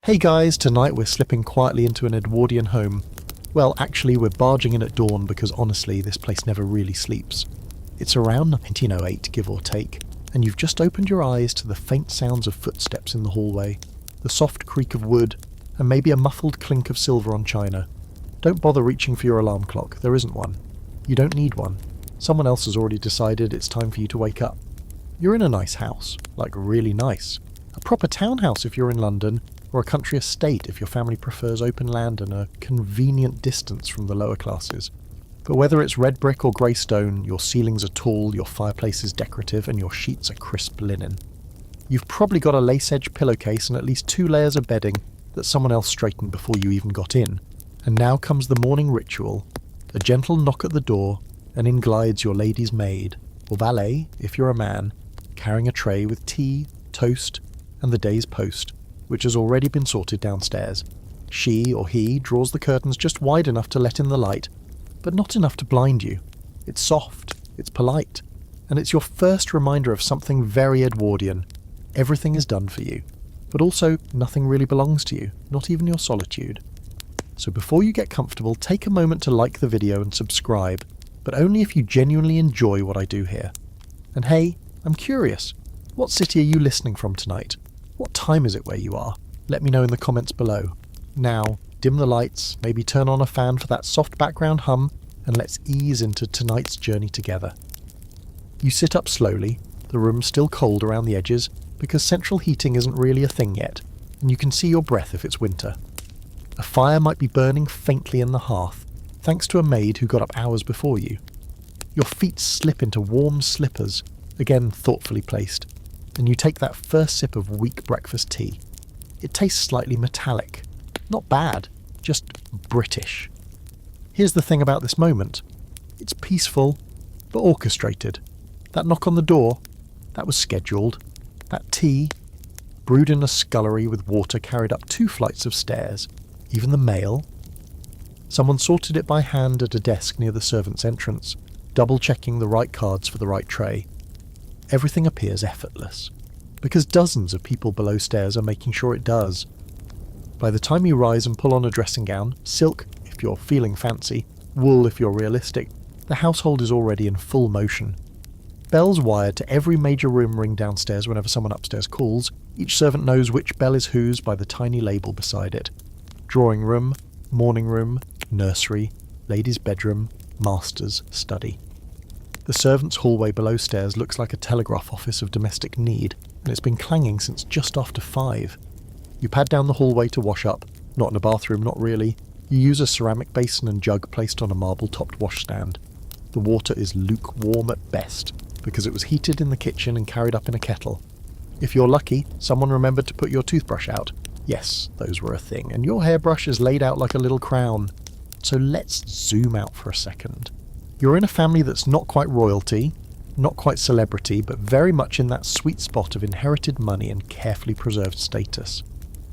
Hey guys, tonight we're slipping quietly into an Edwardian home. Well, actually we're barging in at dawn because honestly this place never really sleeps. It's around 1908, give or take, and you've just opened your eyes to the faint sounds of footsteps in the hallway, the soft creak of wood, and maybe a muffled clink of silver on china. Don't bother reaching for your alarm clock, there isn't one. You don't need one. Someone else has already decided it's time for you to wake up. You're in a nice house, like really nice. A proper townhouse if you're in London, or a country estate if your family prefers open land and a convenient distance from the lower classes. But whether it's red brick or grey stone, your ceilings are tall, your fireplace is decorative, and your sheets are crisp linen. You've probably got a lace-edge pillowcase and at least 2 layers of bedding that someone else straightened before you even got in. And now comes the morning ritual, a gentle knock at the door, and in glides your lady's maid, or valet if you're a man, carrying a tray with tea, toast, and the day's post, which has already been sorted downstairs. She or he draws the curtains just wide enough to let in the light, but not enough to blind you. It's soft, it's polite, and it's your first reminder of something very Edwardian. Everything is done for you, but also nothing really belongs to you, not even your solitude. So before you get comfortable, take a moment to like the video and subscribe, but only if you genuinely enjoy what I do here. And hey, I'm curious, what city are you listening from tonight? What time is it where you are? Let me know in the comments below. Now, dim the lights, maybe turn on a fan for that soft background hum, and let's ease into tonight's journey together. You sit up slowly, the room's still cold around the edges, because central heating isn't really a thing yet, and you can see your breath if it's winter. A fire might be burning faintly in the hearth, thanks to a maid who got up hours before you. Your feet slip into warm slippers, again thoughtfully placed, and you take that first sip of weak breakfast tea. It tastes slightly metallic. Not bad, just British. Here's the thing about this moment. It's peaceful, but orchestrated. That knock on the door, that was scheduled. That tea, brewed in a scullery with water carried up 2 flights of stairs. Even the mail. Someone sorted it by hand at a desk near the servants' entrance, double-checking the right cards for the right tray. Everything appears effortless, because dozens of people below stairs are making sure it does. By the time you rise and pull on a dressing gown, silk if you're feeling fancy, wool if you're realistic, the household is already in full motion. Bells wired to every major room ring downstairs whenever someone upstairs calls. Each servant knows which bell is whose by the tiny label beside it. Drawing room, morning room, nursery, ladies' bedroom, master's study. The servants' hallway below stairs looks like a telegraph office of domestic need, and it's been clanging since just after 5. You pad down the hallway to wash up, not in a bathroom, not really. You use a ceramic basin and jug placed on a marble-topped washstand. The water is lukewarm at best, because it was heated in the kitchen and carried up in a kettle. If you're lucky, someone remembered to put your toothbrush out. Yes, those were a thing, and your hairbrush is laid out like a little crown. So let's zoom out for a second. You're in a family that's not quite royalty, not quite celebrity, but very much in that sweet spot of inherited money and carefully preserved status.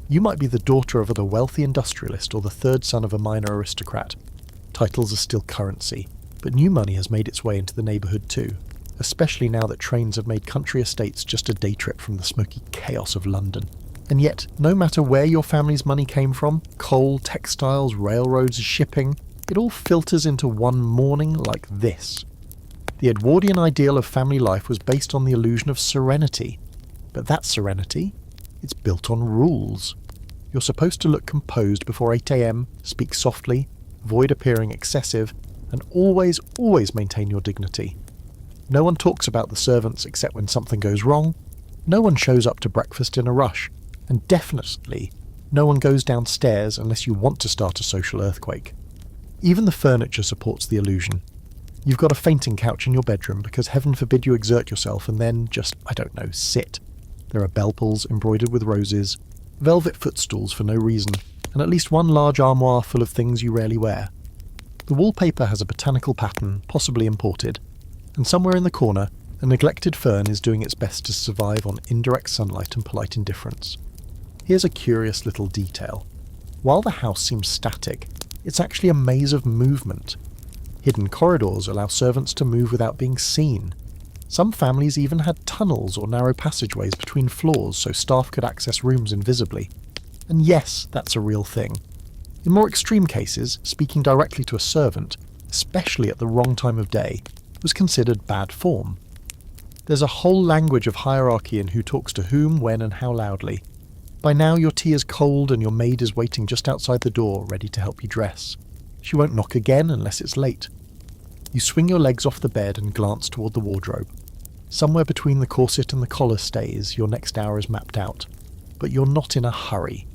You might be the daughter of a wealthy industrialist or the 3rd son of a minor aristocrat. Titles are still currency, but new money has made its way into the neighbourhood too, especially now that trains have made country estates just a day trip from the smoky chaos of London. And yet, no matter where your family's money came from, coal, textiles, railroads, shipping, it all filters into one morning like this. The Edwardian ideal of family life was based on the illusion of serenity. But that serenity, it's built on rules. You're supposed to look composed before 8 AM, speak softly, avoid appearing excessive, and always maintain your dignity. No one talks about the servants except when something goes wrong. No one shows up to breakfast in a rush. And definitely, no one goes downstairs unless you want to start a social earthquake. Even the furniture supports the illusion. You've got a fainting couch in your bedroom because heaven forbid you exert yourself and then just, I don't know, sit. There are bell pulls embroidered with roses, velvet footstools for no reason, and at least one large armoire full of things you rarely wear. The wallpaper has a botanical pattern, possibly imported, and somewhere in the corner, a neglected fern is doing its best to survive on indirect sunlight and polite indifference. Here's a curious little detail. While the house seems static, it's actually a maze of movement. Hidden corridors allow servants to move without being seen. Some families even had tunnels or narrow passageways between floors so staff could access rooms invisibly. And yes, that's a real thing. In more extreme cases, speaking directly to a servant, especially at the wrong time of day, was considered bad form. There's a whole language of hierarchy in who talks to whom, when, and how loudly. By now your tea is cold and your maid is waiting just outside the door, ready to help you dress. She won't knock again unless it's late. You swing your legs off the bed and glance toward the wardrobe. Somewhere between the corset and the collar stays, your next hour is mapped out. But you're not in a hurry.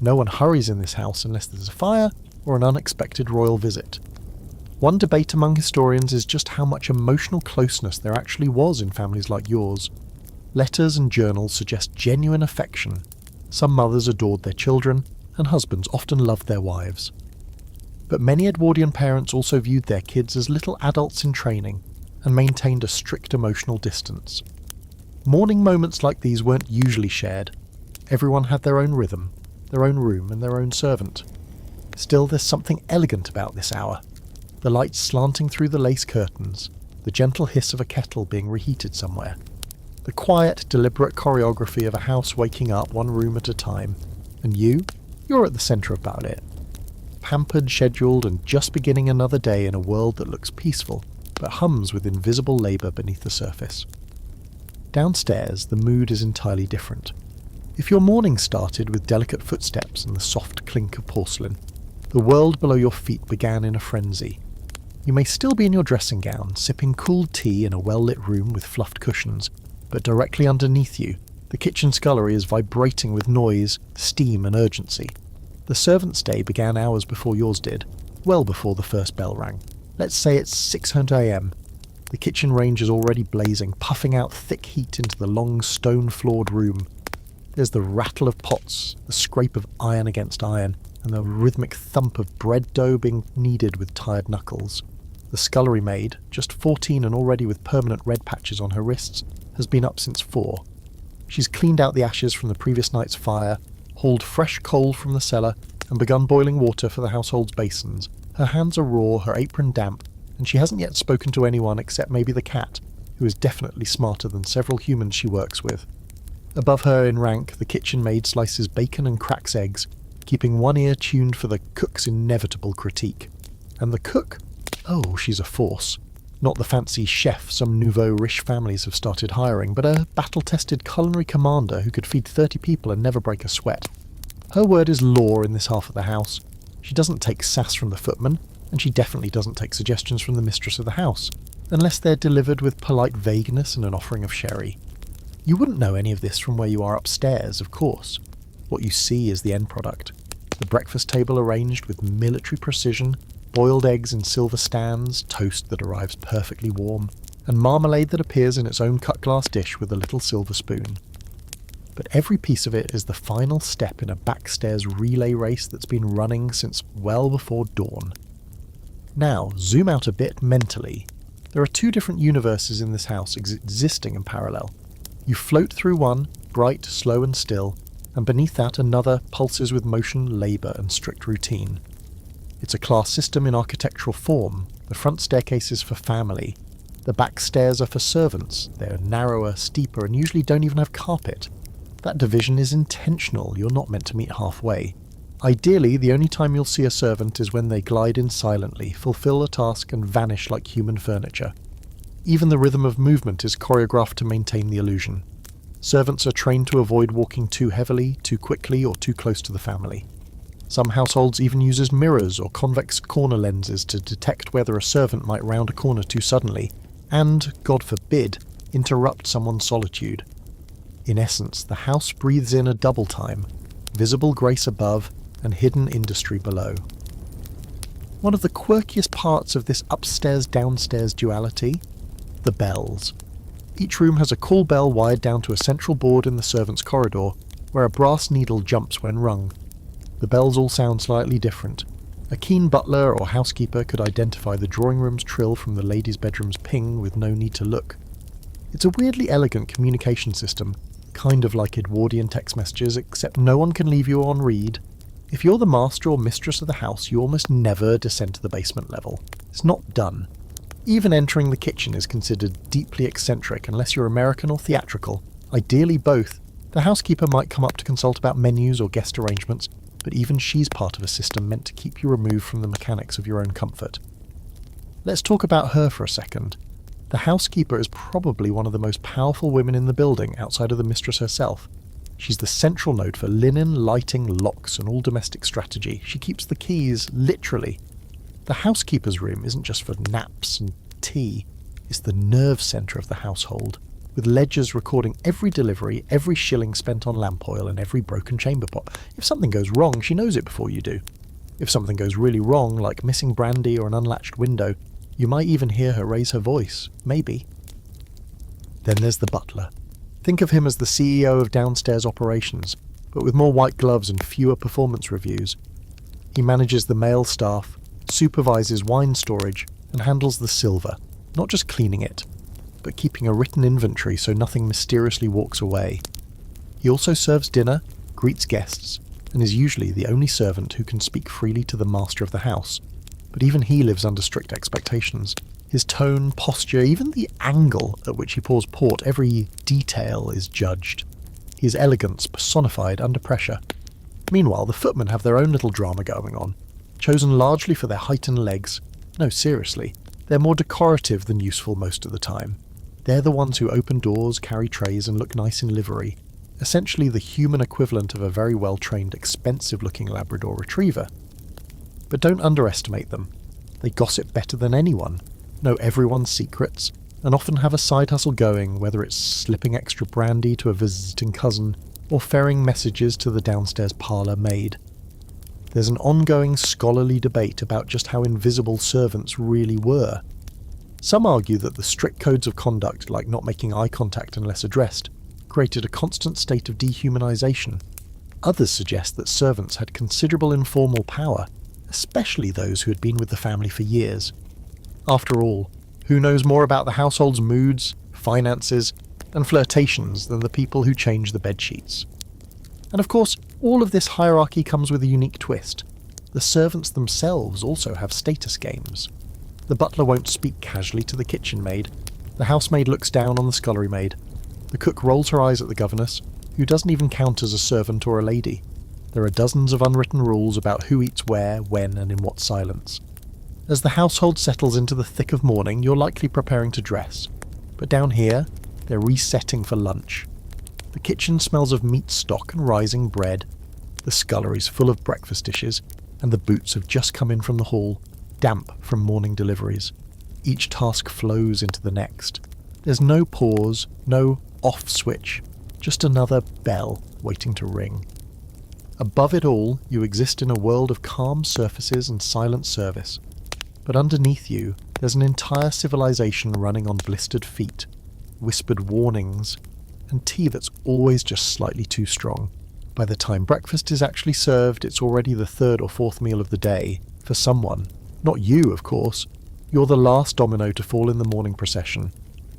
No one hurries in this house unless there's a fire or an unexpected royal visit. One debate among historians is just how much emotional closeness there actually was in families like yours. Letters and journals suggest genuine affection. Some mothers adored their children, and husbands often loved their wives. But many Edwardian parents also viewed their kids as little adults in training, and maintained a strict emotional distance. Morning moments like these weren't usually shared. Everyone had their own rhythm, their own room, and their own servant. Still, there's something elegant about this hour. The light slanting through the lace curtains, the gentle hiss of a kettle being reheated somewhere, the quiet, deliberate choreography of a house waking up one room at a time, and you're at the centre about it. Pampered, scheduled, and just beginning another day in a world that looks peaceful, but hums with invisible labour beneath the surface. Downstairs, the mood is entirely different. If your morning started with delicate footsteps and the soft clink of porcelain, the world below your feet began in a frenzy. You may still be in your dressing gown, sipping cool tea in a well-lit room with fluffed cushions, but directly underneath you, the kitchen scullery is vibrating with noise, steam, and urgency. The servant's day began hours before yours did, well before the first bell rang. Let's say it's 600 a.m. The kitchen range is already blazing, puffing out thick heat into the long stone-floored room. There's the rattle of pots, the scrape of iron against iron, and the rhythmic thump of bread dough being kneaded with tired knuckles. The scullery maid, just 14 and already with permanent red patches on her wrists, has been up since 4. She's cleaned out the ashes from the previous night's fire, hauled fresh coal from the cellar, and begun boiling water for the household's basins. Her hands are raw, her apron damp, and she hasn't yet spoken to anyone except maybe the cat, who is definitely smarter than several humans she works with. Above her in rank, the kitchen maid slices bacon and cracks eggs, keeping one ear tuned for the cook's inevitable critique. And the cook? Oh, she's a force. Not the fancy chef some nouveau riche families have started hiring, but a battle-tested culinary commander who could feed 30 people and never break a sweat. Her word is law in this half of the house. She doesn't take sass from the footman, and she definitely doesn't take suggestions from the mistress of the house, unless they're delivered with polite vagueness and an offering of sherry. You wouldn't know any of this from where you are upstairs, of course. What you see is the end product. The breakfast table arranged with military precision, boiled eggs in silver stands, toast that arrives perfectly warm, and marmalade that appears in its own cut-glass dish with a little silver spoon. But every piece of it is the final step in a backstairs relay race that's been running since well before dawn. Now, zoom out a bit mentally. There are 2 different universes in this house existing in parallel. You float through one, bright, slow and still, and beneath that another pulses with motion, labour and strict routine. It's a class system in architectural form. The front staircase is for family. The back stairs are for servants. They're narrower, steeper, and usually don't even have carpet. That division is intentional. You're not meant to meet halfway. Ideally, the only time you'll see a servant is when they glide in silently, fulfill a task, and vanish like human furniture. Even the rhythm of movement is choreographed to maintain the illusion. Servants are trained to avoid walking too heavily, too quickly, or too close to the family. Some households even uses mirrors or convex corner lenses to detect whether a servant might round a corner too suddenly, and, God forbid, interrupt someone's solitude. In essence, the house breathes in a double time, visible grace above and hidden industry below. One of the quirkiest parts of this upstairs-downstairs duality? The bells. Each room has a call bell wired down to a central board in the servants' corridor, where a brass needle jumps when rung. The bells all sound slightly different. A keen butler or housekeeper could identify the drawing room's trill from the ladies' bedroom's ping with no need to look. It's a weirdly elegant communication system, kind of like Edwardian text messages, except no one can leave you on read. If you're the master or mistress of the house, you almost never descend to the basement level. It's not done. Even entering the kitchen is considered deeply eccentric unless you're American or theatrical, ideally both, The housekeeper might come up to consult about menus or guest arrangements, but even she's part of a system meant to keep you removed from the mechanics of your own comfort. Let's talk about her for a second. The housekeeper is probably one of the most powerful women in the building outside of the mistress herself. She's the central node for linen, lighting, locks, and all domestic strategy. She keeps the keys, literally. The housekeeper's room isn't just for naps and tea. It's the nerve centre of the household, with ledgers recording every delivery, every shilling spent on lamp oil, and every broken chamber pot. If something goes wrong, she knows it before you do. If something goes really wrong, like missing brandy or an unlatched window, you might even hear her raise her voice, maybe. Then there's the butler. Think of him as the CEO of downstairs operations, but with more white gloves and fewer performance reviews. He manages the male staff, supervises wine storage, and handles the silver, not just cleaning it, but keeping a written inventory so nothing mysteriously walks away. He also serves dinner, greets guests, and is usually the only servant who can speak freely to the master of the house. But even he lives under strict expectations. His tone, posture, even the angle at which he pours port, every detail is judged. He is elegance personified under pressure. Meanwhile, the footmen have their own little drama going on, chosen largely for their height and legs. No, seriously, they're more decorative than useful most of the time. They're the ones who open doors, carry trays, and look nice in livery. Essentially the human equivalent of a very well-trained, expensive-looking Labrador Retriever. But don't underestimate them. They gossip better than anyone, know everyone's secrets, and often have a side hustle going, whether it's slipping extra brandy to a visiting cousin or ferrying messages to the downstairs parlour maid. There's an ongoing scholarly debate about just how invisible servants really were. Some argue that the strict codes of conduct, like not making eye contact unless addressed, created a constant state of dehumanization. Others suggest that servants had considerable informal power, especially those who had been with the family for years. After all, who knows more about the household's moods, finances, and flirtations than the people who change the bedsheets? And of course, all of this hierarchy comes with a unique twist. The servants themselves also have status games. The butler won't speak casually to the kitchen maid. The housemaid looks down on the scullery maid. The cook rolls her eyes at the governess, who doesn't even count as a servant or a lady. There are dozens of unwritten rules about who eats where, when, and in what silence. As the household settles into the thick of morning, you're likely preparing to dress. But down here, they're resetting for lunch. The kitchen smells of meat stock and rising bread. The scullery's full of breakfast dishes, and the boots have just come in from the hall, damp from morning deliveries. Each task flows into the next. There's no pause, no off switch, just another bell waiting to ring. Above it all, you exist in a world of calm surfaces and silent service. But underneath you, there's an entire civilization running on blistered feet, whispered warnings, and tea that's always just slightly too strong. By the time breakfast is actually served, it's already the third or fourth meal of the day, for someone. Not you, of course. You're the last domino to fall in the morning procession.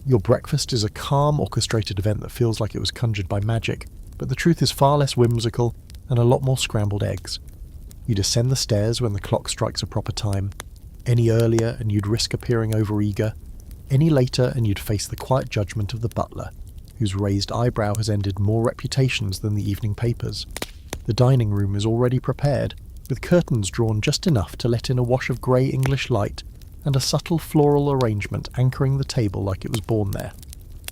Your breakfast is a calm, orchestrated event that feels like it was conjured by magic, but the truth is far less whimsical and a lot more scrambled eggs. You descend the stairs when the clock strikes a proper time. Any earlier and you'd risk appearing overeager. Any later and you'd face the quiet judgment of the butler, whose raised eyebrow has ended more reputations than the evening papers. The dining room is already prepared, with curtains drawn just enough to let in a wash of grey English light and a subtle floral arrangement anchoring the table like it was born there.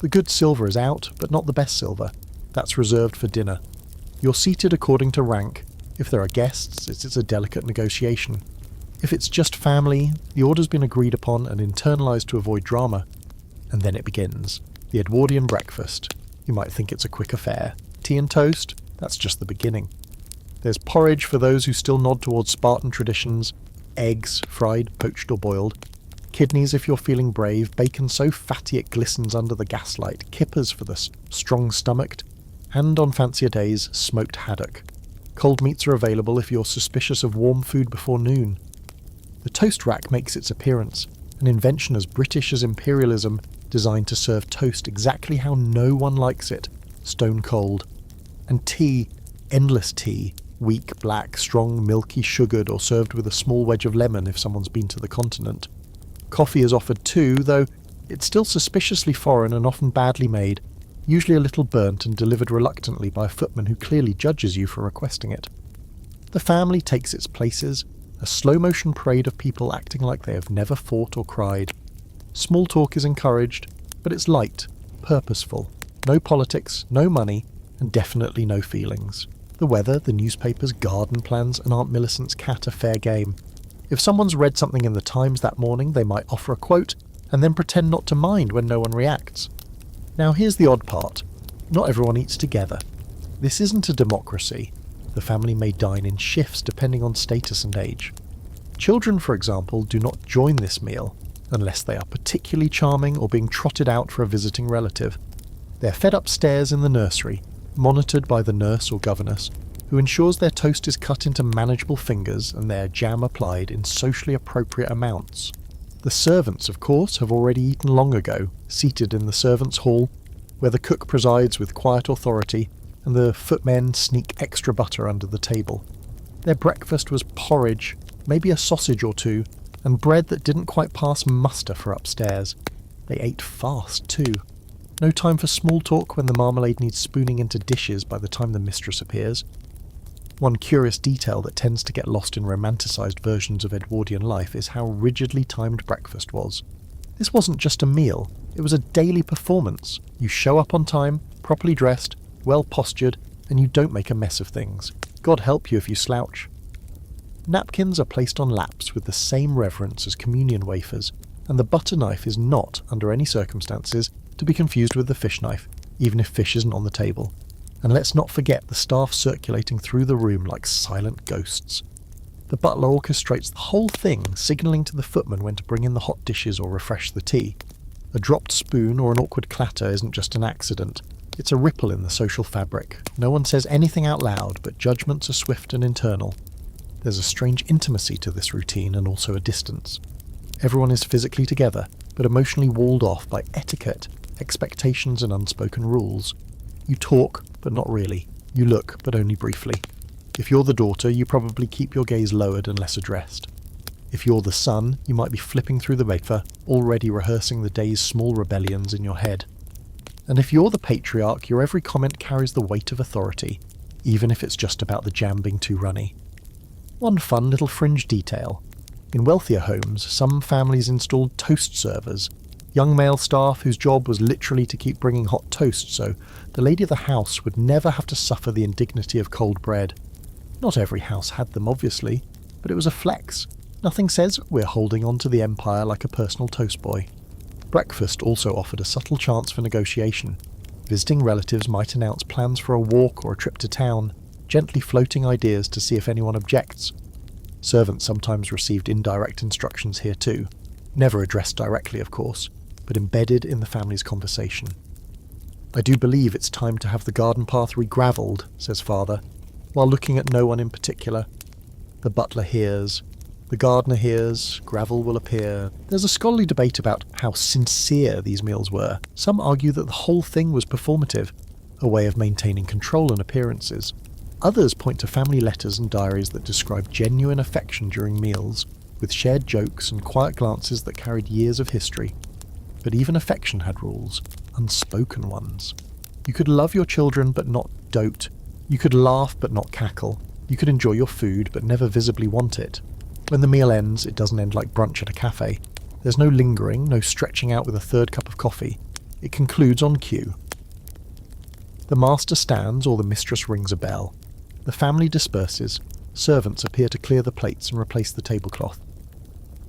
The good silver is out, but not the best silver. That's reserved for dinner. You're seated according to rank. If there are guests, it's a delicate negotiation. If it's just family, the order's been agreed upon and internalised to avoid drama. And then it begins. The Edwardian breakfast. You might think it's a quick affair. Tea and toast? That's just the beginning. There's porridge for those who still nod towards Spartan traditions, eggs, fried, poached or boiled, kidneys if you're feeling brave, bacon so fatty it glistens under the gaslight, kippers for the strong-stomached, and on fancier days, smoked haddock. Cold meats are available if you're suspicious of warm food before noon. The toast rack makes its appearance, an invention as British as imperialism, designed to serve toast exactly how no one likes it, stone cold. And tea, endless tea, weak, black, strong, milky, sugared, or served with a small wedge of lemon if someone's been to the continent. Coffee is offered too, though it's still suspiciously foreign and often badly made. usually a little burnt and delivered reluctantly by a footman who clearly judges you for requesting it. The family takes its places, a slow-motion parade of people acting like they have never fought or cried. Small talk is encouraged, but it's light, purposeful. No politics, no money, and definitely no feelings. The weather, the newspapers, garden plans, and Aunt Millicent's cat are fair game. If someone's read something in the Times that morning, they might offer a quote, and then pretend not to mind when no one reacts. Now here's the odd part. Not everyone eats together. This isn't a democracy. The family may dine in shifts depending on status and age. Children, for example, do not join this meal, unless they are particularly charming or being trotted out for a visiting relative. They're fed upstairs in the nursery, monitored by the nurse or governess, who ensures their toast is cut into manageable fingers and their jam applied in socially appropriate amounts. The servants, of course, have already eaten long ago, seated in the servants' hall, where the cook presides with quiet authority, and the footmen sneak extra butter under the table. Their breakfast was porridge, maybe a sausage or two, and bread that didn't quite pass muster for upstairs. They ate fast, too. No time for small talk when the marmalade needs spooning into dishes by the time the mistress appears. One curious detail that tends to get lost in romanticised versions of Edwardian life is how rigidly timed breakfast was. This wasn't just a meal, it was a daily performance. You show up on time, properly dressed, well postured, and you don't make a mess of things. God help you if you slouch. Napkins are placed on laps with the same reverence as communion wafers, and the butter knife is not, under any circumstances, to be confused with the fish knife, even if fish isn't on the table. And let's not forget the staff circulating through the room like silent ghosts. The butler orchestrates the whole thing, signalling to the footman when to bring in the hot dishes or refresh the tea. A dropped spoon or an awkward clatter isn't just an accident. It's a ripple in the social fabric. No one says anything out loud, but judgments are swift and internal. There's a strange intimacy to this routine and also a distance. Everyone is physically together, but emotionally walled off by etiquette, expectations and unspoken rules. You talk, but not really. You look, but only briefly. If you're the daughter, you probably keep your gaze lowered and less addressed. If you're the son, you might be flipping through the paper, already rehearsing the day's small rebellions in your head. And if you're the patriarch, your every comment carries the weight of authority, even if it's just about the jam being too runny. One fun little fringe detail. In wealthier homes, some families installed toast servers, young male staff whose job was literally to keep bringing hot toast, so the lady of the house would never have to suffer the indignity of cold bread. Not every house had them, obviously, but it was a flex. Nothing says we're holding on to the empire like a personal toast boy. Breakfast also offered a subtle chance for negotiation. Visiting relatives might announce plans for a walk or a trip to town, gently floating ideas to see if anyone objects. Servants sometimes received indirect instructions here too, never addressed directly, of course, but embedded in the family's conversation. "I do believe it's time to have the garden path re-gravelled," says father, while looking at no one in particular. The butler hears. The gardener hears. Gravel will appear. There's a scholarly debate about how sincere these meals were. Some argue that the whole thing was performative, a way of maintaining control and appearances. Others point to family letters and diaries that describe genuine affection during meals, with shared jokes and quiet glances that carried years of history. But even affection had rules, unspoken ones. You could love your children but not dote. You could laugh but not cackle. You could enjoy your food but never visibly want it. When the meal ends, it doesn't end like brunch at a cafe. There's no lingering, no stretching out with a third cup of coffee. It concludes on cue. The master stands or the mistress rings a bell. The family disperses. Servants appear to clear the plates and replace the tablecloth.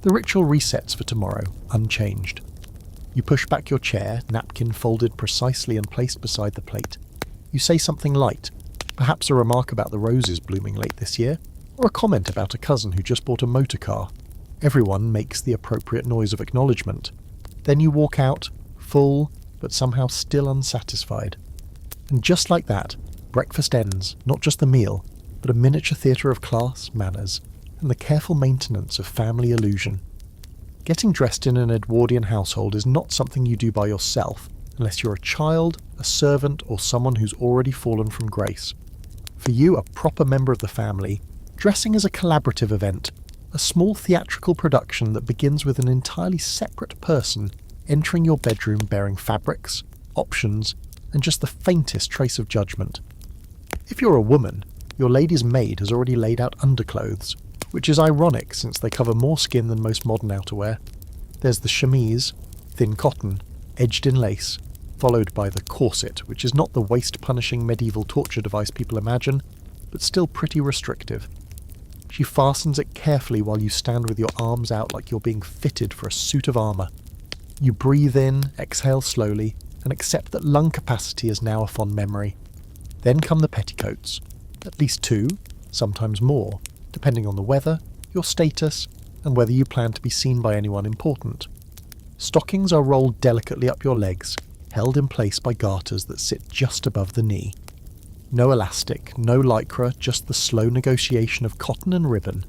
The ritual resets for tomorrow, unchanged. You push back your chair, napkin folded precisely and placed beside the plate. You say something light, perhaps a remark about the roses blooming late this year, or a comment about a cousin who just bought a motor car. Everyone makes the appropriate noise of acknowledgement. Then you walk out, full, but somehow still unsatisfied. And just like that, breakfast ends, not just the meal, but a miniature theatre of class, manners, and the careful maintenance of family illusion. Getting dressed in an Edwardian household is not something you do by yourself, unless you're a child, a servant, or someone who's already fallen from grace. For you, a proper member of the family, dressing is a collaborative event, a small theatrical production that begins with an entirely separate person entering your bedroom bearing fabrics, options, and just the faintest trace of judgment. If you're a woman, your lady's maid has already laid out underclothes, which is ironic since they cover more skin than most modern outerwear. There's the chemise, thin cotton, edged in lace, followed by the corset, which is not the waist-punishing medieval torture device people imagine, but still pretty restrictive. She fastens it carefully while you stand with your arms out like you're being fitted for a suit of armour. You breathe in, exhale slowly, and accept that lung capacity is now a fond memory. Then come the petticoats. At least 2, sometimes more, depending on the weather, your status, and whether you plan to be seen by anyone important. Stockings are rolled delicately up your legs, held in place by garters that sit just above the knee. No elastic, no lycra, just the slow negotiation of cotton and ribbon.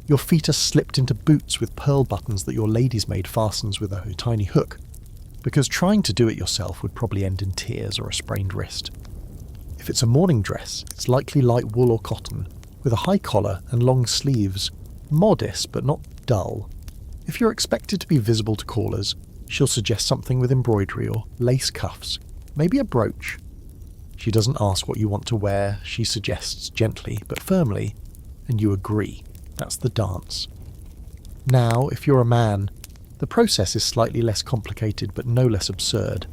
Your feet are slipped into boots with pearl buttons that your lady's maid fastens with a tiny hook, because trying to do it yourself would probably end in tears or a sprained wrist. If it's a morning dress, it's likely light wool or cotton, with a high collar and long sleeves, modest but not dull. If you're expected to be visible to callers, she'll suggest something with embroidery or lace cuffs, maybe a brooch. She doesn't ask what you want to wear, she suggests gently but firmly, and you agree. That's the dance. Now, if you're a man, the process is slightly less complicated but no less absurd.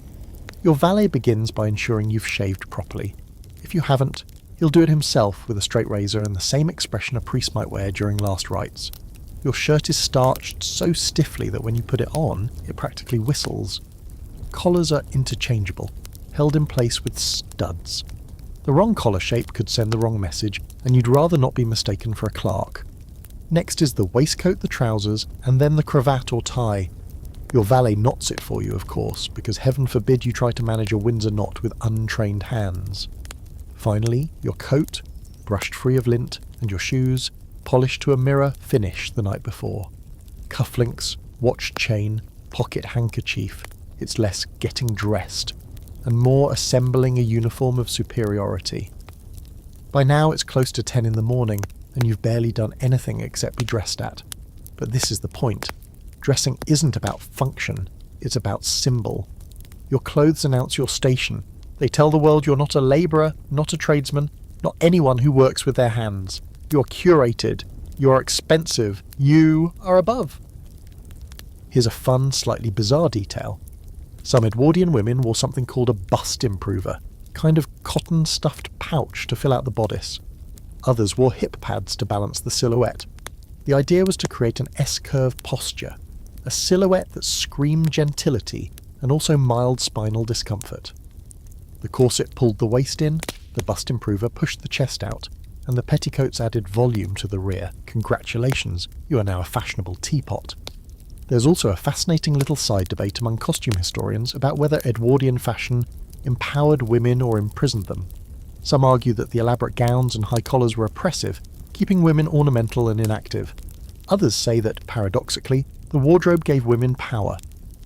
Your valet begins by ensuring you've shaved properly. If you haven't, he'll do it himself with a straight razor and the same expression a priest might wear during last rites. Your shirt is starched so stiffly that when you put it on, it practically whistles. Collars are interchangeable, held in place with studs. The wrong collar shape could send the wrong message, and you'd rather not be mistaken for a clerk. Next is the waistcoat, the trousers, and then the cravat or tie. Your valet knots it for you, of course, because heaven forbid you try to manage a Windsor knot with untrained hands. Finally, your coat, brushed free of lint, and your shoes, polished to a mirror finish the night before. Cufflinks, watch chain, pocket handkerchief. It's less getting dressed, and more assembling a uniform of superiority. By now it's close to 10 in the morning, and you've barely done anything except be dressed at. But this is the point. Dressing isn't about function, it's about symbol. Your clothes announce your station. They tell the world you're not a labourer, not a tradesman, not anyone who works with their hands. You're curated, you're expensive, you are above. Here's a fun, slightly bizarre detail. Some Edwardian women wore something called a bust improver, kind of cotton-stuffed pouch to fill out the bodice. Others wore hip pads to balance the silhouette. The idea was to create an S-curve posture, a silhouette that screamed gentility and also mild spinal discomfort. The corset pulled the waist in, the bust improver pushed the chest out, and the petticoats added volume to the rear. Congratulations, you are now a fashionable teapot. There's also a fascinating little side debate among costume historians about whether Edwardian fashion empowered women or imprisoned them. Some argue that the elaborate gowns and high collars were oppressive, keeping women ornamental and inactive. Others say that, paradoxically, the wardrobe gave women power,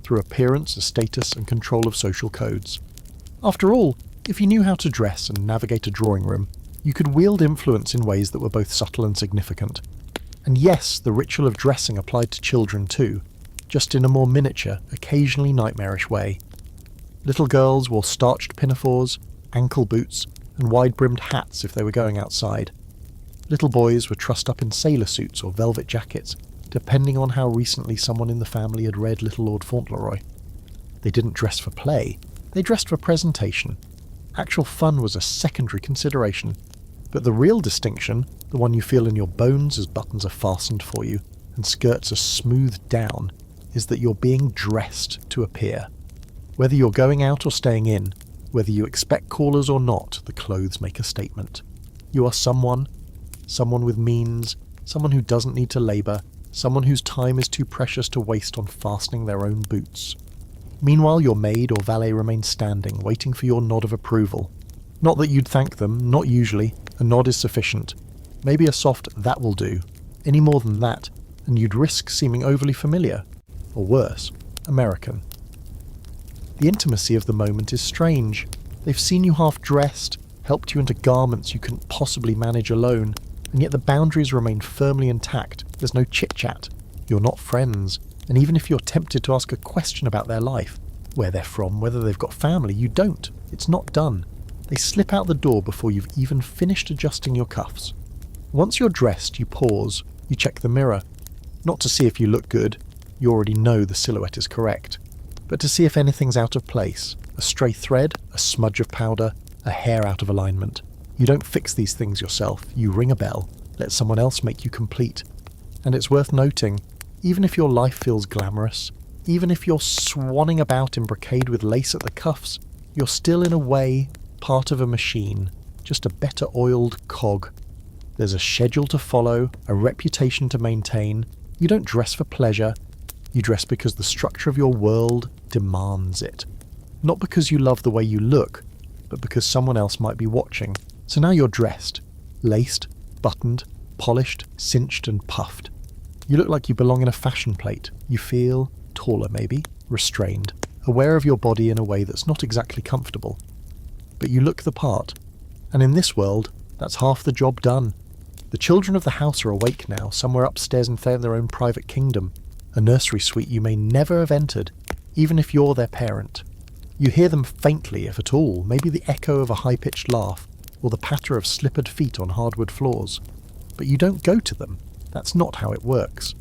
through appearance, status, and control of social codes. After all, if you knew how to dress and navigate a drawing room, you could wield influence in ways that were both subtle and significant. And yes, the ritual of dressing applied to children too, just in a more miniature, occasionally nightmarish way. Little girls wore starched pinafores, ankle boots, and wide-brimmed hats if they were going outside. Little boys were trussed up in sailor suits or velvet jackets, depending on how recently someone in the family had read Little Lord Fauntleroy. They didn't dress for play, they dressed for presentation. Actual fun was a secondary consideration, but the real distinction, the one you feel in your bones as buttons are fastened for you and skirts are smoothed down, is that you're being dressed to appear. Whether you're going out or staying in, whether you expect callers or not, the clothes make a statement. You are someone with means, someone who doesn't need to labour, someone whose time is too precious to waste on fastening their own boots. Meanwhile, your maid or valet remains standing, waiting for your nod of approval. Not that you'd thank them, not usually. A nod is sufficient. Maybe a soft "that will do." Any more than that, and you'd risk seeming overly familiar. Or worse, American. The intimacy of the moment is strange. They've seen you half-dressed, helped you into garments you couldn't possibly manage alone, and yet the boundaries remain firmly intact. There's no chit-chat. You're not friends. And even if you're tempted to ask a question about their life, where they're from, whether they've got family. You don't. It's not done. They slip out the door before you've even finished adjusting your cuffs. Once you're dressed, you pause, you check the mirror. Not to see if you look good, you already know the silhouette is correct, but to see if anything's out of place, a stray thread, a smudge of powder, a hair out of alignment. You don't fix these things yourself, you ring a bell, let someone else make you complete. And it's worth noting, even if your life feels glamorous, even if you're swanning about in brocade with lace at the cuffs, you're still in a way part of a machine, just a better oiled cog. There's a schedule to follow, a reputation to maintain. You don't dress for pleasure, you dress because the structure of your world demands it. Not because you love the way you look, but because someone else might be watching. So now you're dressed, laced, buttoned, polished, cinched and puffed. You look like you belong in a fashion plate. You feel taller maybe, restrained, aware of your body in a way that's not exactly comfortable. But you look the part. And in this world, that's half the job done. The children of the house are awake now, somewhere upstairs in their own private kingdom, a nursery suite you may never have entered, even if you're their parent. You hear them faintly, if at all, maybe the echo of a high-pitched laugh, or the patter of slippered feet on hardwood floors. But you don't go to them. That's not how it works.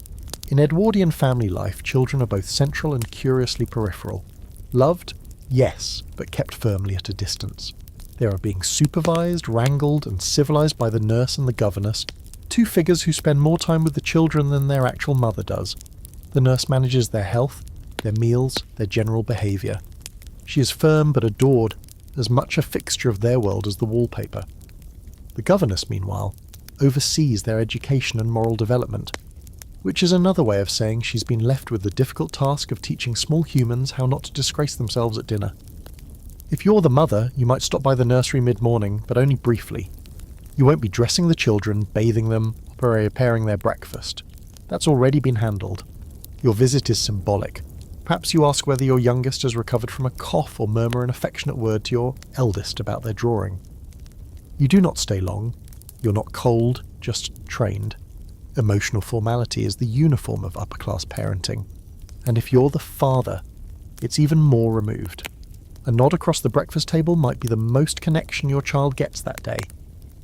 In Edwardian family life, children are both central and curiously peripheral. Loved? Yes, but kept firmly at a distance. They are being supervised, wrangled, and civilized by the nurse and the governess, two figures who spend more time with the children than their actual mother does. The nurse manages their health, their meals, their general behaviour. She is firm but adored, as much a fixture of their world as the wallpaper. The governess, meanwhile, oversees their education and moral development, which is another way of saying she's been left with the difficult task of teaching small humans how not to disgrace themselves at dinner. If you're the mother, you might stop by the nursery mid-morning, but only briefly. You won't be dressing the children, bathing them, or preparing their breakfast. That's already been handled. Your visit is symbolic. Perhaps you ask whether your youngest has recovered from a cough or murmur an affectionate word to your eldest about their drawing. You do not stay long. You're not cold, just trained. Emotional formality is the uniform of upper-class parenting. And if you're the father, it's even more removed. A nod across the breakfast table might be the most connection your child gets that day.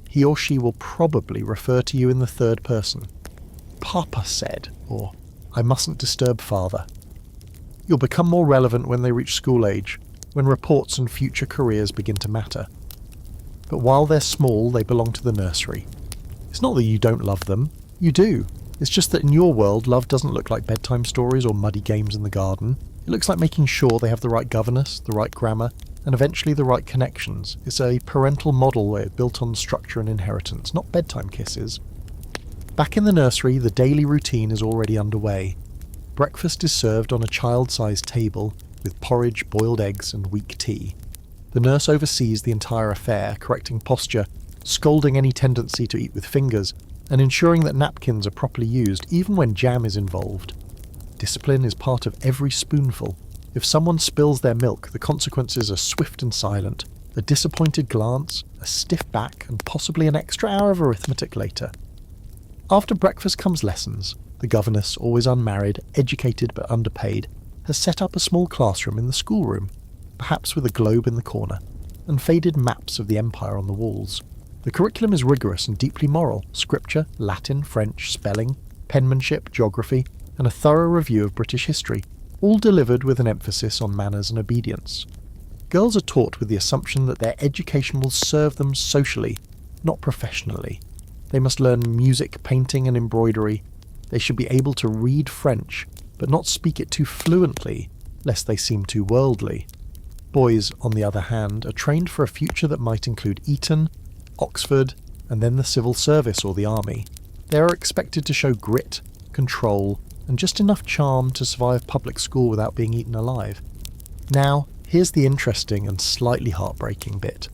He or she will probably refer to you in the third person. Papa said, or I mustn't disturb father. You'll become more relevant when they reach school age, when reports and future careers begin to matter. But while they're small, they belong to the nursery. It's not that you don't love them. You do. It's just that in your world, love doesn't look like bedtime stories or muddy games in the garden. It looks like making sure they have the right governess, the right grammar, and eventually the right connections. It's a parental model where built on structure and inheritance, not bedtime kisses. Back in the nursery, the daily routine is already underway. Breakfast is served on a child-sized table, with porridge, boiled eggs, and weak tea. The nurse oversees the entire affair, correcting posture, scolding any tendency to eat with fingers, and ensuring that napkins are properly used, even when jam is involved. Discipline is part of every spoonful. If someone spills their milk, the consequences are swift and silent. A disappointed glance, a stiff back, and possibly an extra hour of arithmetic later. After breakfast comes lessons. The governess, always unmarried, educated but underpaid, has set up a small classroom in the schoolroom, perhaps with a globe in the corner, and faded maps of the empire on the walls. The curriculum is rigorous and deeply moral: scripture, Latin, French, spelling, penmanship, geography, and a thorough review of British history, all delivered with an emphasis on manners and obedience. Girls are taught with the assumption that their education will serve them socially, not professionally. They must learn music, painting, and embroidery. They should be able to read French, but not speak it too fluently, lest they seem too worldly. Boys, on the other hand, are trained for a future that might include Eton, Oxford, and then the civil service or the army. They are expected to show grit, control, and just enough charm to survive public school without being eaten alive. Now, here's the interesting and slightly heartbreaking bit.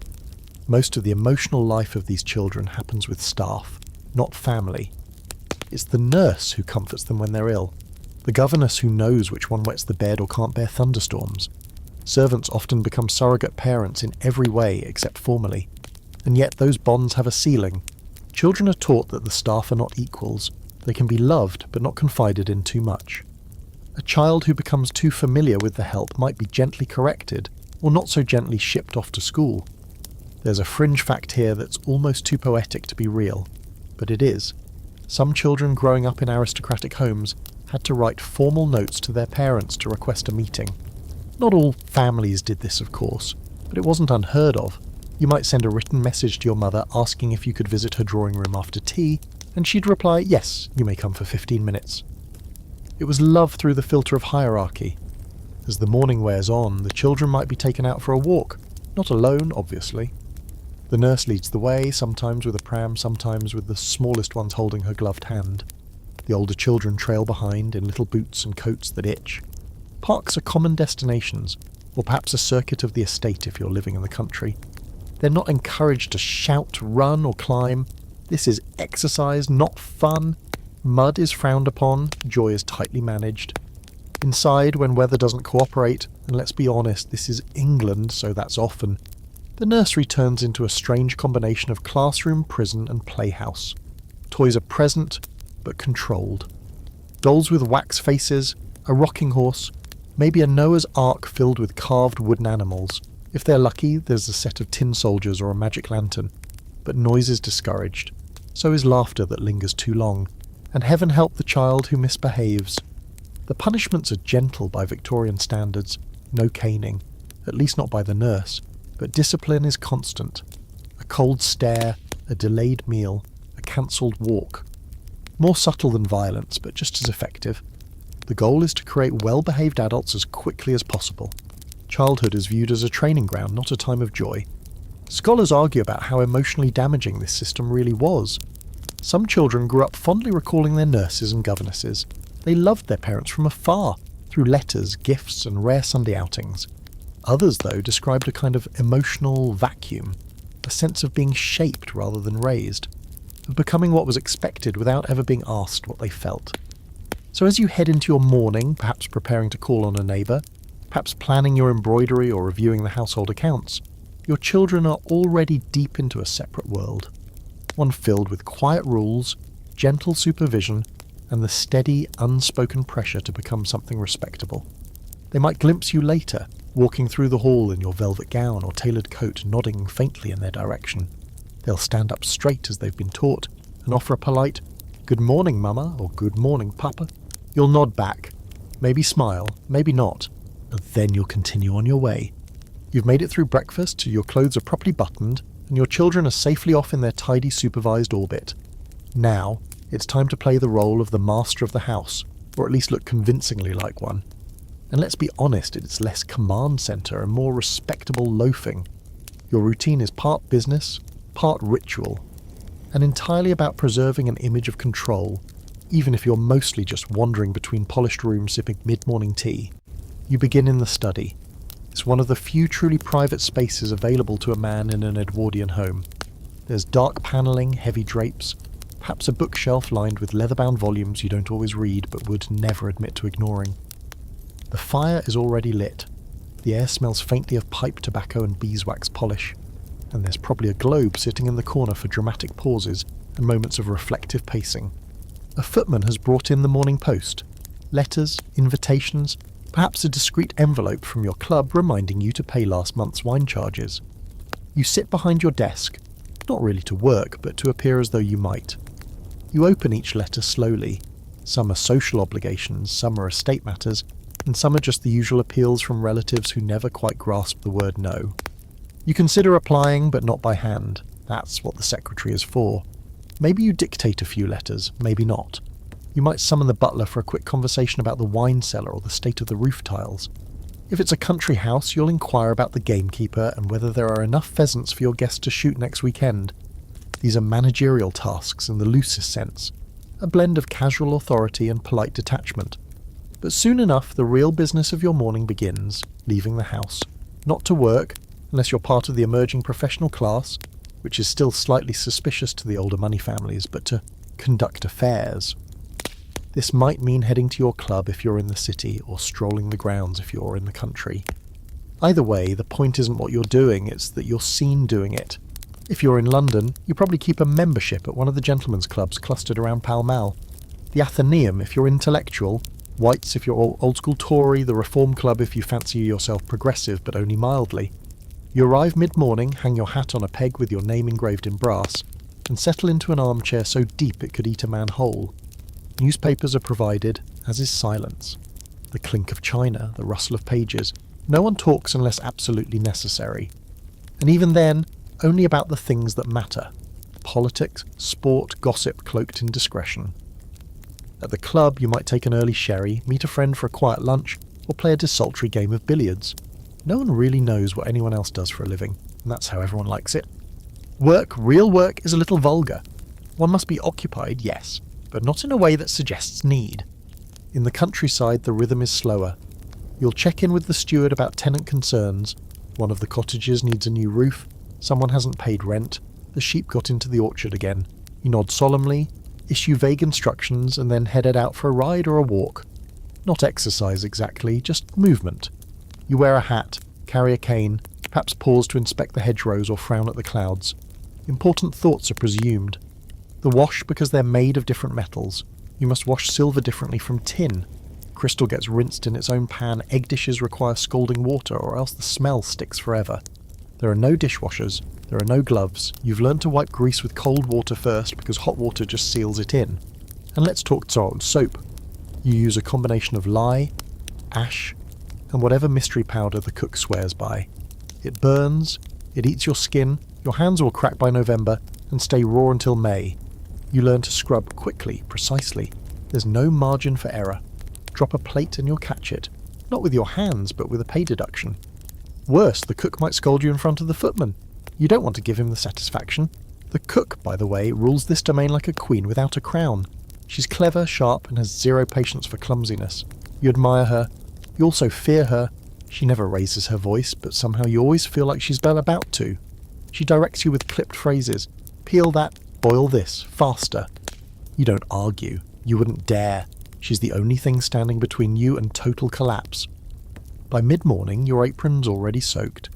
Most of the emotional life of these children happens with staff, not family. It's the nurse who comforts them when they're ill, the governess who knows which one wets the bed or can't bear thunderstorms. Servants often become surrogate parents in every way except formally, and yet those bonds have a ceiling. Children are taught that the staff are not equals. They can be loved but not confided in too much. A child who becomes too familiar with the help might be gently corrected, or not so gently shipped off to school. There's a fringe fact here that's almost too poetic to be real, but it is. Some children growing up in aristocratic homes had to write formal notes to their parents to request a meeting. Not all families did this, of course, but it wasn't unheard of. You might send a written message to your mother asking if you could visit her drawing room after tea, and she'd reply, "Yes, you may come for 15 minutes. It was love through the filter of hierarchy. As the morning wears on, the children might be taken out for a walk, not alone, obviously. The nurse leads the way, sometimes with a pram, sometimes with the smallest ones holding her gloved hand. The older children trail behind in little boots and coats that itch. Parks are common destinations, or perhaps a circuit of the estate if you're living in the country. They're not encouraged to shout, run, or climb. This is exercise, not fun. Mud is frowned upon, joy is tightly managed. Inside, when weather doesn't cooperate, and let's be honest, this is England, so that's often, the nursery turns into a strange combination of classroom, prison, and playhouse. Toys are present, but controlled. Dolls with wax faces, a rocking horse, maybe a Noah's Ark filled with carved wooden animals. If they're lucky, there's a set of tin soldiers or a magic lantern. But noise is discouraged. So is laughter that lingers too long. And heaven help the child who misbehaves. The punishments are gentle by Victorian standards. No caning. At least not by the nurse. But discipline is constant. A cold stare, a delayed meal, a cancelled walk. More subtle than violence, but just as effective. The goal is to create well-behaved adults as quickly as possible. Childhood is viewed as a training ground, not a time of joy. Scholars argue about how emotionally damaging this system really was. Some children grew up fondly recalling their nurses and governesses. They loved their parents from afar, through letters, gifts, and rare Sunday outings. Others, though, described a kind of emotional vacuum, a sense of being shaped rather than raised, of becoming what was expected without ever being asked what they felt. So as you head into your morning, perhaps preparing to call on a neighbour, perhaps planning your embroidery or reviewing the household accounts, your children are already deep into a separate world, one filled with quiet rules, gentle supervision, and the steady, unspoken pressure to become something respectable. They might glimpse you later, walking through the hall in your velvet gown or tailored coat, nodding faintly in their direction. They'll stand up straight as they've been taught and offer a polite, "Good morning, Mama," or "Good morning, Papa." You'll nod back, maybe smile, maybe not, and then you'll continue on your way. You've made it through breakfast, your clothes are properly buttoned, and your children are safely off in their tidy, supervised orbit. Now, it's time to play the role of the master of the house, or at least look convincingly like one. And let's be honest, it's less command centre and more respectable loafing. Your routine is part business, part ritual, and entirely about preserving an image of control, even if you're mostly just wandering between polished rooms sipping mid-morning tea. You begin in the study. It's one of the few truly private spaces available to a man in an Edwardian home. There's dark panelling, heavy drapes, perhaps a bookshelf lined with leather-bound volumes you don't always read but would never admit to ignoring. The fire is already lit. The air smells faintly of pipe tobacco and beeswax polish, and there's probably a globe sitting in the corner for dramatic pauses and moments of reflective pacing. A footman has brought in the morning post. Letters, invitations, perhaps a discreet envelope from your club reminding you to pay last month's wine charges. You sit behind your desk, not really to work, but to appear as though you might. You open each letter slowly. Some are social obligations, some are estate matters, and some are just the usual appeals from relatives who never quite grasp the word no. You consider applying, but not by hand. That's what the secretary is for. Maybe you dictate a few letters, maybe not. You might summon the butler for a quick conversation about the wine cellar or the state of the roof tiles. If it's a country house, you'll inquire about the gamekeeper and whether there are enough pheasants for your guests to shoot next weekend. These are managerial tasks in the loosest sense, a blend of casual authority and polite detachment. But soon enough, the real business of your morning begins, leaving the house. Not to work, unless you're part of the emerging professional class, which is still slightly suspicious to the older money families, but to conduct affairs. This might mean heading to your club if you're in the city, or strolling the grounds if you're in the country. Either way, the point isn't what you're doing, it's that you're seen doing it. If you're in London, you probably keep a membership at one of the gentlemen's clubs clustered around Pall Mall. The Athenaeum if you're intellectual, Whites if you're old school Tory, the Reform Club if you fancy yourself progressive but only mildly. You arrive mid-morning, hang your hat on a peg with your name engraved in brass, and settle into an armchair so deep it could eat a man whole. Newspapers are provided, as is silence. The clink of china, the rustle of pages. No one talks unless absolutely necessary. And even then, only about the things that matter. Politics, sport, gossip cloaked in discretion. At the club, you might take an early sherry, meet a friend for a quiet lunch, or play a desultory game of billiards. No one really knows what anyone else does for a living, and that's how everyone likes it. Work, real work, is a little vulgar. One must be occupied, yes, but not in a way that suggests need. In the countryside, the rhythm is slower. You'll check in with the steward about tenant concerns. One of the cottages needs a new roof, someone hasn't paid rent, the sheep got into the orchard again. You nod solemnly, issue vague instructions, and then headed out for a ride or a walk. Not exercise exactly, just movement. You wear a hat, carry a cane, perhaps pause to inspect the hedgerows or frown at the clouds. Important thoughts are presumed. The wash because they're made of different metals. You must wash silver differently from tin. Crystal gets rinsed in its own pan, egg dishes require scalding water or else the smell sticks forever. There are no dishwashers, there are no gloves. You've learned to wipe grease with cold water first because hot water just seals it in. And let's talk soap. You use a combination of lye, ash, and whatever mystery powder the cook swears by. It burns, it eats your skin, your hands will crack by November and stay raw until May. You learn to scrub quickly, precisely. There's no margin for error. Drop a plate and you'll catch it. Not with your hands, but with a pay deduction. Worse, the cook might scold you in front of the footman. You don't want to give him the satisfaction. The cook, by the way, rules this domain like a queen without a crown. She's clever, sharp, and has zero patience for clumsiness. You admire her. You also fear her. She never raises her voice, but somehow you always feel like she's about to. She directs you with clipped phrases. Peel that, boil this, faster. You don't argue. You wouldn't dare. She's the only thing standing between you and total collapse. By mid-morning, your apron's already soaked.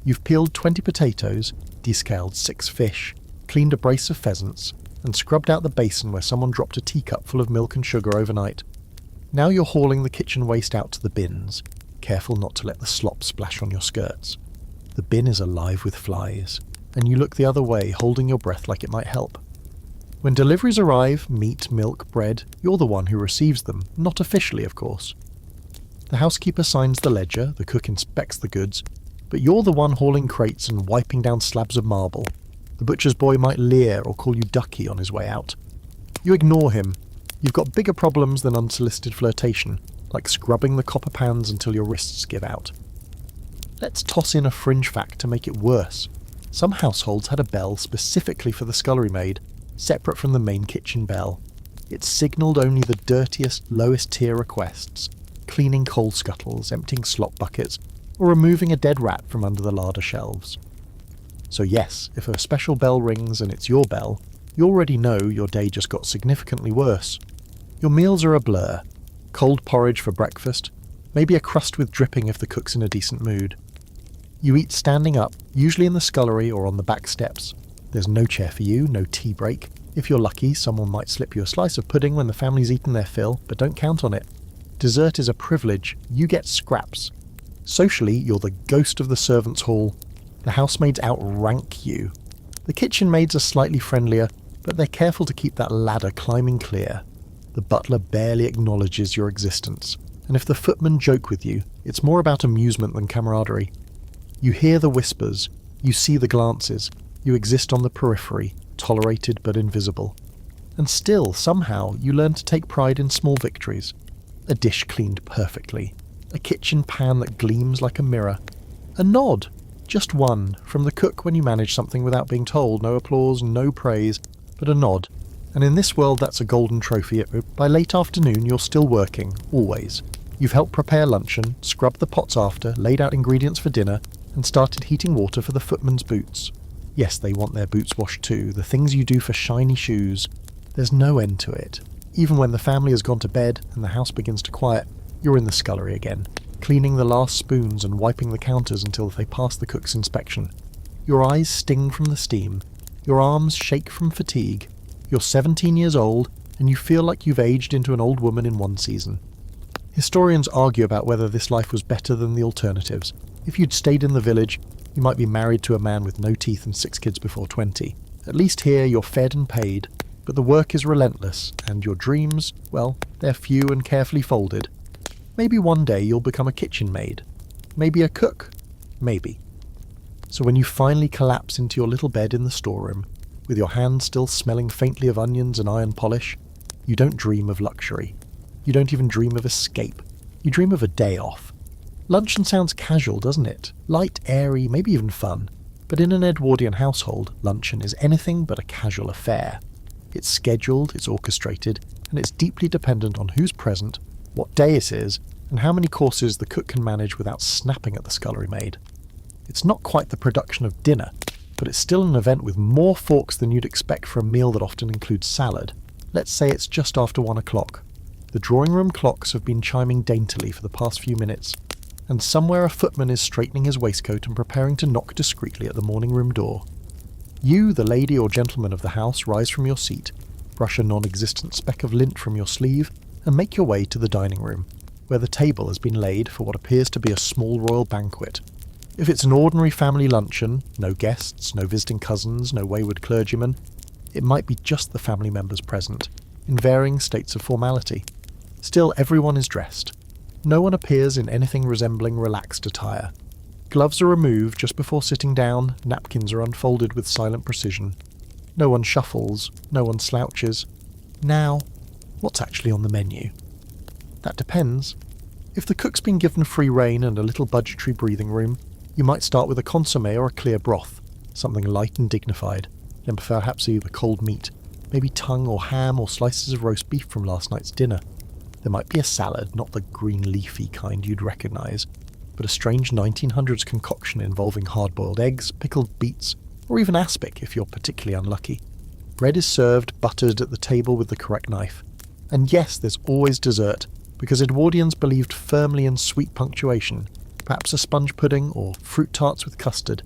You've peeled 20 potatoes, descaled 6 fish, cleaned a brace of pheasants, and scrubbed out the basin where someone dropped a teacup full of milk and sugar overnight. Now you're hauling the kitchen waste out to the bins, careful not to let the slop splash on your skirts. The bin is alive with flies, and you look the other way, holding your breath like it might help. When deliveries arrive, meat, milk, bread, you're the one who receives them, not officially, of course. The housekeeper signs the ledger, the cook inspects the goods, but you're the one hauling crates and wiping down slabs of marble. The butcher's boy might leer or call you Ducky on his way out. You ignore him. You've got bigger problems than unsolicited flirtation, like scrubbing the copper pans until your wrists give out. Let's toss in a fringe fact to make it worse. Some households had a bell specifically for the scullery maid, separate from the main kitchen bell. It signalled only the dirtiest, lowest tier requests, cleaning coal scuttles, emptying slop buckets, or removing a dead rat from under the larder shelves. So yes, if a special bell rings and it's your bell, you already know your day just got significantly worse. Your meals are a blur. Cold porridge for breakfast, maybe a crust with dripping if the cook's in a decent mood. You eat standing up, usually in the scullery or on the back steps. There's no chair for you, no tea break. If you're lucky, someone might slip you a slice of pudding when the family's eaten their fill, but don't count on it. Dessert is a privilege. You get scraps. Socially, you're the ghost of the servants' hall. The housemaids outrank you. The kitchen maids are slightly friendlier, but they're careful to keep that ladder climbing clear. The butler barely acknowledges your existence, and if the footmen joke with you, it's more about amusement than camaraderie. You hear the whispers, you see the glances, you exist on the periphery, tolerated but invisible. And still, somehow, you learn to take pride in small victories. A dish cleaned perfectly. A kitchen pan that gleams like a mirror. A nod, just one, from the cook when you manage something without being told. No applause, no praise, but a nod. And in this world that's a golden trophy. By late afternoon you're still working, always. You've helped prepare luncheon, scrubbed the pots after, laid out ingredients for dinner, and started heating water for the footman's boots. Yes, they want their boots washed too, the things you do for shiny shoes. There's no end to it. Even when the family has gone to bed and the house begins to quiet, you're in the scullery again, cleaning the last spoons and wiping the counters until they pass the cook's inspection. Your eyes sting from the steam, your arms shake from fatigue. You're 17 years old, and you feel like you've aged into an old woman in one season. Historians argue about whether this life was better than the alternatives. If you'd stayed in the village, you might be married to a man with no teeth and 6 kids before 20. At least here you're fed and paid, but the work is relentless, and your dreams, well, they're few and carefully folded. Maybe one day you'll become a kitchen maid. Maybe a cook. Maybe. So when you finally collapse into your little bed in the storeroom, with your hands still smelling faintly of onions and iron polish, you don't dream of luxury. You don't even dream of escape. You dream of a day off. Luncheon sounds casual, doesn't it? Light, airy, maybe even fun. But in an Edwardian household, luncheon is anything but a casual affair. It's scheduled, it's orchestrated, and it's deeply dependent on who's present, what day it is, and how many courses the cook can manage without snapping at the scullery maid. It's not quite the production of dinner, but it's still an event with more forks than you'd expect for a meal that often includes salad. Let's say it's just after 1 o'clock. The drawing room clocks have been chiming daintily for the past few minutes, and somewhere a footman is straightening his waistcoat and preparing to knock discreetly at the morning room door. You, the lady or gentleman of the house, rise from your seat, brush a non-existent speck of lint from your sleeve, and make your way to the dining room, where the table has been laid for what appears to be a small royal banquet. If it's an ordinary family luncheon, no guests, no visiting cousins, no wayward clergyman, it might be just the family members present, in varying states of formality. Still, everyone is dressed. No one appears in anything resembling relaxed attire. Gloves are removed just before sitting down, napkins are unfolded with silent precision. No one shuffles, no one slouches. Now, what's actually on the menu? That depends. If the cook's been given free rein and a little budgetary breathing room, you might start with a consommé or a clear broth, something light and dignified, then perhaps either cold meat, maybe tongue or ham or slices of roast beef from last night's dinner. There might be a salad, not the green leafy kind you'd recognise, but a strange 1900s concoction involving hard-boiled eggs, pickled beets, or even aspic if you're particularly unlucky. Bread is served buttered at the table with the correct knife. And yes, there's always dessert, because Edwardians believed firmly in sweet punctuation, perhaps a sponge pudding or fruit tarts with custard.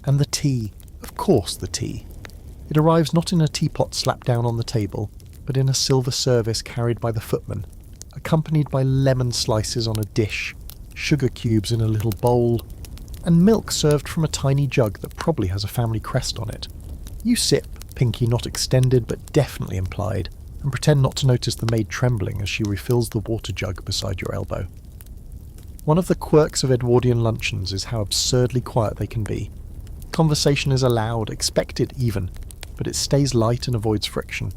And the tea, of course the tea. It arrives not in a teapot slapped down on the table, but in a silver service carried by the footman, accompanied by lemon slices on a dish, sugar cubes in a little bowl, and milk served from a tiny jug that probably has a family crest on it. You sip, pinky not extended but definitely implied, and pretend not to notice the maid trembling as she refills the water jug beside your elbow. One of the quirks of Edwardian luncheons is how absurdly quiet they can be. Conversation is allowed, expected even, but it stays light and avoids friction.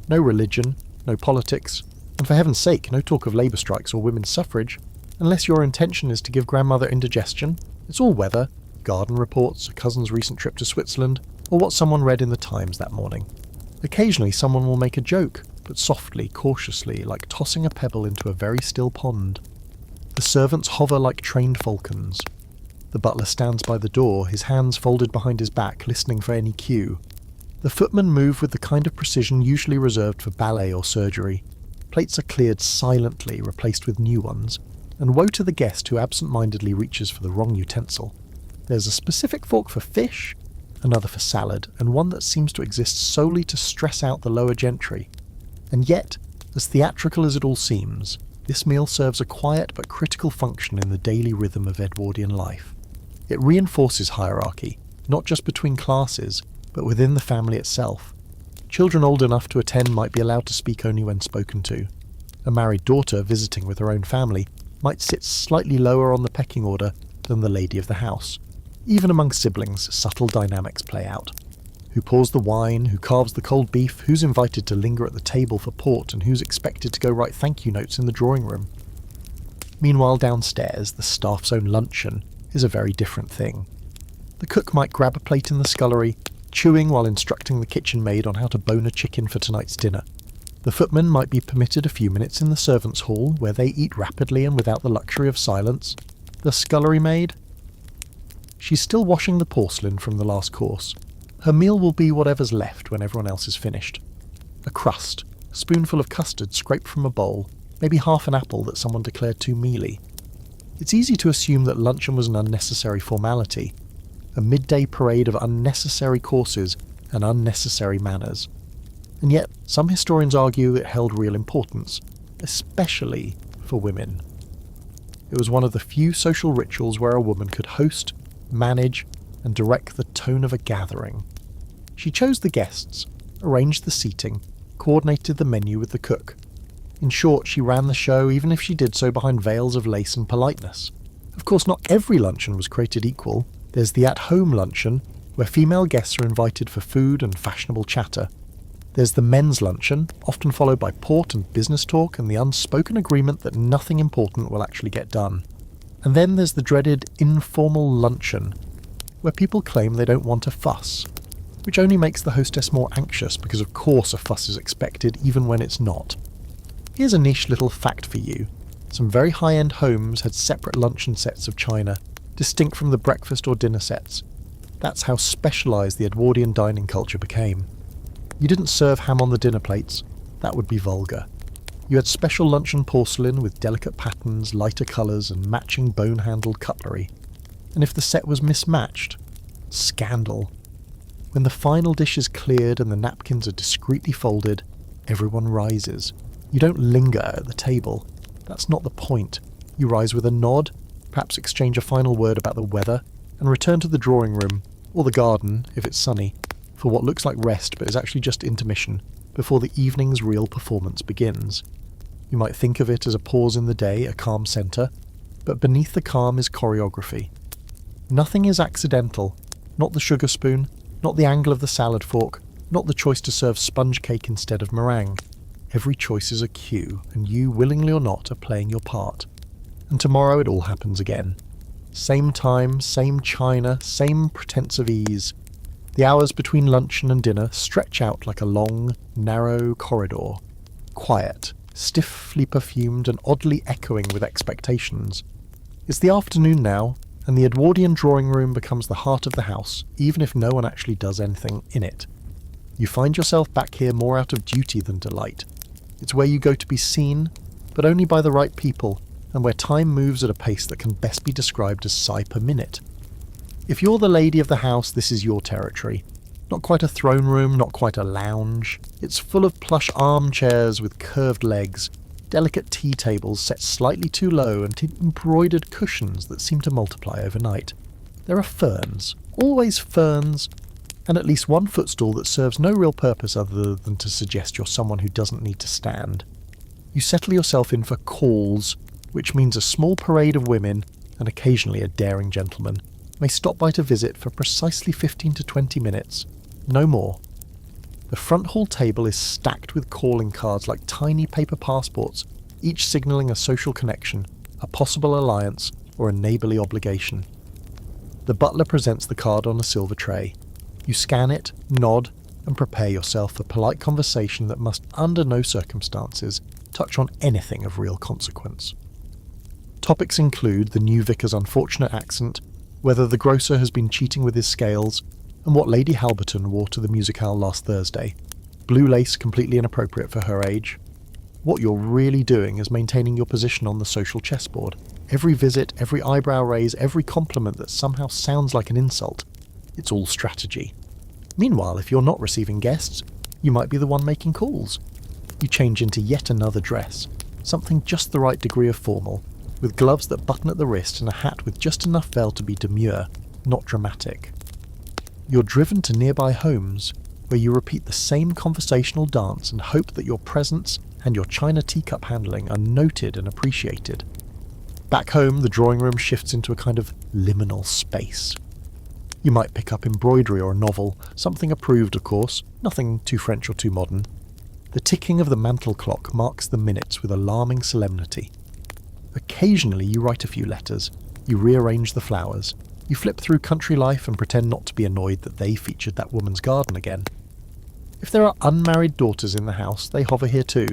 No religion, no politics, and for heaven's sake, no talk of labour strikes or women's suffrage, unless your intention is to give grandmother indigestion. It's all weather, garden reports, a cousin's recent trip to Switzerland, or what someone read in the Times that morning. Occasionally someone will make a joke, but softly, cautiously, like tossing a pebble into a very still pond. The servants hover like trained falcons. The butler stands by the door, his hands folded behind his back, listening for any cue. The footmen move with the kind of precision usually reserved for ballet or surgery. Plates are cleared silently, replaced with new ones, and woe to the guest who absent-mindedly reaches for the wrong utensil. There's a specific fork for fish, another for salad, and one that seems to exist solely to stress out the lower gentry. And yet, as theatrical as it all seems, this meal serves a quiet but critical function in the daily rhythm of Edwardian life. It reinforces hierarchy, not just between classes, but within the family itself. Children old enough to attend might be allowed to speak only when spoken to. A married daughter visiting with her own family might sit slightly lower on the pecking order than the lady of the house. Even among siblings, subtle dynamics play out. Who pours the wine, who carves the cold beef, who's invited to linger at the table for port, and who's expected to go write thank you notes in the drawing room. Meanwhile, downstairs, the staff's own luncheon is a very different thing. The cook might grab a plate in the scullery, chewing while instructing the kitchen maid on how to bone a chicken for tonight's dinner. The footman might be permitted a few minutes in the servants' hall, where they eat rapidly and without the luxury of silence. The scullery maid? She's still washing the porcelain from the last course. Her meal will be whatever's left when everyone else is finished. A crust, a spoonful of custard scraped from a bowl, maybe half an apple that someone declared too mealy. It's easy to assume that luncheon was an unnecessary formality, a midday parade of unnecessary courses and unnecessary manners. And yet, some historians argue it held real importance, especially for women. It was one of the few social rituals where a woman could host, manage, and direct the tone of a gathering. She chose the guests, arranged the seating, coordinated the menu with the cook. In short, she ran the show even if she did so behind veils of lace and politeness. Of course, not every luncheon was created equal. There's the at-home luncheon, where female guests are invited for food and fashionable chatter. There's the men's luncheon, often followed by port and business talk and the unspoken agreement that nothing important will actually get done. And then there's the dreaded informal luncheon, where people claim they don't want a fuss, which only makes the hostess more anxious because of course a fuss is expected even when it's not. Here's a niche little fact for you. Some very high-end homes had separate luncheon sets of china, distinct from the breakfast or dinner sets. That's how specialised the Edwardian dining culture became. You didn't serve ham on the dinner plates. That would be vulgar. You had special luncheon porcelain with delicate patterns, lighter colours and matching bone-handled cutlery. And if the set was mismatched, scandal. When the final dish is cleared and the napkins are discreetly folded, everyone rises. You don't linger at the table. That's not the point. You rise with a nod, perhaps exchange a final word about the weather, and return to the drawing room, or the garden, if it's sunny, for what looks like rest but is actually just intermission, before the evening's real performance begins. You might think of it as a pause in the day, a calm centre, but beneath the calm is choreography. Nothing is accidental, not the sugar spoon, not the angle of the salad fork, not the choice to serve sponge cake instead of meringue. Every choice is a cue, and you, willingly or not, are playing your part. And tomorrow it all happens again. Same time, same china, same pretense of ease. The hours between luncheon and dinner stretch out like a long, narrow corridor. Quiet, stiffly perfumed and oddly echoing with expectations. It's the afternoon now, and the Edwardian drawing room becomes the heart of the house, even if no one actually does anything in it. You find yourself back here more out of duty than delight. It's where you go to be seen, but only by the right people, and where time moves at a pace that can best be described as sigh per minute. If you're the lady of the house, this is your territory. Not quite a throne room, not quite a lounge. It's full of plush armchairs with curved legs, delicate tea tables set slightly too low, and embroidered cushions that seem to multiply overnight. There are ferns, always ferns, and at least one footstool that serves no real purpose other than to suggest you're someone who doesn't need to stand. You settle yourself in for calls, which means a small parade of women, and occasionally a daring gentleman, may stop by to visit for precisely 15 to 20 minutes, no more. The front hall table is stacked with calling cards like tiny paper passports, each signalling a social connection, a possible alliance, or a neighbourly obligation. The butler presents the card on a silver tray. You scan it, nod, and prepare yourself for polite conversation that must, under no circumstances, touch on anything of real consequence. Topics include the new vicar's unfortunate accent, whether the grocer has been cheating with his scales, and what Lady Halberton wore to the musicale last Thursday. Blue lace completely inappropriate for her age. What you're really doing is maintaining your position on the social chessboard. Every visit, every eyebrow raise, every compliment that somehow sounds like an insult. It's all strategy. Meanwhile, if you're not receiving guests, you might be the one making calls. You change into yet another dress, something just the right degree of formal, with gloves that button at the wrist and a hat with just enough veil to be demure, not dramatic. You're driven to nearby homes, where you repeat the same conversational dance and hope that your presence and your china teacup handling are noted and appreciated. Back home, the drawing room shifts into a kind of liminal space. You might pick up embroidery or a novel, something approved of course, nothing too French or too modern. The ticking of the mantel clock marks the minutes with alarming solemnity. Occasionally you write a few letters, you rearrange the flowers, you flip through Country Life and pretend not to be annoyed that they featured that woman's garden again. If there are unmarried daughters in the house, they hover here too.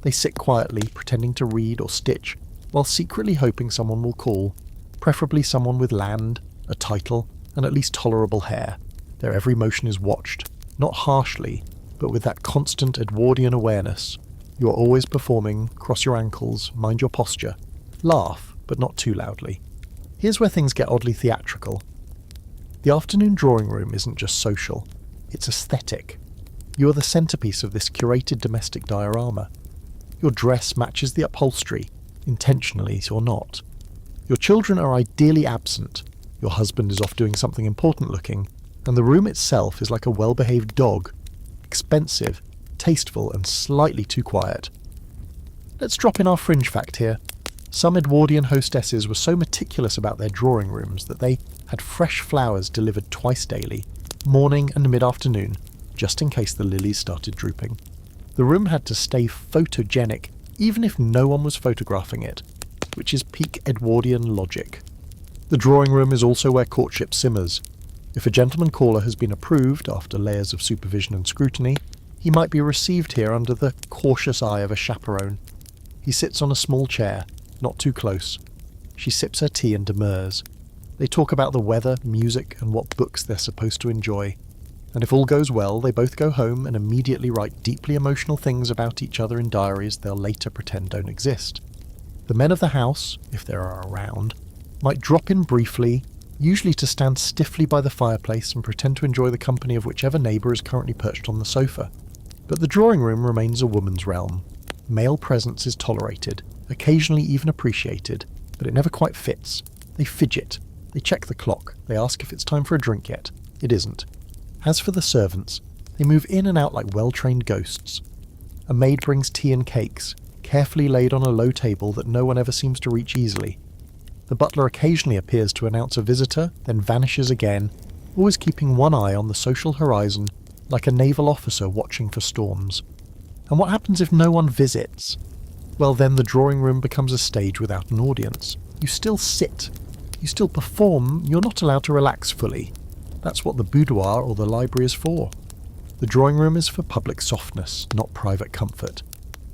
They sit quietly, pretending to read or stitch, while secretly hoping someone will call, preferably someone with land, a title, and at least tolerable hair. Their every motion is watched, not harshly, but with that constant Edwardian awareness. You are always performing, cross your ankles, mind your posture. Laugh, but not too loudly. Here's where things get oddly theatrical. The afternoon drawing room isn't just social, it's aesthetic. You are the centrepiece of this curated domestic diorama. Your dress matches the upholstery, intentionally or not. Your children are ideally absent, your husband is off doing something important looking, and the room itself is like a well-behaved dog, expensive, tasteful, and slightly too quiet. Let's drop in our fringe fact here. Some Edwardian hostesses were so meticulous about their drawing rooms that they had fresh flowers delivered twice daily, morning and mid-afternoon, just in case the lilies started drooping. The room had to stay photogenic, even if no one was photographing it, which is peak Edwardian logic. The drawing room is also where courtship simmers. If a gentleman caller has been approved after layers of supervision and scrutiny, he might be received here under the cautious eye of a chaperone. He sits on a small chair, not too close. She sips her tea and demurs. They talk about the weather, music, and what books they're supposed to enjoy. And if all goes well, they both go home and immediately write deeply emotional things about each other in diaries they'll later pretend don't exist. The men of the house, if there are around, might drop in briefly, usually to stand stiffly by the fireplace and pretend to enjoy the company of whichever neighbour is currently perched on the sofa. But the drawing room remains a woman's realm. Male presence is tolerated, occasionally even appreciated, but it never quite fits. They fidget, they check the clock, they ask if it's time for a drink yet. It isn't. As for the servants, they move in and out like well-trained ghosts. A maid brings tea and cakes, carefully laid on a low table that no one ever seems to reach easily. The butler occasionally appears to announce a visitor, then vanishes again, always keeping one eye on the social horizon, like a naval officer watching for storms. And what happens if no one visits? Well, then the drawing room becomes a stage without an audience. You still sit. You still perform. You're not allowed to relax fully. That's what the boudoir or the library is for. The drawing room is for public softness, not private comfort.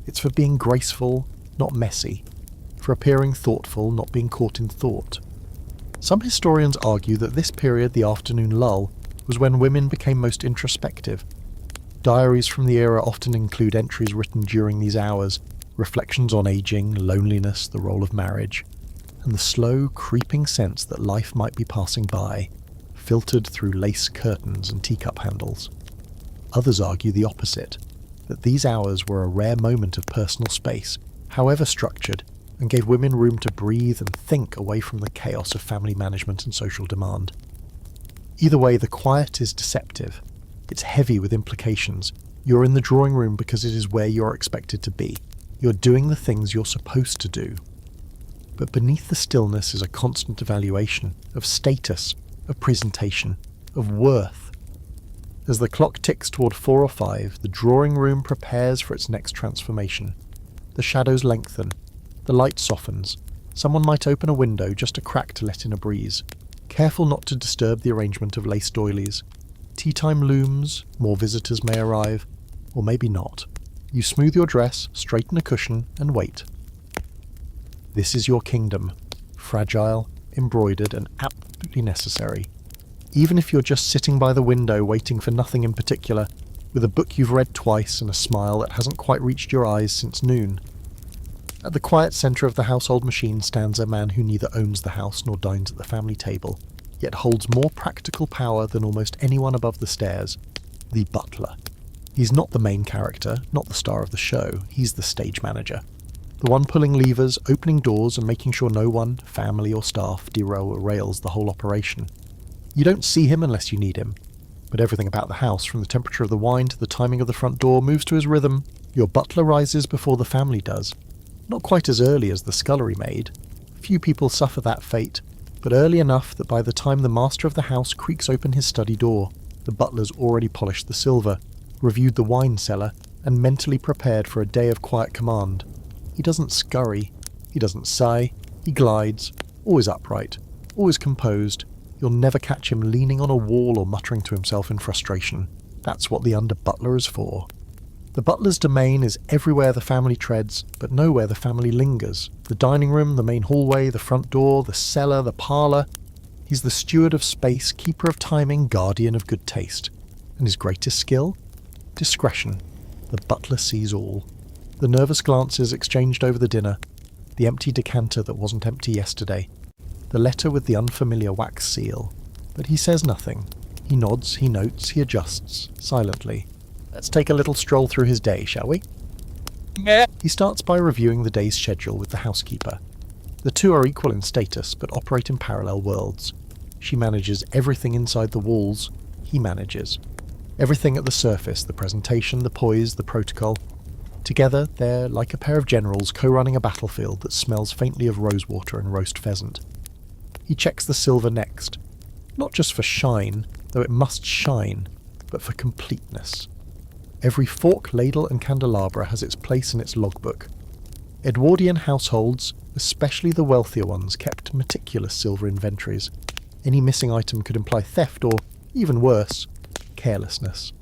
It's for being graceful, not messy. For appearing thoughtful, not being caught in thought. Some historians argue that this period, the afternoon lull, was when women became most introspective. Diaries from the era often include entries written during these hours, reflections on aging, loneliness, the role of marriage, and the slow, creeping sense that life might be passing by, filtered through lace curtains and teacup handles. Others argue the opposite, that these hours were a rare moment of personal space, however structured, and gave women room to breathe and think away from the chaos of family management and social demand. Either way, the quiet is deceptive. It's heavy with implications. You're in the drawing room because it is where you're expected to be. You're doing the things you're supposed to do. But beneath the stillness is a constant evaluation of status, of presentation, of worth. As the clock ticks toward 4 or 5, the drawing room prepares for its next transformation. The shadows lengthen, the light softens, someone might open a window just a crack to let in a breeze, careful not to disturb the arrangement of lace doilies. Tea time looms, more visitors may arrive, or maybe not. You smooth your dress, straighten a cushion, and wait. This is your kingdom, fragile, embroidered, and absolutely necessary. Even if you're just sitting by the window waiting for nothing in particular, with a book you've read twice and a smile that hasn't quite reached your eyes since noon. At the quiet centre of the household machine stands a man who neither owns the house nor dines at the family table, yet holds more practical power than almost anyone above the stairs, the butler. He's not the main character, not the star of the show, he's the stage manager. The one pulling levers, opening doors, and making sure no one, family or staff, derails the whole operation. You don't see him unless you need him, but everything about the house, from the temperature of the wine to the timing of the front door, moves to his rhythm. Your butler rises before the family does. Not quite as early as the scullery maid. Few people suffer that fate, but early enough that by the time the master of the house creaks open his study door, the butler's already polished the silver, reviewed the wine cellar, and mentally prepared for a day of quiet command. He doesn't scurry, he doesn't sigh, he glides, always upright, always composed. You'll never catch him leaning on a wall or muttering to himself in frustration. That's what the under-butler is for. The butler's domain is everywhere the family treads, but nowhere the family lingers. The dining room, the main hallway, the front door, the cellar, the parlour. He's the steward of space, keeper of timing, guardian of good taste. And his greatest skill? Discretion. The butler sees all. The nervous glances exchanged over the dinner, the empty decanter that wasn't empty yesterday, the letter with the unfamiliar wax seal. But he says nothing. He nods, he notes, he adjusts, silently. Let's take a little stroll through his day, shall we? He starts by reviewing the day's schedule with the housekeeper. The two are equal in status, but operate in parallel worlds. She manages everything inside the walls. He manages everything at the surface, the presentation, the poise, the protocol. Together, they're like a pair of generals co-running a battlefield that smells faintly of rosewater and roast pheasant. He checks the silver next, not just for shine, though it must shine, but for completeness. Every fork, ladle and candelabra has its place in its logbook. Edwardian households, especially the wealthier ones, kept meticulous silver inventories. Any missing item could imply theft or, even worse, carelessness.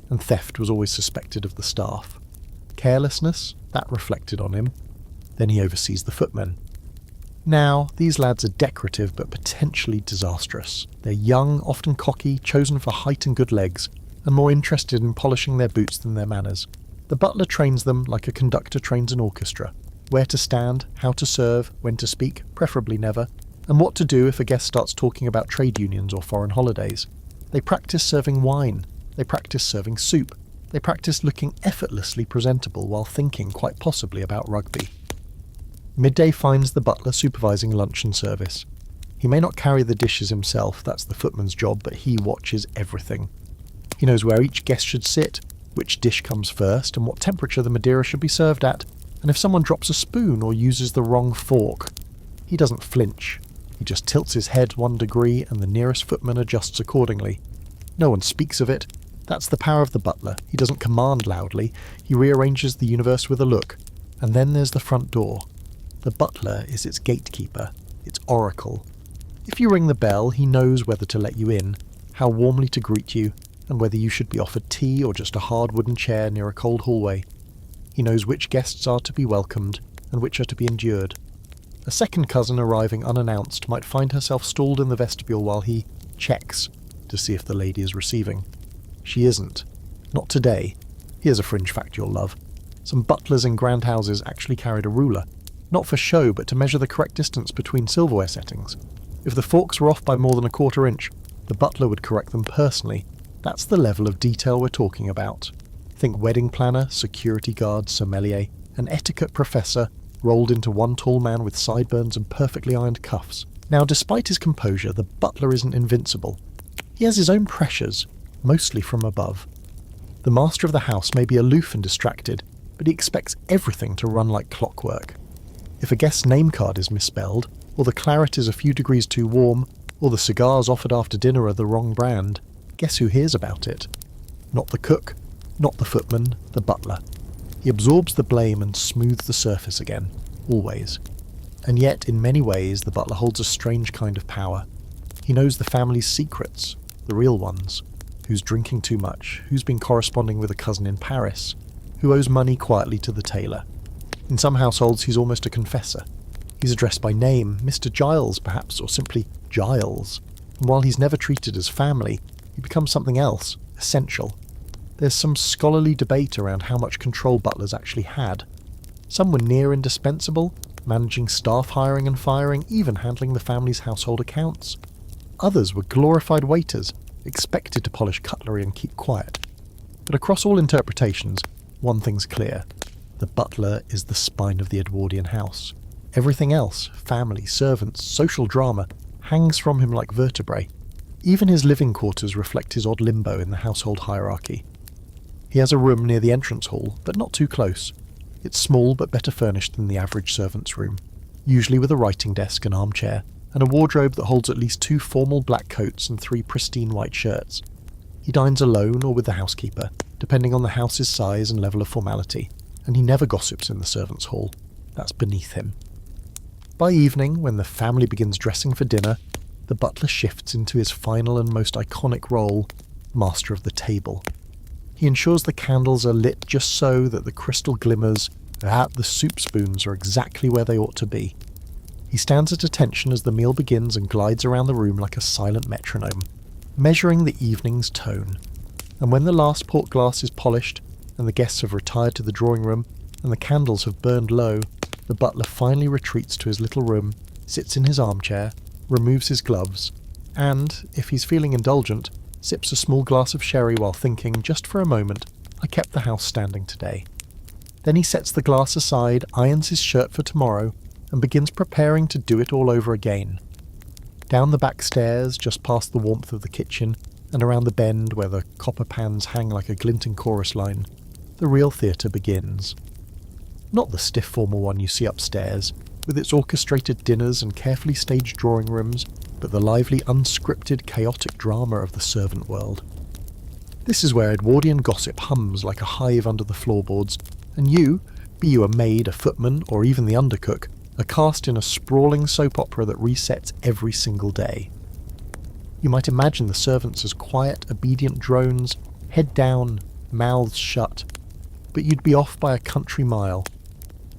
And theft was always suspected of the staff. Carelessness, that reflected on him. Then he oversees the footmen. Now, these lads are decorative but potentially disastrous. They're young, often cocky, chosen for height and good legs, and more interested in polishing their boots than their manners. The butler trains them like a conductor trains an orchestra. Where to stand, how to serve, when to speak, preferably never, and what to do if a guest starts talking about trade unions or foreign holidays. They practice serving wine. They practice serving soup. They practice looking effortlessly presentable while thinking quite possibly about rugby. Midday finds the butler supervising luncheon service. He may not carry the dishes himself, that's the footman's job, but he watches everything. He knows where each guest should sit, which dish comes first, and what temperature the Madeira should be served at, and if someone drops a spoon or uses the wrong fork. He doesn't flinch. He just tilts his head 1 degree and the nearest footman adjusts accordingly. No one speaks of it. That's the power of the butler. He doesn't command loudly. He rearranges the universe with a look. And then there's the front door. The butler is its gatekeeper, its oracle. If you ring the bell, he knows whether to let you in, how warmly to greet you, and whether you should be offered tea or just a hard wooden chair near a cold hallway. He knows which guests are to be welcomed and which are to be endured. A second cousin arriving unannounced might find herself stalled in the vestibule while he checks to see if the lady is receiving. She isn't. Not today. Here's a fringe fact you'll love. Some butlers in grand houses actually carried a ruler. Not for show, but to measure the correct distance between silverware settings. If the forks were off by more than a quarter inch, the butler would correct them personally. That's the level of detail we're talking about. Think wedding planner, security guard, sommelier, an etiquette professor, rolled into one tall man with sideburns and perfectly ironed cuffs. Now, despite his composure, the butler isn't invincible. He has his own pressures, mostly from above. The master of the house may be aloof and distracted, but he expects everything to run like clockwork. If a guest's name card is misspelled, or the claret is a few degrees too warm, or the cigars offered after dinner are the wrong brand, guess who hears about it? Not the cook, not the footman, the butler. He absorbs the blame and smooths the surface again, always. And yet, in many ways, the butler holds a strange kind of power. He knows the family's secrets, the real ones. Who's drinking too much, who's been corresponding with a cousin in Paris, who owes money quietly to the tailor. In some households, he's almost a confessor. He's addressed by name, Mr. Giles perhaps, or simply Giles. And while he's never treated as family, he becomes something else, essential. There's some scholarly debate around how much control butlers actually had. Some were near indispensable, managing staff hiring and firing, even handling the family's household accounts. Others were glorified waiters, expected to polish cutlery and keep quiet. But across all interpretations, one thing's clear. The butler is the spine of the Edwardian house. Everything else, family, servants, social drama, hangs from him like vertebrae. Even his living quarters reflect his odd limbo in the household hierarchy. He has a room near the entrance hall, but not too close. It's small but better furnished than the average servant's room, usually with a writing desk and armchair, and a wardrobe that holds at least 2 formal black coats and 3 pristine white shirts. He dines alone or with the housekeeper, depending on the house's size and level of formality, and he never gossips in the servants' hall. That's beneath him. By evening, when the family begins dressing for dinner, the butler shifts into his final and most iconic role, master of the table. He ensures the candles are lit just so that the crystal glimmers, that the soup spoons are exactly where they ought to be. He stands at attention as the meal begins and glides around the room like a silent metronome, measuring the evening's tone. And when the last port glass is polished, and the guests have retired to the drawing room, and the candles have burned low, the butler finally retreats to his little room, sits in his armchair, removes his gloves, and, if he's feeling indulgent, sips a small glass of sherry while thinking, just for a moment, I kept the house standing today. Then he sets the glass aside, irons his shirt for tomorrow, and begins preparing to do it all over again. Down the back stairs, just past the warmth of the kitchen, and around the bend where the copper pans hang like a glinting chorus line, the real theatre begins. Not the stiff formal one you see upstairs, with its orchestrated dinners and carefully staged drawing rooms, but the lively, unscripted, chaotic drama of the servant world. This is where Edwardian gossip hums like a hive under the floorboards, and you, be you a maid, a footman, or even the undercook, are cast in a sprawling soap opera that resets every single day. You might imagine the servants as quiet, obedient drones, head down, mouths shut, but you'd be off by a country mile.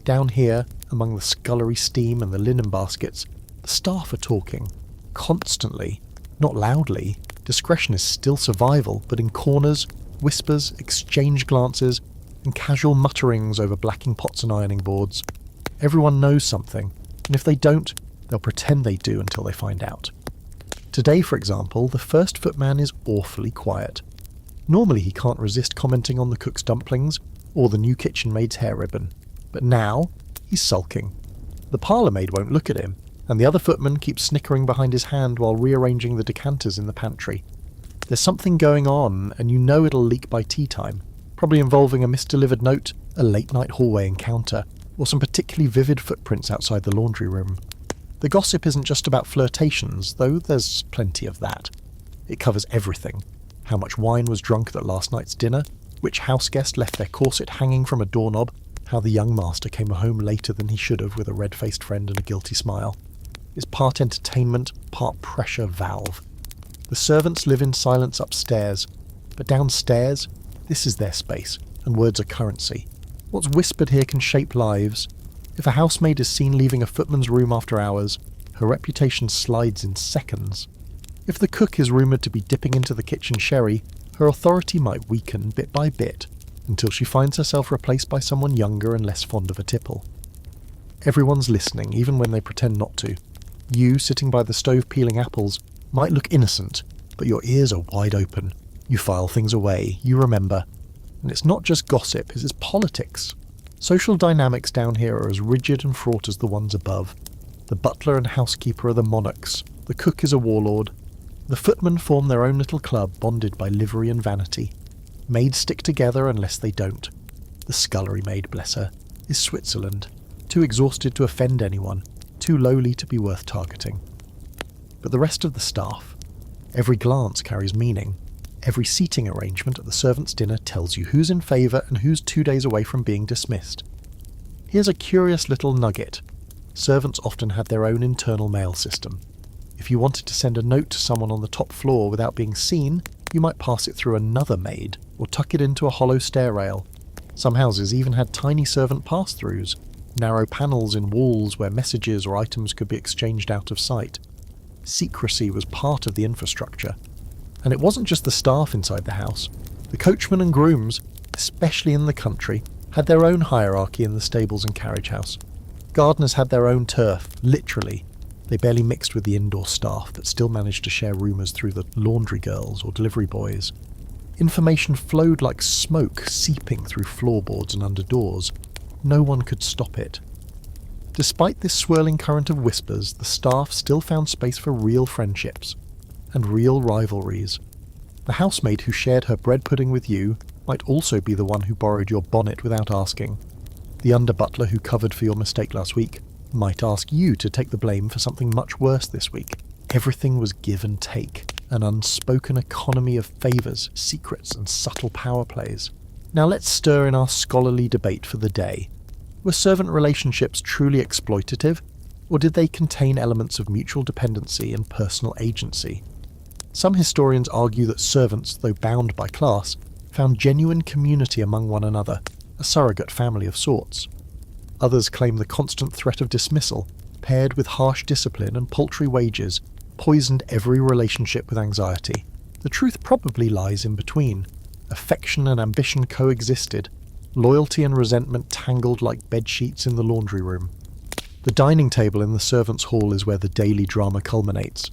Down here, among the scullery steam and the linen baskets, the staff are talking, constantly, not loudly. Discretion is still survival, but in corners, whispers, exchanged glances, and casual mutterings over blacking pots and ironing boards. Everyone knows something, and if they don't, they'll pretend they do until they find out. Today, for example, the first footman is awfully quiet. Normally he can't resist commenting on the cook's dumplings or the new kitchen maid's hair ribbon, but now he's sulking. The parlour maid won't look at him, and the other footman keeps snickering behind his hand while rearranging the decanters in the pantry. There's something going on, and you know it'll leak by tea time, probably involving a misdelivered note, a late-night hallway encounter, or some particularly vivid footprints outside the laundry room. The gossip isn't just about flirtations, though there's plenty of that. It covers everything. How much wine was drunk at last night's dinner, which houseguest left their corset hanging from a doorknob, how the young master came home later than he should have with a red-faced friend and a guilty smile. It's part entertainment, part pressure valve. The servants live in silence upstairs, but downstairs, this is their space, and words are currency. What's whispered here can shape lives. If a housemaid is seen leaving a footman's room after hours, her reputation slides in seconds. If the cook is rumoured to be dipping into the kitchen sherry, her authority might weaken bit by bit, until she finds herself replaced by someone younger and less fond of a tipple. Everyone's listening, even when they pretend not to. You, sitting by the stove peeling apples, might look innocent, but your ears are wide open. You file things away, you remember. And it's not just gossip, it's politics. Social dynamics down here are as rigid and fraught as the ones above. The butler and housekeeper are the monarchs, the cook is a warlord. The footmen form their own little club, bonded by livery and vanity. Maids stick together unless they don't. The scullery maid, bless her, is Switzerland, too exhausted to offend anyone, too lowly to be worth targeting. But the rest of the staff, every glance carries meaning. Every seating arrangement at the servants' dinner tells you who's in favour and who's 2 days away from being dismissed. Here's a curious little nugget. Servants often had their own internal mail system. If you wanted to send a note to someone on the top floor without being seen, you might pass it through another maid, or tuck it into a hollow stair rail. Some houses even had tiny servant pass-throughs, narrow panels in walls where messages or items could be exchanged out of sight. Secrecy was part of the infrastructure. And it wasn't just the staff inside the house. The coachmen and grooms, especially in the country, had their own hierarchy in the stables and carriage house. Gardeners had their own turf, literally. They barely mixed with the indoor staff, but still managed to share rumours through the laundry girls or delivery boys. Information flowed like smoke, seeping through floorboards and under doors. No one could stop it. Despite this swirling current of whispers, the staff still found space for real friendships. And real rivalries. The housemaid who shared her bread pudding with you might also be the one who borrowed your bonnet without asking. The under-butler who covered for your mistake last week might ask you to take the blame for something much worse this week. Everything was give and take, an unspoken economy of favours, secrets and subtle power plays. Now let's stir in our scholarly debate for the day. Were servant relationships truly exploitative, or did they contain elements of mutual dependency and personal agency? Some historians argue that servants, though bound by class, found genuine community among one another, a surrogate family of sorts. Others claim the constant threat of dismissal, paired with harsh discipline and paltry wages, poisoned every relationship with anxiety. The truth probably lies in between. Affection and ambition coexisted, loyalty and resentment tangled like bedsheets in the laundry room. The dining table in the servants' hall is where the daily drama culminates.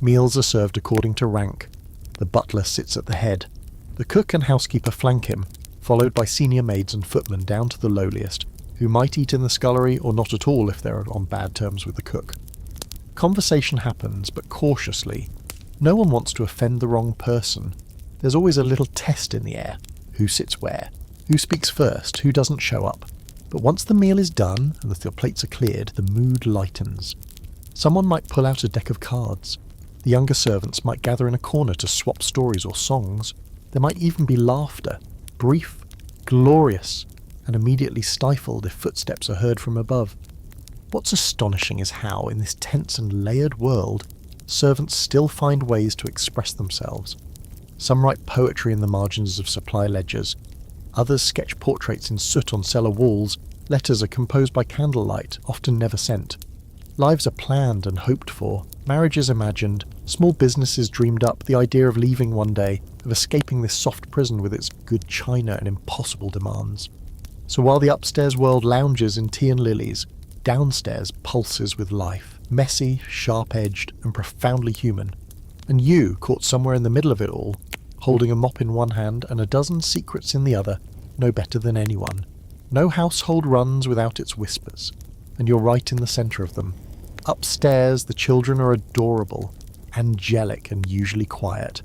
Meals are served according to rank. The butler sits at the head. The cook and housekeeper flank him, followed by senior maids and footmen down to the lowliest, who might eat in the scullery or not at all if they're on bad terms with the cook. Conversation happens, but cautiously. No one wants to offend the wrong person. There's always a little test in the air. Who sits where? Who speaks first? Who doesn't show up? But once the meal is done and the plates are cleared, the mood lightens. Someone might pull out a deck of cards. The younger servants might gather in a corner to swap stories or songs. There might even be laughter, brief, glorious, and immediately stifled if footsteps are heard from above. What's astonishing is how, in this tense and layered world, servants still find ways to express themselves. Some write poetry in the margins of supply ledgers. Others sketch portraits in soot on cellar walls. Letters are composed by candlelight, often never sent. Lives are planned and hoped for, marriages imagined, small businesses dreamed up, the idea of leaving one day, of escaping this soft prison with its good china and impossible demands. So while the upstairs world lounges in tea and lilies, downstairs pulses with life, messy, sharp-edged, and profoundly human. And you, caught somewhere in the middle of it all, holding a mop in one hand and a dozen secrets in the other, know better than anyone. No household runs without its whispers, and you're right in the centre of them. Upstairs, the children are adorable, angelic, and usually quiet.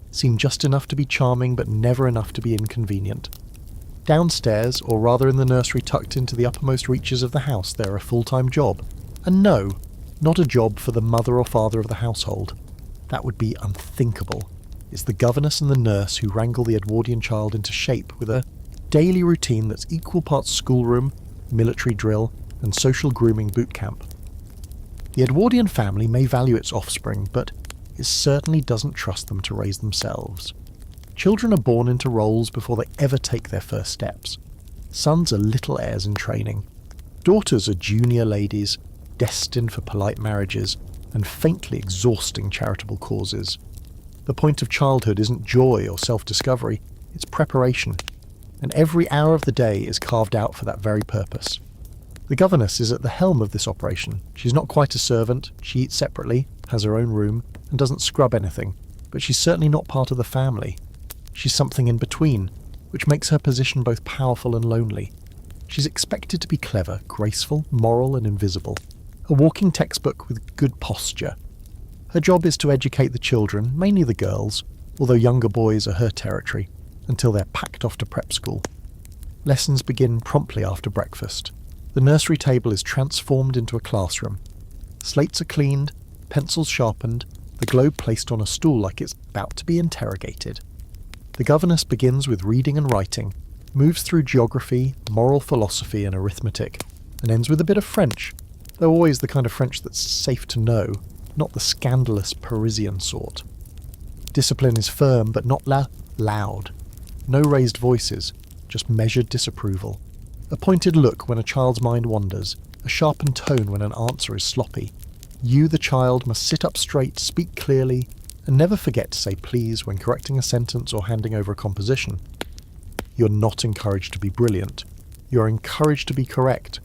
Seem just enough to be charming, but never enough to be inconvenient. Downstairs, or rather in the nursery tucked into the uppermost reaches of the house, they're a full-time job. And no, not a job for the mother or father of the household. That would be unthinkable. It's the governess and the nurse who wrangle the Edwardian child into shape with a daily routine that's equal parts schoolroom, military drill, and social grooming boot camp. The Edwardian family may value its offspring, but it certainly doesn't trust them to raise themselves. Children are born into roles before they ever take their first steps. Sons are little heirs in training. Daughters are junior ladies, destined for polite marriages and faintly exhausting charitable causes. The point of childhood isn't joy or self-discovery, it's preparation, and every hour of the day is carved out for that very purpose. The governess is at the helm of this operation. She's not quite a servant, she eats separately, has her own room, and doesn't scrub anything, but she's certainly not part of the family. She's something in between, which makes her position both powerful and lonely. She's expected to be clever, graceful, moral, and invisible. A walking textbook with good posture. Her job is to educate the children, mainly the girls, although younger boys are her territory, until they're packed off to prep school. Lessons begin promptly after breakfast. The nursery table is transformed into a classroom. Slates are cleaned, pencils sharpened, the globe placed on a stool like it's about to be interrogated. The governess begins with reading and writing, moves through geography, moral philosophy and arithmetic, and ends with a bit of French, though always the kind of French that's safe to know, not the scandalous Parisian sort. Discipline is firm but not loud. No raised voices, just measured disapproval. A pointed look when a child's mind wanders, a sharpened tone when an answer is sloppy. You, the child, must sit up straight, speak clearly, and never forget to say please when correcting a sentence or handing over a composition. You're not encouraged to be brilliant. You're encouraged to be correct.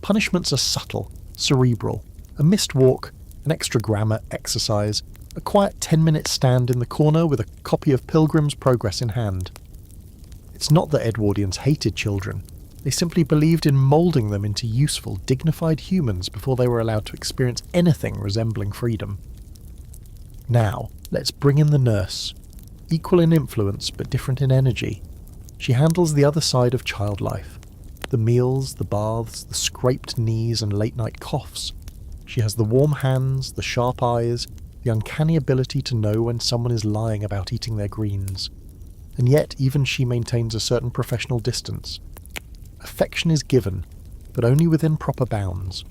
Punishments are subtle, cerebral. A missed walk, an extra grammar exercise, a quiet 10-minute stand in the corner with a copy of Pilgrim's Progress in hand. It's not that Edwardians hated children. They simply believed in moulding them into useful, dignified humans before they were allowed to experience anything resembling freedom. Now, let's bring in the nurse. Equal in influence, but different in energy. She handles the other side of child life. The meals, the baths, the scraped knees and late-night coughs. She has the warm hands, the sharp eyes, the uncanny ability to know when someone is lying about eating their greens. And yet even she maintains a certain professional distance. Affection is given, but only within proper bounds.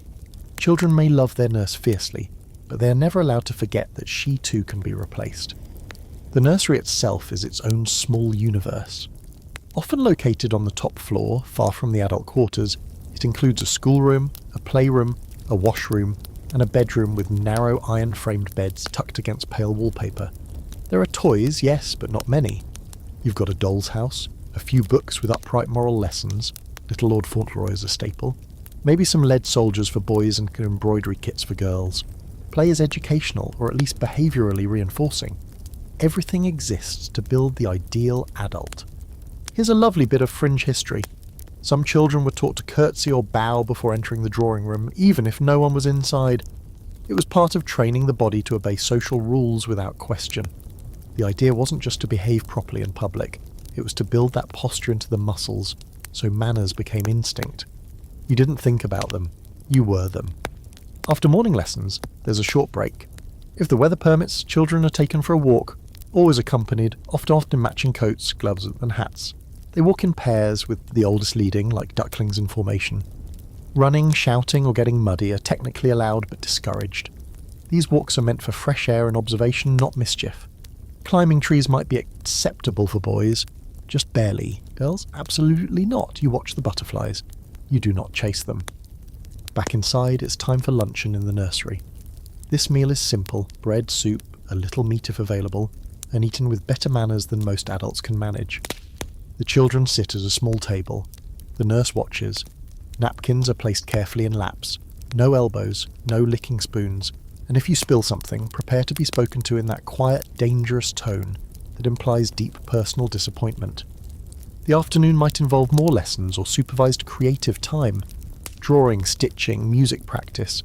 Children may love their nurse fiercely, but they are never allowed to forget that she too can be replaced. The nursery itself is its own small universe. Often located on the top floor, far from the adult quarters, it includes a schoolroom, a playroom, a washroom, and a bedroom with narrow iron-framed beds tucked against pale wallpaper. There are toys, yes, but not many. You've got a doll's house, a few books with upright moral lessons, Little Lord Fauntleroy is a staple, maybe some lead soldiers for boys and embroidery kits for girls. Play is educational, or at least behaviourally reinforcing. Everything exists to build the ideal adult. Here's a lovely bit of fringe history. Some children were taught to curtsy or bow before entering the drawing room, even if no one was inside. It was part of training the body to obey social rules without question. The idea wasn't just to behave properly in public, it was to build that posture into the muscles, so manners became instinct. You didn't think about them, you were them. After morning lessons, there's a short break. If the weather permits, children are taken for a walk, always accompanied, often in matching coats, gloves and hats. They walk in pairs, with the oldest leading, like ducklings in formation. Running, shouting or getting muddy are technically allowed but discouraged. These walks are meant for fresh air and observation, not mischief. Climbing trees might be acceptable for boys, just barely. Girls, absolutely not. You watch the butterflies. You do not chase them. Back inside, it's time for luncheon in the nursery. This meal is simple: bread, soup, a little meat if available, and eaten with better manners than most adults can manage. The children sit at a small table. The nurse watches. Napkins are placed carefully in laps. No elbows, no licking spoons, and if you spill something, prepare to be spoken to in that quiet, dangerous tone that implies deep personal disappointment. The afternoon might involve more lessons or supervised creative time. Drawing, stitching, music practice.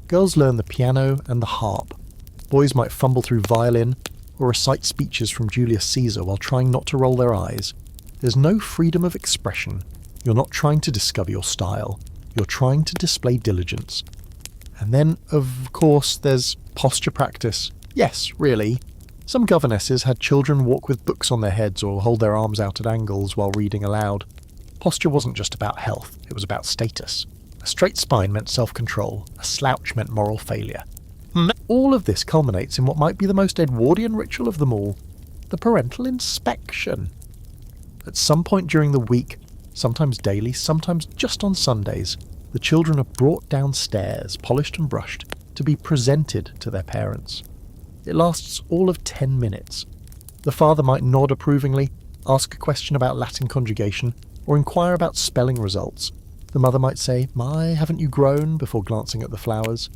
Girls learn the piano and the harp. Boys might fumble through violin or recite speeches from Julius Caesar while trying not to roll their eyes. There's no freedom of expression. You're not trying to discover your style. You're trying to display diligence. And then, of course, there's posture practice. Yes, really. Some governesses had children walk with books on their heads or hold their arms out at angles while reading aloud. Posture wasn't just about health, it was about status. A straight spine meant self-control, a slouch meant moral failure. All of this culminates in what might be the most Edwardian ritual of them all, the parental inspection. At some point during the week, sometimes daily, sometimes just on Sundays, the children are brought downstairs, polished and brushed, to be presented to their parents. It lasts all of 10 minutes. The father might nod approvingly, ask a question about Latin conjugation, or inquire about spelling results. The mother might say, "My, haven't you grown?" before glancing at the flowers.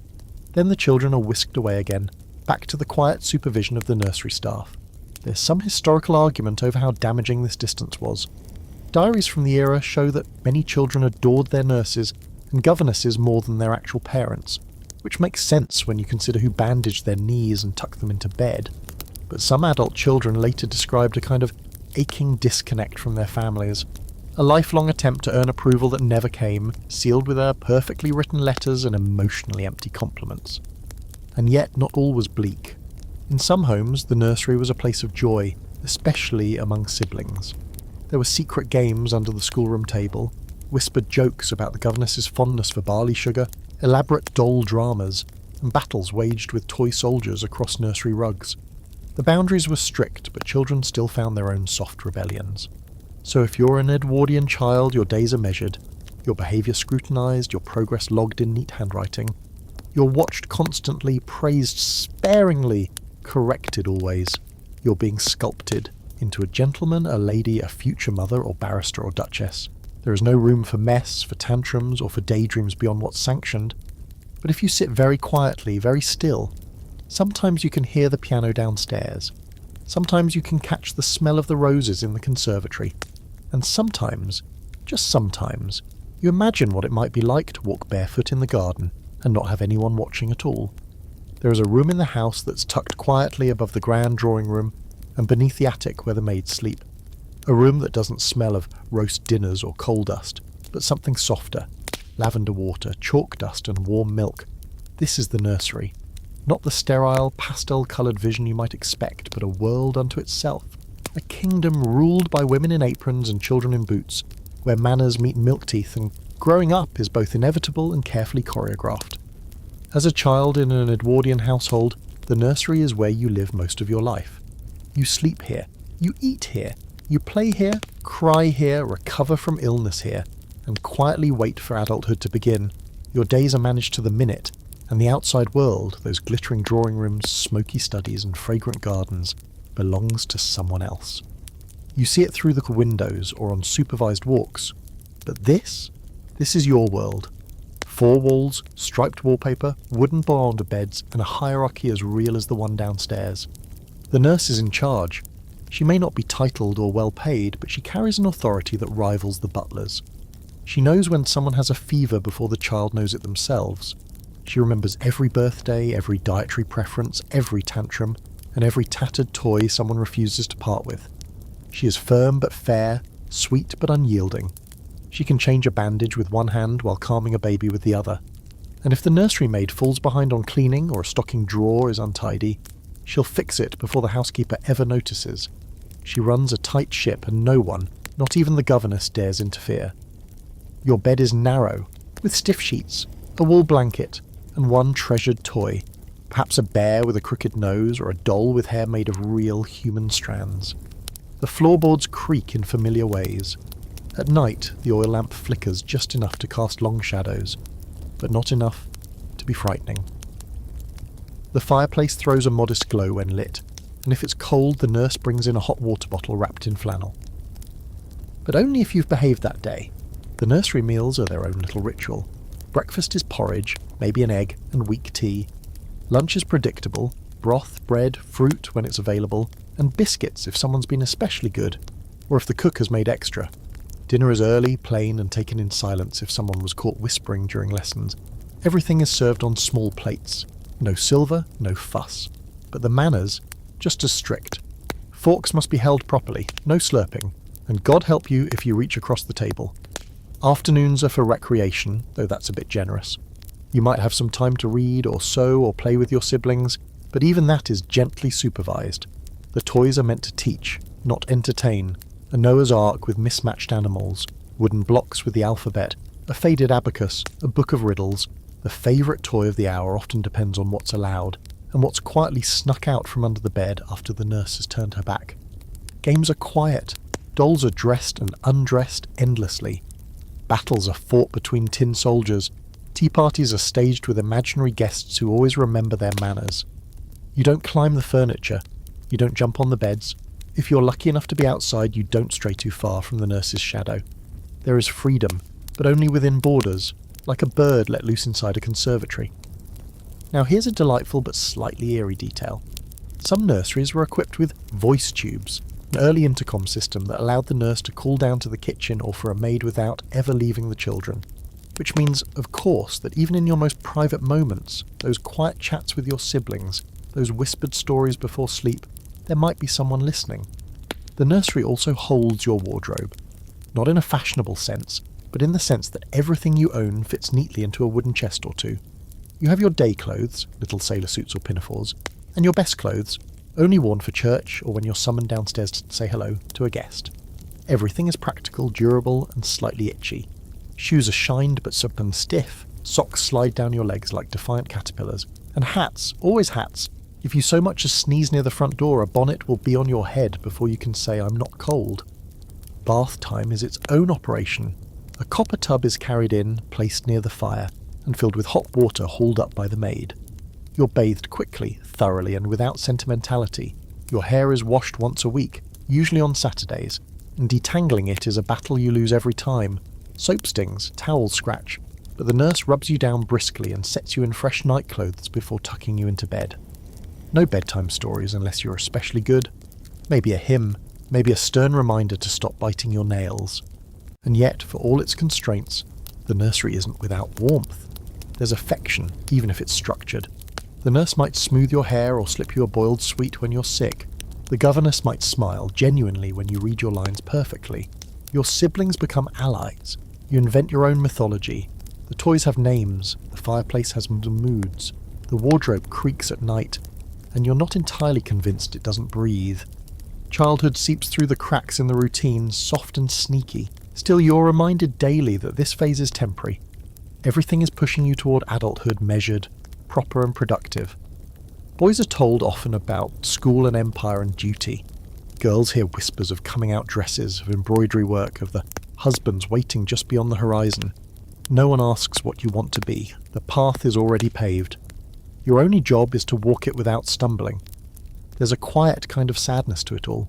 Then the children are whisked away again, back to the quiet supervision of the nursery staff. There's some historical argument over how damaging this distance was. Diaries from the era show that many children adored their nurses and governesses more than their actual parents, which makes sense when you consider who bandaged their knees and tucked them into bed. But some adult children later described a kind of aching disconnect from their families, a lifelong attempt to earn approval that never came, sealed with perfectly written letters and emotionally empty compliments. And yet not all was bleak. In some homes, the nursery was a place of joy, especially among siblings. There were secret games under the schoolroom table, whispered jokes about the governess's fondness for barley sugar, elaborate doll dramas, and battles waged with toy soldiers across nursery rugs. The boundaries were strict, but children still found their own soft rebellions. So if you're an Edwardian child, your days are measured, your behaviour scrutinised, your progress logged in neat handwriting. You're watched constantly, praised sparingly, corrected always. You're being sculpted into a gentleman, a lady, a future mother or barrister or duchess. There is no room for mess, for tantrums, or for daydreams beyond what's sanctioned. But if you sit very quietly, very still, sometimes you can hear the piano downstairs. Sometimes you can catch the smell of the roses in the conservatory. And sometimes, just sometimes, you imagine what it might be like to walk barefoot in the garden and not have anyone watching at all. There is a room in the house that's tucked quietly above the grand drawing room and beneath the attic where the maids sleep. A room that doesn't smell of roast dinners or coal dust, but something softer. Lavender water, chalk dust and warm milk. This is the nursery. Not the sterile, pastel-coloured vision you might expect, but a world unto itself. A kingdom ruled by women in aprons and children in boots, where manners meet milk teeth and growing up is both inevitable and carefully choreographed. As a child in an Edwardian household, the nursery is where you live most of your life. You sleep here, you eat here, you play here, cry here, recover from illness here, and quietly wait for adulthood to begin. Your days are managed to the minute, and the outside world, those glittering drawing rooms, smoky studies and fragrant gardens, belongs to someone else. You see it through the windows or on supervised walks, but this is your world. 4 walls, striped wallpaper, wooden veranda beds, and a hierarchy as real as the one downstairs. The nurse is in charge. She may not be titled or well paid, but she carries an authority that rivals the butler's. She knows when someone has a fever before the child knows it themselves. She remembers every birthday, every dietary preference, every tantrum, and every tattered toy someone refuses to part with. She is firm but fair, sweet but unyielding. She can change a bandage with one hand while calming a baby with the other. And if the nursery maid falls behind on cleaning or a stocking drawer is untidy, she'll fix it before the housekeeper ever notices. She runs a tight ship and no one, not even the governess, dares interfere. Your bed is narrow, with stiff sheets, a wool blanket, and one treasured toy, perhaps a bear with a crooked nose or a doll with hair made of real human strands. The floorboards creak in familiar ways. At night, the oil lamp flickers just enough to cast long shadows, but not enough to be frightening. The fireplace throws a modest glow when lit, and if it's cold, the nurse brings in a hot water bottle wrapped in flannel. But only if you've behaved that day. The nursery meals are their own little ritual. Breakfast is porridge, maybe an egg, and weak tea. Lunch is predictable, broth, bread, fruit when it's available, and biscuits if someone's been especially good, or if the cook has made extra. Dinner is early, plain, and taken in silence if someone was caught whispering during lessons. Everything is served on small plates. No silver, no fuss. But the manners, just as strict. Forks must be held properly, no slurping, and God help you if you reach across the table. Afternoons are for recreation, though that's a bit generous. You might have some time to read or sew or play with your siblings, but even that is gently supervised. The toys are meant to teach, not entertain. A Noah's Ark with mismatched animals, wooden blocks with the alphabet, a faded abacus, a book of riddles. The favourite toy of the hour often depends on what's allowed, and what's quietly snuck out from under the bed after the nurse has turned her back. Games are quiet. Dolls are dressed and undressed endlessly. Battles are fought between tin soldiers. Tea parties are staged with imaginary guests who always remember their manners. You don't climb the furniture. You don't jump on the beds. If you're lucky enough to be outside, you don't stray too far from the nurse's shadow. There is freedom, but only within borders, like a bird let loose inside a conservatory. Now here's a delightful but slightly eerie detail. Some nurseries were equipped with voice tubes, an early intercom system that allowed the nurse to call down to the kitchen or for a maid without ever leaving the children. Which means, of course, that even in your most private moments, those quiet chats with your siblings, those whispered stories before sleep, there might be someone listening. The nursery also holds your wardrobe. Not in a fashionable sense, but in the sense that everything you own fits neatly into a wooden chest or two. You have your day clothes, little sailor suits or pinafores, and your best clothes, only worn for church or when you're summoned downstairs to say hello to a guest. Everything is practical, durable, and slightly itchy. Shoes are shined but sometimes stiff, socks slide down your legs like defiant caterpillars, and hats, always hats. If you so much as sneeze near the front door, a bonnet will be on your head before you can say, "I'm not cold." Bath time is its own operation. A copper tub is carried in, placed near the fire, and filled with hot water hauled up by the maid. You're bathed quickly, thoroughly, and without sentimentality. Your hair is washed once a week, usually on Saturdays, and detangling it is a battle you lose every time. Soap stings, towels scratch, but the nurse rubs you down briskly and sets you in fresh nightclothes before tucking you into bed. No bedtime stories unless you're especially good. Maybe a hymn, maybe a stern reminder to stop biting your nails. And yet, for all its constraints, the nursery isn't without warmth. There's affection, even if it's structured. The nurse might smooth your hair or slip you a boiled sweet when you're sick. The governess might smile genuinely when you read your lines perfectly. Your siblings become allies. You invent your own mythology. The toys have names, the fireplace has moods, the wardrobe creaks at night, and you're not entirely convinced it doesn't breathe. Childhood seeps through the cracks in the routine, soft and sneaky. Still, you're reminded daily that this phase is temporary. Everything is pushing you toward adulthood, measured, proper and productive. Boys are told often about school and empire and duty. Girls hear whispers of coming-out dresses, of embroidery work, of the husbands waiting just beyond the horizon. No one asks what you want to be. The path is already paved. Your only job is to walk it without stumbling. There's a quiet kind of sadness to it all.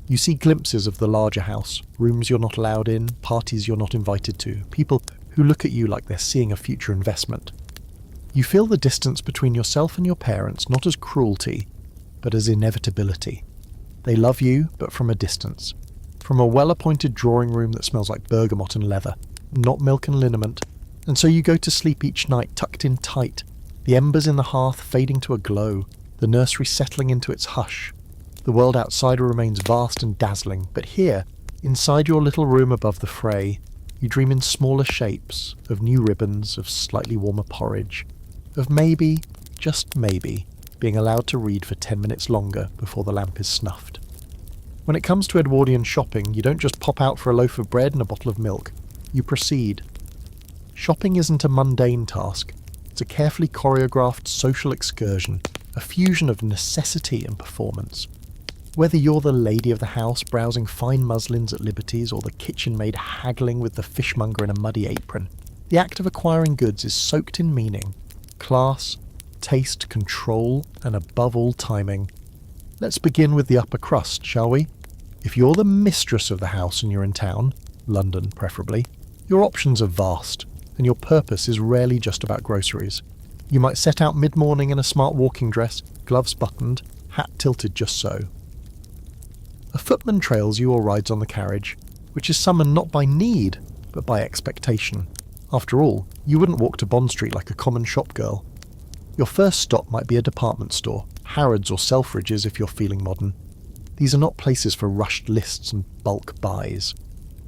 You see glimpses of the larger house, rooms you're not allowed in, parties you're not invited to, people who look at you like they're seeing a future investment. You feel the distance between yourself and your parents not as cruelty, but as inevitability. They love you, but from a distance. From a well-appointed drawing room that smells like bergamot and leather, not milk and liniment. And so you go to sleep each night tucked in tight, the embers in the hearth fading to a glow, the nursery settling into its hush. The world outside remains vast and dazzling, but here, inside your little room above the fray, you dream in smaller shapes, of new ribbons, of slightly warmer porridge, of maybe, just maybe, being allowed to read for 10 minutes longer before the lamp is snuffed. When it comes to Edwardian shopping, you don't just pop out for a loaf of bread and a bottle of milk. You proceed. Shopping isn't a mundane task. It's a carefully choreographed social excursion, a fusion of necessity and performance. Whether you're the lady of the house browsing fine muslins at Liberty's or the kitchen maid haggling with the fishmonger in a muddy apron, the act of acquiring goods is soaked in meaning, class, taste, control, and above all timing. Let's begin with the upper crust, shall we? If you're the mistress of the house and you're in town, London preferably, your options are vast, and your purpose is rarely just about groceries. You might set out mid-morning in a smart walking dress, gloves buttoned, hat tilted just so. A footman trails you or rides on the carriage, which is summoned not by need, but by expectation. After all, you wouldn't walk to Bond Street like a common shop girl. Your first stop might be a department store, Harrods or Selfridges if you're feeling modern. These are not places for rushed lists and bulk buys.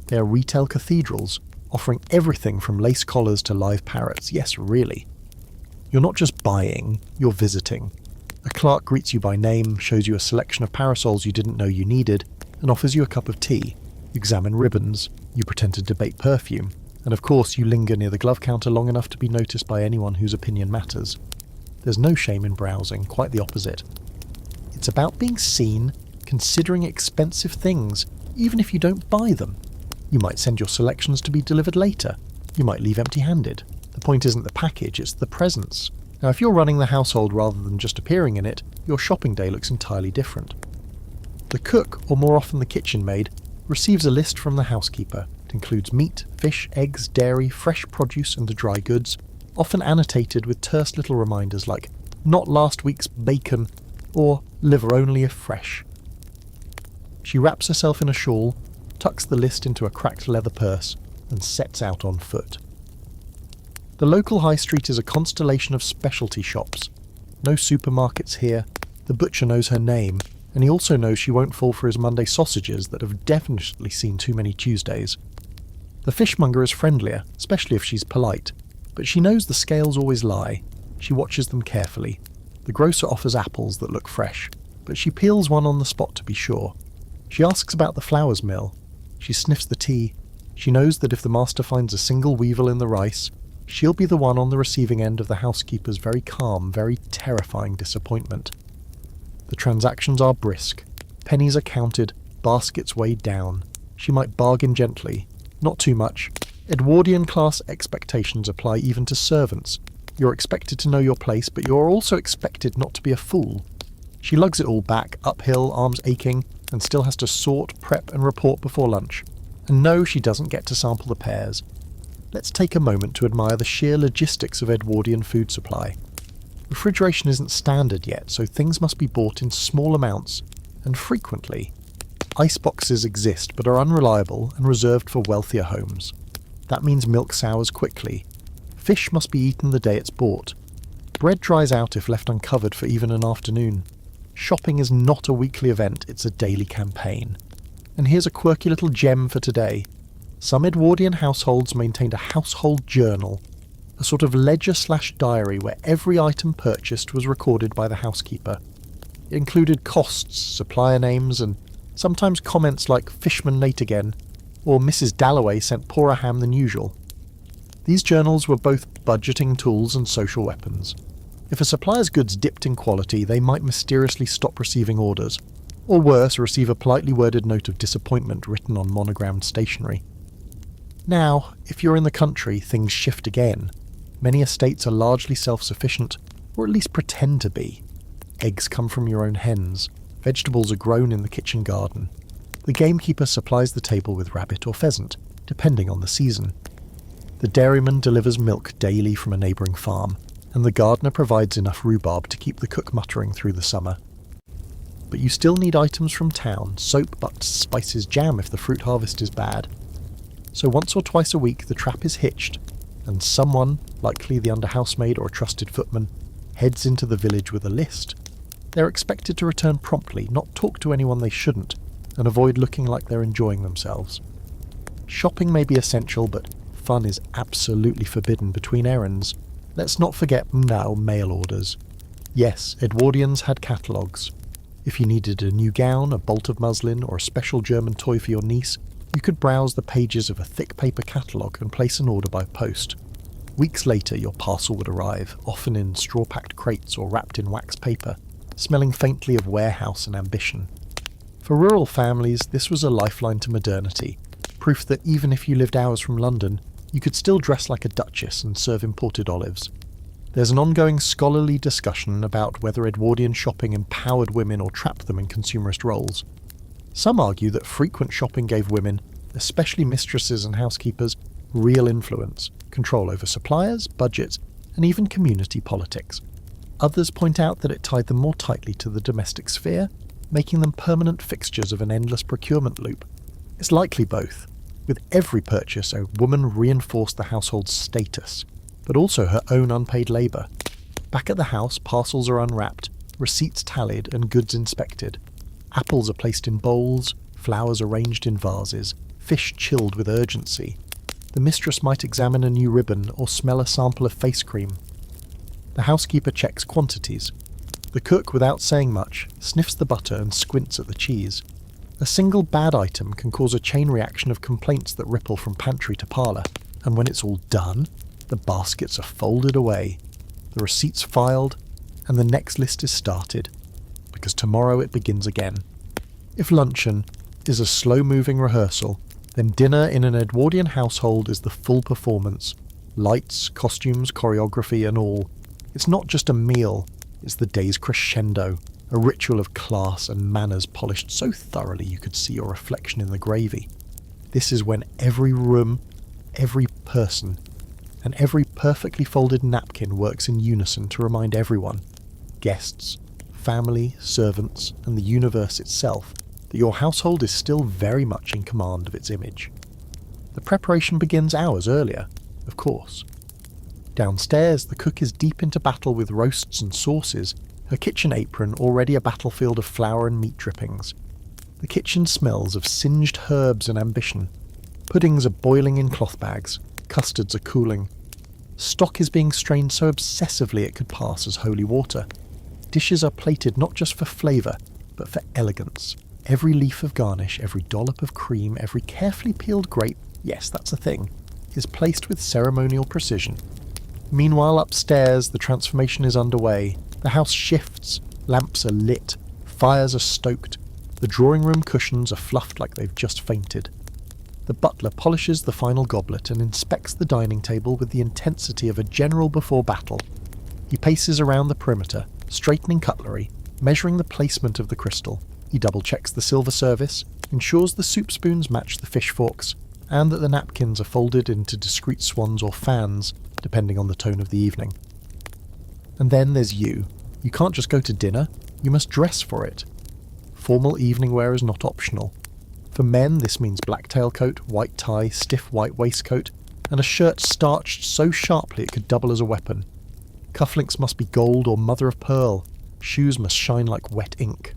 They are retail cathedrals, offering everything from lace collars to live parrots. Yes, really. You're not just buying, you're visiting. A clerk greets you by name, shows you a selection of parasols you didn't know you needed, and offers you a cup of tea. You examine ribbons, you pretend to debate perfume, and of course you linger near the glove counter long enough to be noticed by anyone whose opinion matters. There's no shame in browsing, quite the opposite. It's about being seen, considering expensive things, even if you don't buy them. You might send your selections to be delivered later. You might leave empty-handed. The point isn't the package, it's the presence. Now, if you're running the household rather than just appearing in it, your shopping day looks entirely different. The cook, or more often the kitchen maid, receives a list from the housekeeper. It includes meat, fish, eggs, dairy, fresh produce and the dry goods, often annotated with terse little reminders like, "Not last week's bacon," or "Liver only if fresh." She wraps herself in a shawl, tucks the list into a cracked leather purse, and sets out on foot. The local high street is a constellation of specialty shops. No supermarkets here. The butcher knows her name, and he also knows she won't fall for his Monday sausages that have definitely seen too many Tuesdays. The fishmonger is friendlier, especially if she's polite, but she knows the scales always lie. She watches them carefully. The grocer offers apples that look fresh, but she peels one on the spot to be sure. She asks about the flowers mill. She sniffs the tea. She knows that if the master finds a single weevil in the rice, she'll be the one on the receiving end of the housekeeper's very calm, very terrifying disappointment. The transactions are brisk. Pennies are counted, baskets weighed down. She might bargain gently. Not too much. Edwardian class expectations apply even to servants. You're expected to know your place, but you're also expected not to be a fool. She lugs it all back, uphill, arms aching, and still has to sort, prep and report before lunch. And no, she doesn't get to sample the pears. Let's take a moment to admire the sheer logistics of Edwardian food supply. Refrigeration isn't standard yet, so things must be bought in small amounts, and frequently. Ice boxes exist, but are unreliable and reserved for wealthier homes. That means milk sours quickly. Fish must be eaten the day it's bought. Bread dries out if left uncovered for even an afternoon. Shopping is not a weekly event, it's a daily campaign. And here's a quirky little gem for today. Some Edwardian households maintained a household journal, a sort of ledger/diary where every item purchased was recorded by the housekeeper. It included costs, supplier names, and sometimes comments like "Fishman late again," or "Mrs. Dalloway sent poorer ham than usual." These journals were both budgeting tools and social weapons. If a supplier's goods dipped in quality, they might mysteriously stop receiving orders, or worse, receive a politely worded note of disappointment written on monogrammed stationery. Now, if you're in the country, things shift again. Many estates are largely self-sufficient, or at least pretend to be. Eggs come from your own hens. Vegetables are grown in the kitchen garden. The gamekeeper supplies the table with rabbit or pheasant, depending on the season. The dairyman delivers milk daily from a neighbouring farm, and the gardener provides enough rhubarb to keep the cook muttering through the summer. but you still need items from town: soap, butter, spices, jam if the fruit harvest is bad. So once or twice a week the trap is hitched, and someone, likely the under-housemaid or a trusted footman, heads into the village with a list. They're expected to return promptly, not talk to anyone they shouldn't, and avoid looking like they're enjoying themselves. Shopping may be essential, but fun is absolutely forbidden between errands. Let's not forget now mail orders. Yes, Edwardians had catalogues. If you needed a new gown, a bolt of muslin, or a special German toy for your niece, you could browse the pages of a thick paper catalogue and place an order by post. Weeks later your parcel would arrive, often in straw-packed crates or wrapped in wax paper, smelling faintly of warehouse and ambition. For rural families, this was a lifeline to modernity, proof that even if you lived hours from London, you could still dress like a duchess and serve imported olives. There's an ongoing scholarly discussion about whether Edwardian shopping empowered women or trapped them in consumerist roles. Some argue that frequent shopping gave women, especially mistresses and housekeepers, real influence, control over suppliers, budgets, and even community politics. Others point out that it tied them more tightly to the domestic sphere, making them permanent fixtures of an endless procurement loop. It's likely both. With every purchase, a woman reinforced the household's status, but also her own unpaid labour. Back at the house, parcels are unwrapped, receipts tallied, and goods inspected. Apples are placed in bowls, flowers arranged in vases, fish chilled with urgency. The mistress might examine a new ribbon or smell a sample of face cream. The housekeeper checks quantities. The cook, without saying much, sniffs the butter and squints at the cheese. A single bad item can cause a chain reaction of complaints that ripple from pantry to parlour, and when it's all done, the baskets are folded away, the receipts filed, and the next list is started, because tomorrow it begins again. If luncheon is a slow-moving rehearsal, then dinner in an Edwardian household is the full performance. Lights, costumes, choreography and all. It's not just a meal, it's the day's crescendo, a ritual of class and manners polished so thoroughly you could see your reflection in the gravy. This is when every room, every person, and every perfectly folded napkin works in unison to remind everyone, guests, family, servants, and the universe itself, that your household is still very much in command of its image. The preparation begins hours earlier, of course. Downstairs, the cook is deep into battle with roasts and sauces, her kitchen apron already a battlefield of flour and meat drippings. The kitchen smells of singed herbs and ambition. Puddings are boiling in cloth bags, custards are cooling. Stock is being strained so obsessively it could pass as holy water. Dishes are plated not just for flavour, but for elegance. Every leaf of garnish, every dollop of cream, every carefully peeled grape, yes, that's a thing, is placed with ceremonial precision. Meanwhile, upstairs, the transformation is underway. The house shifts, lamps are lit, fires are stoked, the drawing room cushions are fluffed like they've just fainted. The butler polishes the final goblet and inspects the dining table with the intensity of a general before battle. He paces around the perimeter, straightening cutlery, measuring the placement of the crystal. He double-checks the silver service, ensures the soup spoons match the fish forks, and that the napkins are folded into discreet swans or fans, depending on the tone of the evening. And then there's you. You can't just go to dinner, you must dress for it. Formal evening wear is not optional. For men, this means black tailcoat, white tie, stiff white waistcoat, and a shirt starched so sharply it could double as a weapon. Cufflinks must be gold or mother of pearl. Shoes must shine like wet ink.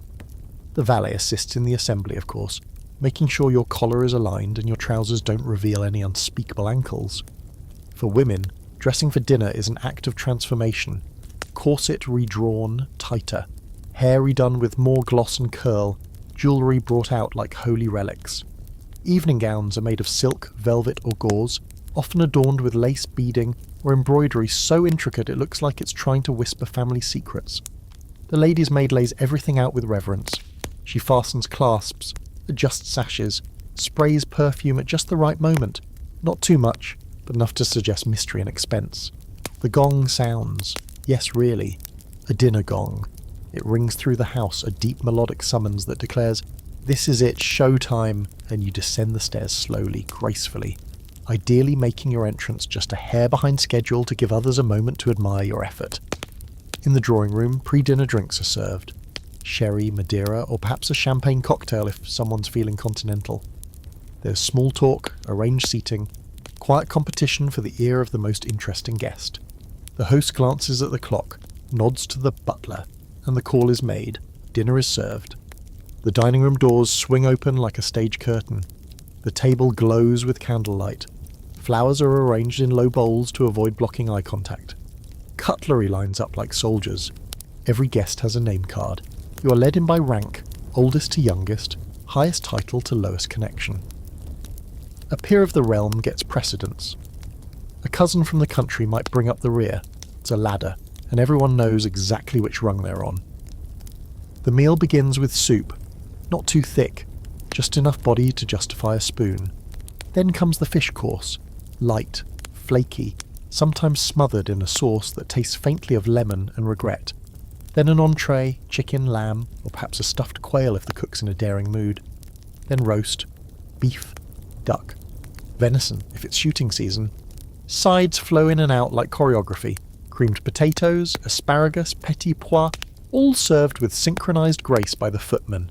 The valet assists in the assembly, of course, making sure your collar is aligned and your trousers don't reveal any unspeakable ankles. For women, dressing for dinner is an act of transformation. Corset redrawn, tighter. Hair redone with more gloss and curl. Jewellery brought out like holy relics. Evening gowns are made of silk, velvet or gauze, often adorned with lace beading or embroidery so intricate it looks like it's trying to whisper family secrets. The lady's maid lays everything out with reverence. She fastens clasps, adjusts sashes, sprays perfume at just the right moment. Not too much, but enough to suggest mystery and expense. The gong sounds. Yes, really. A dinner gong. It rings through the house, a deep melodic summons that declares, "This is it, showtime," and you descend the stairs slowly, gracefully, ideally making your entrance just a hair behind schedule to give others a moment to admire your effort. In the drawing room, pre-dinner drinks are served. sherry, Madeira, or perhaps a champagne cocktail if someone's feeling continental. There's small talk, arranged seating, quiet competition for the ear of the most interesting guest. The host glances at the clock, nods to the butler, and the call is made. Dinner is served. The dining room doors swing open like a stage curtain. The table glows with candlelight. Flowers are arranged in low bowls to avoid blocking eye contact. Cutlery lines up like soldiers. Every guest has a name card. You are led in by rank, oldest to youngest, highest title to lowest connection. A peer of the realm gets precedence. A cousin from the country might bring up the rear. It's a ladder, and everyone knows exactly which rung they're on. The meal begins with soup, not too thick, just enough body to justify a spoon. Then comes the fish course, light, flaky, sometimes smothered in a sauce that tastes faintly of lemon and regret. Then an entree, chicken, lamb, or perhaps a stuffed quail if the cook's in a daring mood. Then roast, beef, duck, venison if it's shooting season. Sides flow in and out like choreography. Creamed potatoes, asparagus, petit pois, all served with synchronized grace by the footman.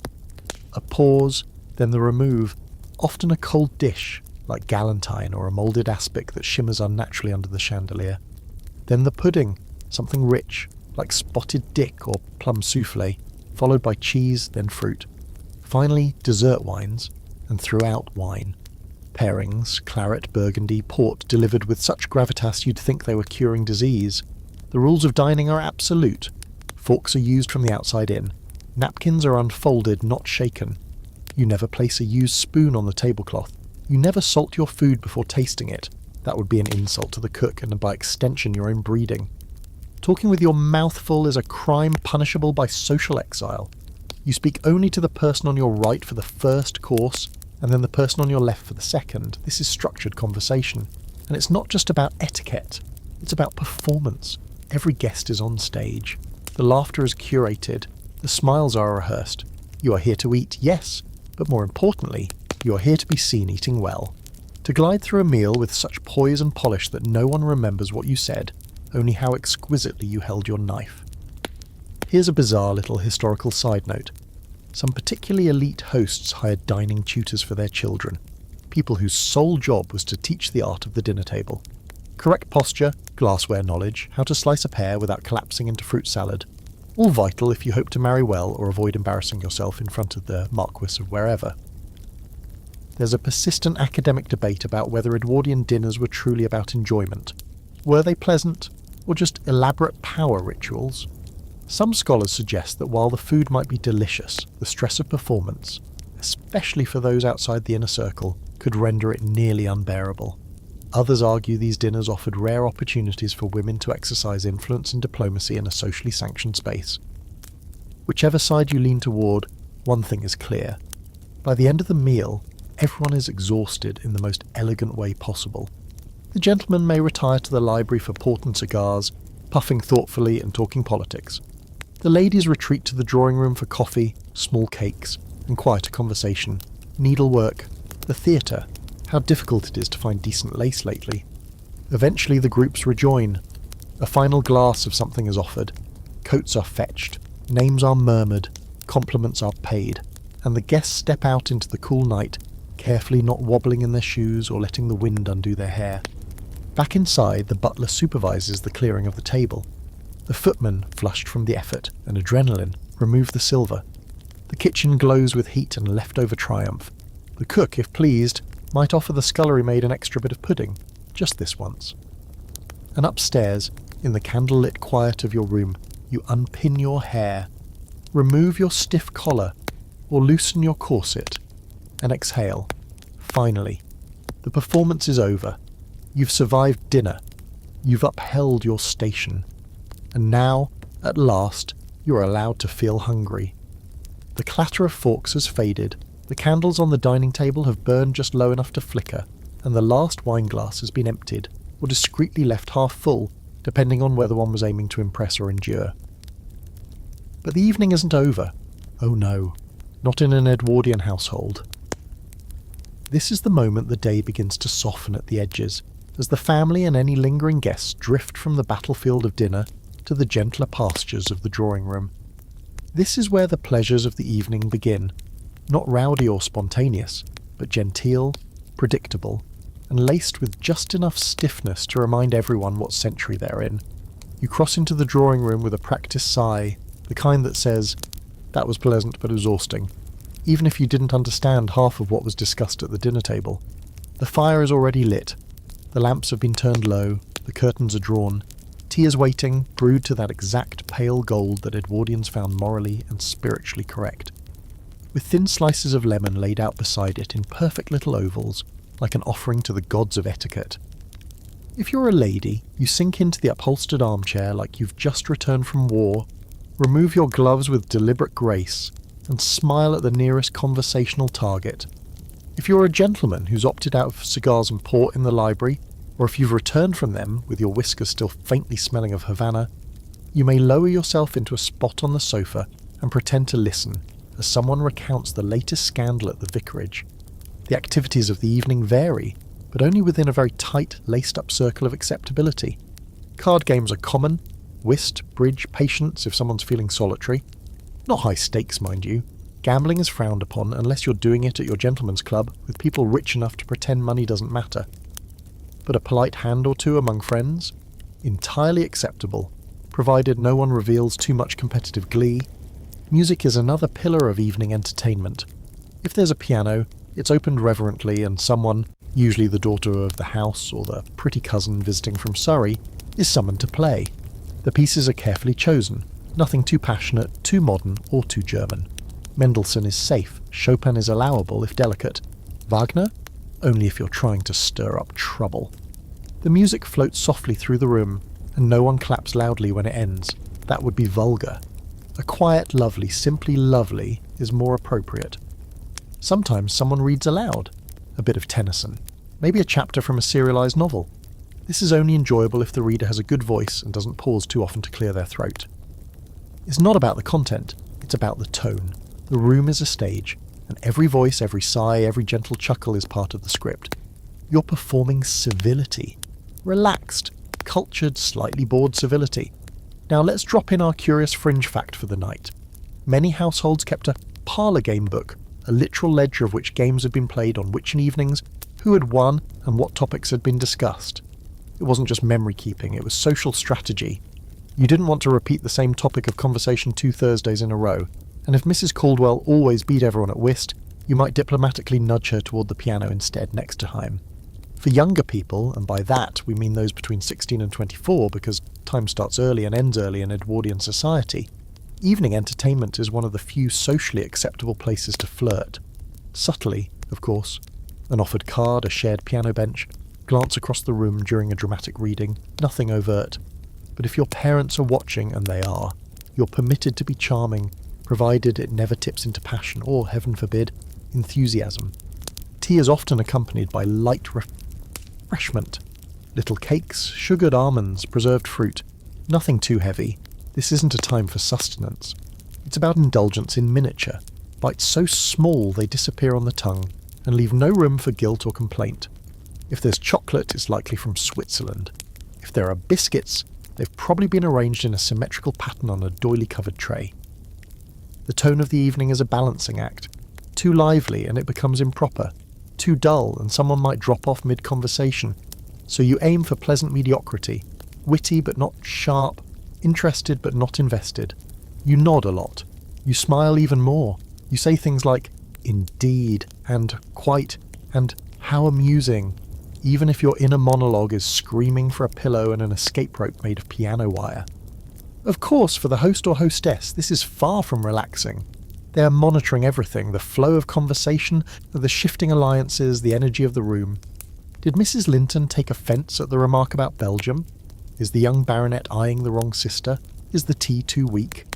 A pause, then the remove, often a cold dish, like galantine or a moulded aspic that shimmers unnaturally under the chandelier. Then the pudding, something rich, like spotted dick or plum soufflé, followed by cheese, then fruit. Finally, dessert wines, and throughout wine. Pairings, claret, burgundy, port delivered with such gravitas you'd think they were curing disease. The rules of dining are absolute. Forks are used from the outside in. Napkins are unfolded, not shaken. You never place a used spoon on the tablecloth. You never salt your food before tasting it. That would be an insult to the cook and by extension your own breeding. Talking with your mouth full is a crime punishable by social exile. You speak only to the person on your right for the first course, and then the person on your left for the second. This is structured conversation. And it's not just about etiquette. It's about performance. Every guest is on stage. The laughter is curated. The smiles are rehearsed. You are here to eat, yes, but more importantly, you are here to be seen eating well. To glide through a meal with such poise and polish that no one remembers what you said, only how exquisitely you held your knife. Here's a bizarre little historical side note. Some particularly elite hosts hired dining tutors for their children, people whose sole job was to teach the art of the dinner table. Correct posture, glassware knowledge, how to slice a pear without collapsing into fruit salad. All vital if you hope to marry well or avoid embarrassing yourself in front of the Marquis of wherever. There's a persistent academic debate about whether Edwardian dinners were truly about enjoyment. Were they pleasant, or just elaborate power rituals? Some scholars suggest that while the food might be delicious, the stress of performance, especially for those outside the inner circle, could render it nearly unbearable. Others argue these dinners offered rare opportunities for women to exercise influence and diplomacy in a socially sanctioned space. Whichever side you lean toward, one thing is clear. By the end of the meal, everyone is exhausted in the most elegant way possible. The gentlemen may retire to the library for port and cigars, puffing thoughtfully and talking politics. The ladies retreat to the drawing room for coffee, small cakes, and quieter conversation, needlework, the theatre, how difficult it is to find decent lace lately. Eventually the groups rejoin. A final glass of something is offered. Coats are fetched. Names are murmured. Compliments are paid. And the guests step out into the cool night, carefully not wobbling in their shoes or letting the wind undo their hair. Back inside, the butler supervises the clearing of the table. The footman, flushed from the effort and adrenaline, remove the silver. The kitchen glows with heat and leftover triumph. The cook, if pleased, might offer the scullery maid an extra bit of pudding, just this once. And upstairs, in the candlelit quiet of your room, you unpin your hair, remove your stiff collar, or loosen your corset, and exhale. Finally, the performance is over. You've survived dinner. You've upheld your station. And now, at last, you are allowed to feel hungry. The clatter of forks has faded. The candles on the dining table have burned just low enough to flicker, and the last wine glass has been emptied, or discreetly left half full, depending on whether one was aiming to impress or endure. But the evening isn't over. Oh no, not in an Edwardian household. This is the moment the day begins to soften at the edges, as the family and any lingering guests drift from the battlefield of dinner to the gentler pastures of the drawing room. This is where the pleasures of the evening begin. Not rowdy or spontaneous, but genteel, predictable, and laced with just enough stiffness to remind everyone what century they're in. You cross into the drawing room with a practiced sigh, the kind that says, "That was pleasant but exhausting," even if you didn't understand half of what was discussed at the dinner table. The fire is already lit, the lamps have been turned low, the curtains are drawn, tea is waiting, brewed to that exact pale gold that Edwardians found morally and spiritually correct, with thin slices of lemon laid out beside it in perfect little ovals, like an offering to the gods of etiquette. If you're a lady, you sink into the upholstered armchair like you've just returned from war, remove your gloves with deliberate grace, and smile at the nearest conversational target. If you're a gentleman who's opted out of cigars and port in the library, or if you've returned from them with your whiskers still faintly smelling of Havana, you may lower yourself into a spot on the sofa and pretend to listen as someone recounts the latest scandal at the vicarage. The activities of the evening vary, but only within a very tight, laced-up circle of acceptability. Card games are common, whist, bridge, patience if someone's feeling solitary. Not high stakes, mind you. Gambling is frowned upon unless you're doing it at your gentleman's club with people rich enough to pretend money doesn't matter. But a polite hand or two among friends? Entirely acceptable, provided no one reveals too much competitive glee. Music is another pillar of evening entertainment. If there's a piano, it's opened reverently and someone, usually the daughter of the house or the pretty cousin visiting from Surrey, is summoned to play. The pieces are carefully chosen, nothing too passionate, too modern, or too German. Mendelssohn is safe, Chopin is allowable if delicate. Wagner? Only if you're trying to stir up trouble. The music floats softly through the room, and no one claps loudly when it ends. That would be vulgar. A quiet, lovely, simply lovely is more appropriate. Sometimes someone reads aloud. A bit of Tennyson. Maybe a chapter from a serialized novel. This is only enjoyable if the reader has a good voice and doesn't pause too often to clear their throat. It's not about the content, it's about the tone. The room is a stage, and every voice, every sigh, every gentle chuckle is part of the script. You're performing civility. Relaxed, cultured, slightly bored civility. Now let's drop in our curious fringe fact for the night. Many households kept a parlour game book, a literal ledger of which games had been played on which evenings, who had won, and what topics had been discussed. It wasn't just memory keeping, it was social strategy. You didn't want to repeat the same topic of conversation 2 Thursdays in a row, and if Mrs. Caldwell always beat everyone at whist, you might diplomatically nudge her toward the piano instead next time. For younger people, and by that we mean those between 16 and 24 because time starts early and ends early in Edwardian society, evening entertainment is one of the few socially acceptable places to flirt. Subtly, of course. An offered card, a shared piano bench, glance across the room during a dramatic reading, nothing overt. But if your parents are watching, and they are, you're permitted to be charming, provided it never tips into passion or, heaven forbid, enthusiasm. Tea is often accompanied by light refreshment. Little cakes, sugared almonds, preserved fruit. Nothing too heavy. This isn't a time for sustenance. It's about indulgence in miniature, bites so small they disappear on the tongue, and leave no room for guilt or complaint. If there's chocolate, it's likely from Switzerland. If there are biscuits, they've probably been arranged in a symmetrical pattern on a doily-covered tray. The tone of the evening is a balancing act. Too lively and it becomes improper. Too dull and someone might drop off mid-conversation. So you aim for pleasant mediocrity, witty but not sharp, interested but not invested. You nod a lot. You smile even more. You say things like, "Indeed," and "Quite," and "How amusing," even if your inner monologue is screaming for a pillow and an escape rope made of piano wire. Of course, for the host or hostess, this is far from relaxing. They are monitoring everything, the flow of conversation, the shifting alliances, the energy of the room. Did Mrs. Linton take offence at the remark about Belgium? Is the young baronet eyeing the wrong sister? Is the tea too weak?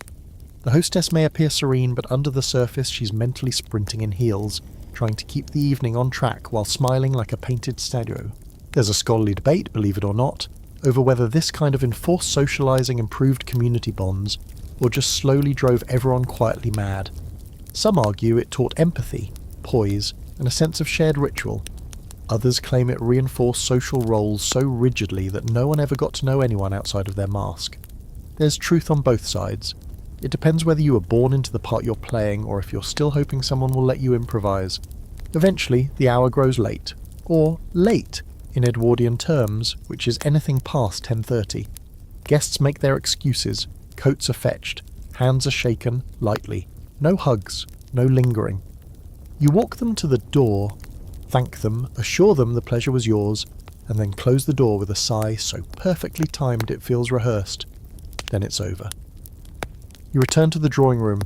The hostess may appear serene, but under the surface she's mentally sprinting in heels, trying to keep the evening on track while smiling like a painted statue. There's a scholarly debate, believe it or not, over whether this kind of enforced socialising improved community bonds, or just slowly drove everyone quietly mad. Some argue it taught empathy, poise, and a sense of shared ritual. Others claim it reinforced social roles so rigidly that no one ever got to know anyone outside of their mask. There's truth on both sides. It depends whether you were born into the part you're playing or if you're still hoping someone will let you improvise. Eventually, the hour grows late. Or late, in Edwardian terms, which is anything past 10:30. Guests make their excuses, coats are fetched, hands are shaken, lightly. No hugs, no lingering. You walk them to the door, thank them, assure them the pleasure was yours, and then close the door with a sigh so perfectly timed it feels rehearsed. Then it's over. You return to the drawing room.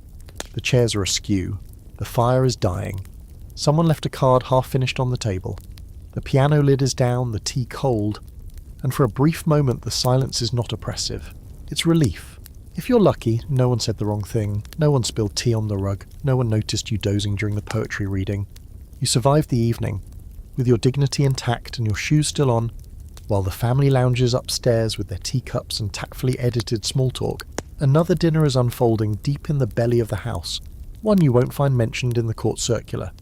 The chairs are askew. The fire is dying. Someone left a card half-finished on the table. The piano lid is down, the tea cold, and for a brief moment the silence is not oppressive. It's relief. If you're lucky, no one said the wrong thing, no one spilled tea on the rug, no one noticed you dozing during the poetry reading. You survived the evening, with your dignity intact and your shoes still on, while the family lounges upstairs with their teacups and tactfully edited small talk. Another dinner is unfolding deep in the belly of the house, one you won't find mentioned in the court circular.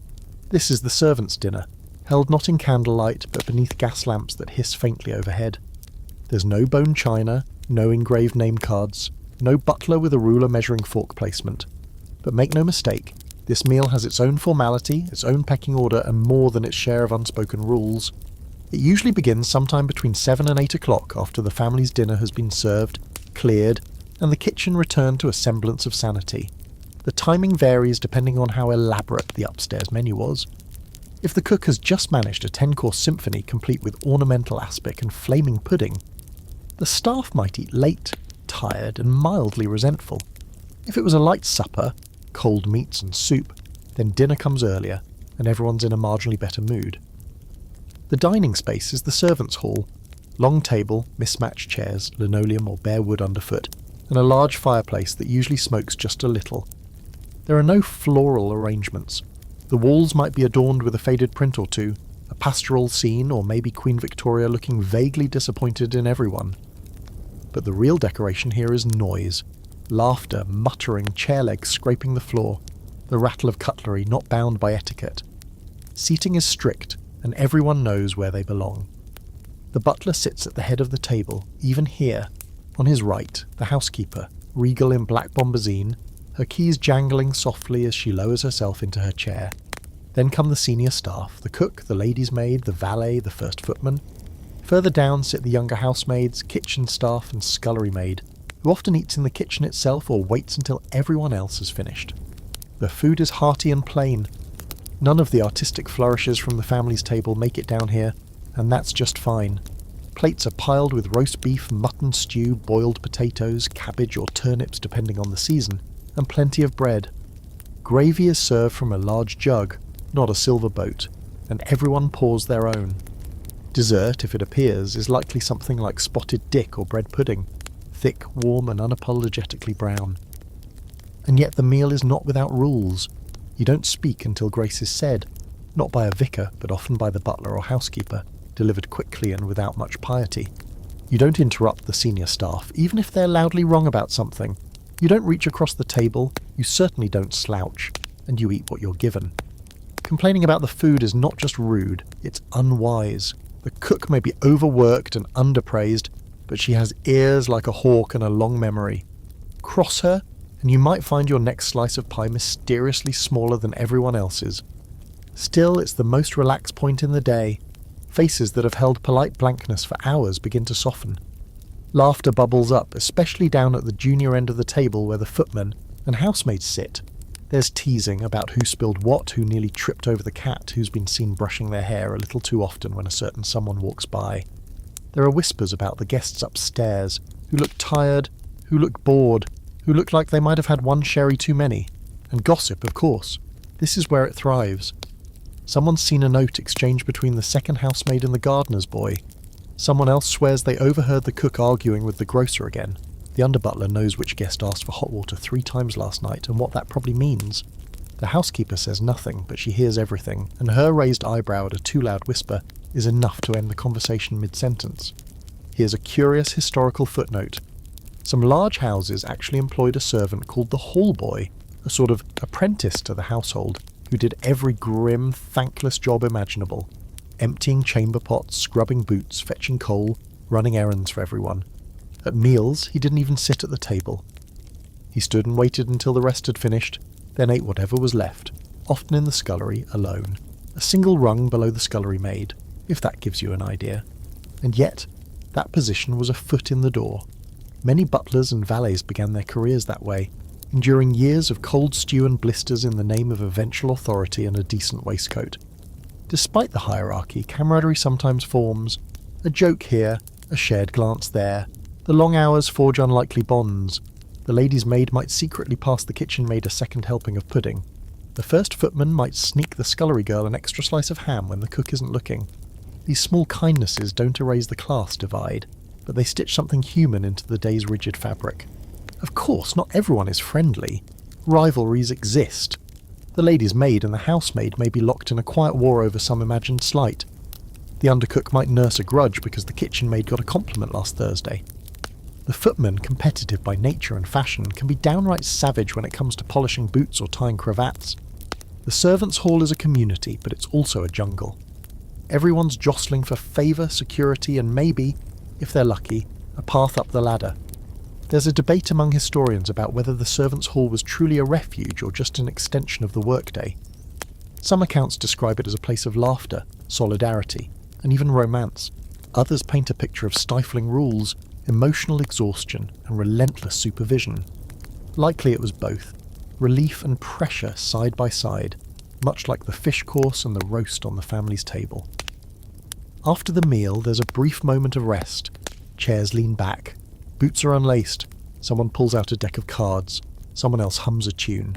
This is the servants' dinner, held not in candlelight but beneath gas lamps that hiss faintly overhead. There's no bone china, no engraved name cards, no butler with a ruler measuring fork placement. But make no mistake, this meal has its own formality, its own pecking order, and more than its share of unspoken rules. It usually begins sometime between 7 and 8 o'clock after the family's dinner has been served, cleared, and the kitchen returned to a semblance of sanity. The timing varies depending on how elaborate the upstairs menu was. If the cook has just managed a 10-course symphony complete with ornamental aspic and flaming pudding, the staff might eat late, tired, and mildly resentful. If it was a light supper, cold meats and soup, then dinner comes earlier, and everyone's in a marginally better mood. The dining space is the servants' hall. Long table, mismatched chairs, linoleum or bare wood underfoot, and a large fireplace that usually smokes just a little. There are no floral arrangements. The walls might be adorned with a faded print or two, a pastoral scene, or maybe Queen Victoria looking vaguely disappointed in everyone. But the real decoration here is noise. Laughter, muttering, chair legs scraping the floor, the rattle of cutlery not bound by etiquette. Seating is strict, and everyone knows where they belong. The butler sits at the head of the table, even here. On his right, the housekeeper, regal in black bombazine, her keys jangling softly as she lowers herself into her chair. Then come the senior staff, the cook, the lady's maid, the valet, the first footman. Further down sit the younger housemaids, kitchen staff and scullery maid, who often eats in the kitchen itself or waits until everyone else has finished. The food is hearty and plain. None of the artistic flourishes from the family's table make it down here, and that's just fine. Plates are piled with roast beef, mutton stew, boiled potatoes, cabbage or turnips depending on the season, and plenty of bread. Gravy is served from a large jug, not a silver boat, and everyone pours their own. Dessert, if it appears, is likely something like spotted dick or bread pudding, thick, warm and unapologetically brown. And yet the meal is not without rules. You don't speak until grace is said, not by a vicar, but often by the butler or housekeeper, delivered quickly and without much piety. You don't interrupt the senior staff, even if they're loudly wrong about something. You don't reach across the table, you certainly don't slouch, and you eat what you're given. Complaining about the food is not just rude, it's unwise. The cook may be overworked and underpraised, but she has ears like a hawk and a long memory. Cross her, and you might find your next slice of pie mysteriously smaller than everyone else's. Still, it's the most relaxed point in the day. Faces that have held polite blankness for hours begin to soften. Laughter bubbles up, especially down at the junior end of the table where the footmen and housemaids sit. There's teasing about who spilled what, who nearly tripped over the cat, who's been seen brushing their hair a little too often when a certain someone walks by. There are whispers about the guests upstairs, who look tired, who look bored, who look like they might have had one sherry too many. And gossip, of course. This is where it thrives. Someone's seen a note exchanged between the second housemaid and the gardener's boy. Someone else swears they overheard the cook arguing with the grocer again. The underbutler knows which guest asked for hot water 3 times last night and what that probably means. The housekeeper says nothing, but she hears everything, and her raised eyebrow at a too loud whisper is enough to end the conversation mid-sentence. Here's a curious historical footnote. Some large houses actually employed a servant called the hall boy, a sort of apprentice to the household, who did every grim, thankless job imaginable. Emptying chamber pots, scrubbing boots, fetching coal, running errands for everyone. At meals, he didn't even sit at the table. He stood and waited until the rest had finished, then ate whatever was left, often in the scullery alone, a single rung below the scullery maid, if that gives you an idea. And yet, that position was a foot in the door. Many butlers and valets began their careers that way, enduring years of cold stew and blisters in the name of eventual authority and a decent waistcoat. Despite the hierarchy, camaraderie sometimes forms. A joke here, a shared glance there. The long hours forge unlikely bonds. The lady's maid might secretly pass the kitchen maid a second helping of pudding. The first footman might sneak the scullery girl an extra slice of ham when the cook isn't looking. These small kindnesses don't erase the class divide, but they stitch something human into the day's rigid fabric. Of course, not everyone is friendly. Rivalries exist. The lady's maid and the housemaid may be locked in a quiet war over some imagined slight. The undercook might nurse a grudge because the kitchen maid got a compliment last Thursday. The footman, competitive by nature and fashion, can be downright savage when it comes to polishing boots or tying cravats. The servants' hall is a community, but it's also a jungle. Everyone's jostling for favour, security, and maybe, if they're lucky, a path up the ladder. There's a debate among historians about whether the servants' hall was truly a refuge or just an extension of the workday. Some accounts describe it as a place of laughter, solidarity, and even romance. Others paint a picture of stifling rules, emotional exhaustion, and relentless supervision. Likely it was both, relief and pressure side by side, much like the fish course and the roast on the family's table. After the meal, there's a brief moment of rest. Chairs lean back. Boots are unlaced. Someone pulls out a deck of cards. Someone else hums a tune.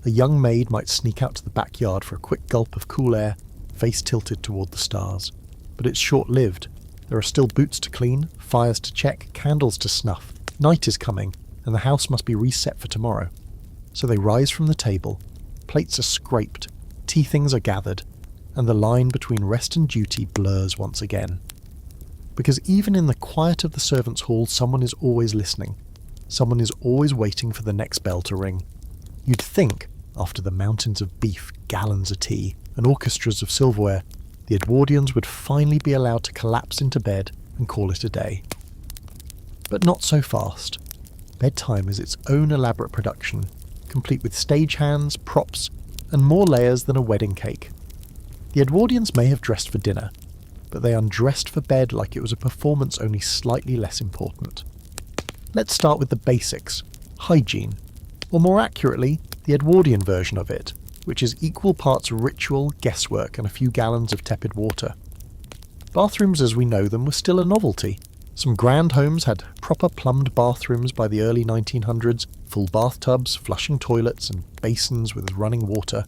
A young maid might sneak out to the backyard for a quick gulp of cool air, face tilted toward the stars. But it's short-lived. There are still boots to clean, fires to check, candles to snuff. Night is coming, and the house must be reset for tomorrow. So they rise from the table. Plates are scraped, tea things are gathered, and the line between rest and duty blurs once again. Because even in the quiet of the servants' hall, someone is always listening. Someone is always waiting for the next bell to ring. You'd think, after the mountains of beef, gallons of tea, and orchestras of silverware, the Edwardians would finally be allowed to collapse into bed and call it a day. But not so fast. Bedtime is its own elaborate production, complete with stagehands, props, and more layers than a wedding cake. The Edwardians may have dressed for dinner, but they undressed for bed like it was a performance only slightly less important. Let's start with the basics, hygiene, or more accurately, the Edwardian version of it, which is equal parts ritual, guesswork, and a few gallons of tepid water. Bathrooms as we know them were still a novelty. Some grand homes had proper plumbed bathrooms by the early 1900s, full bathtubs, flushing toilets, and basins with running water.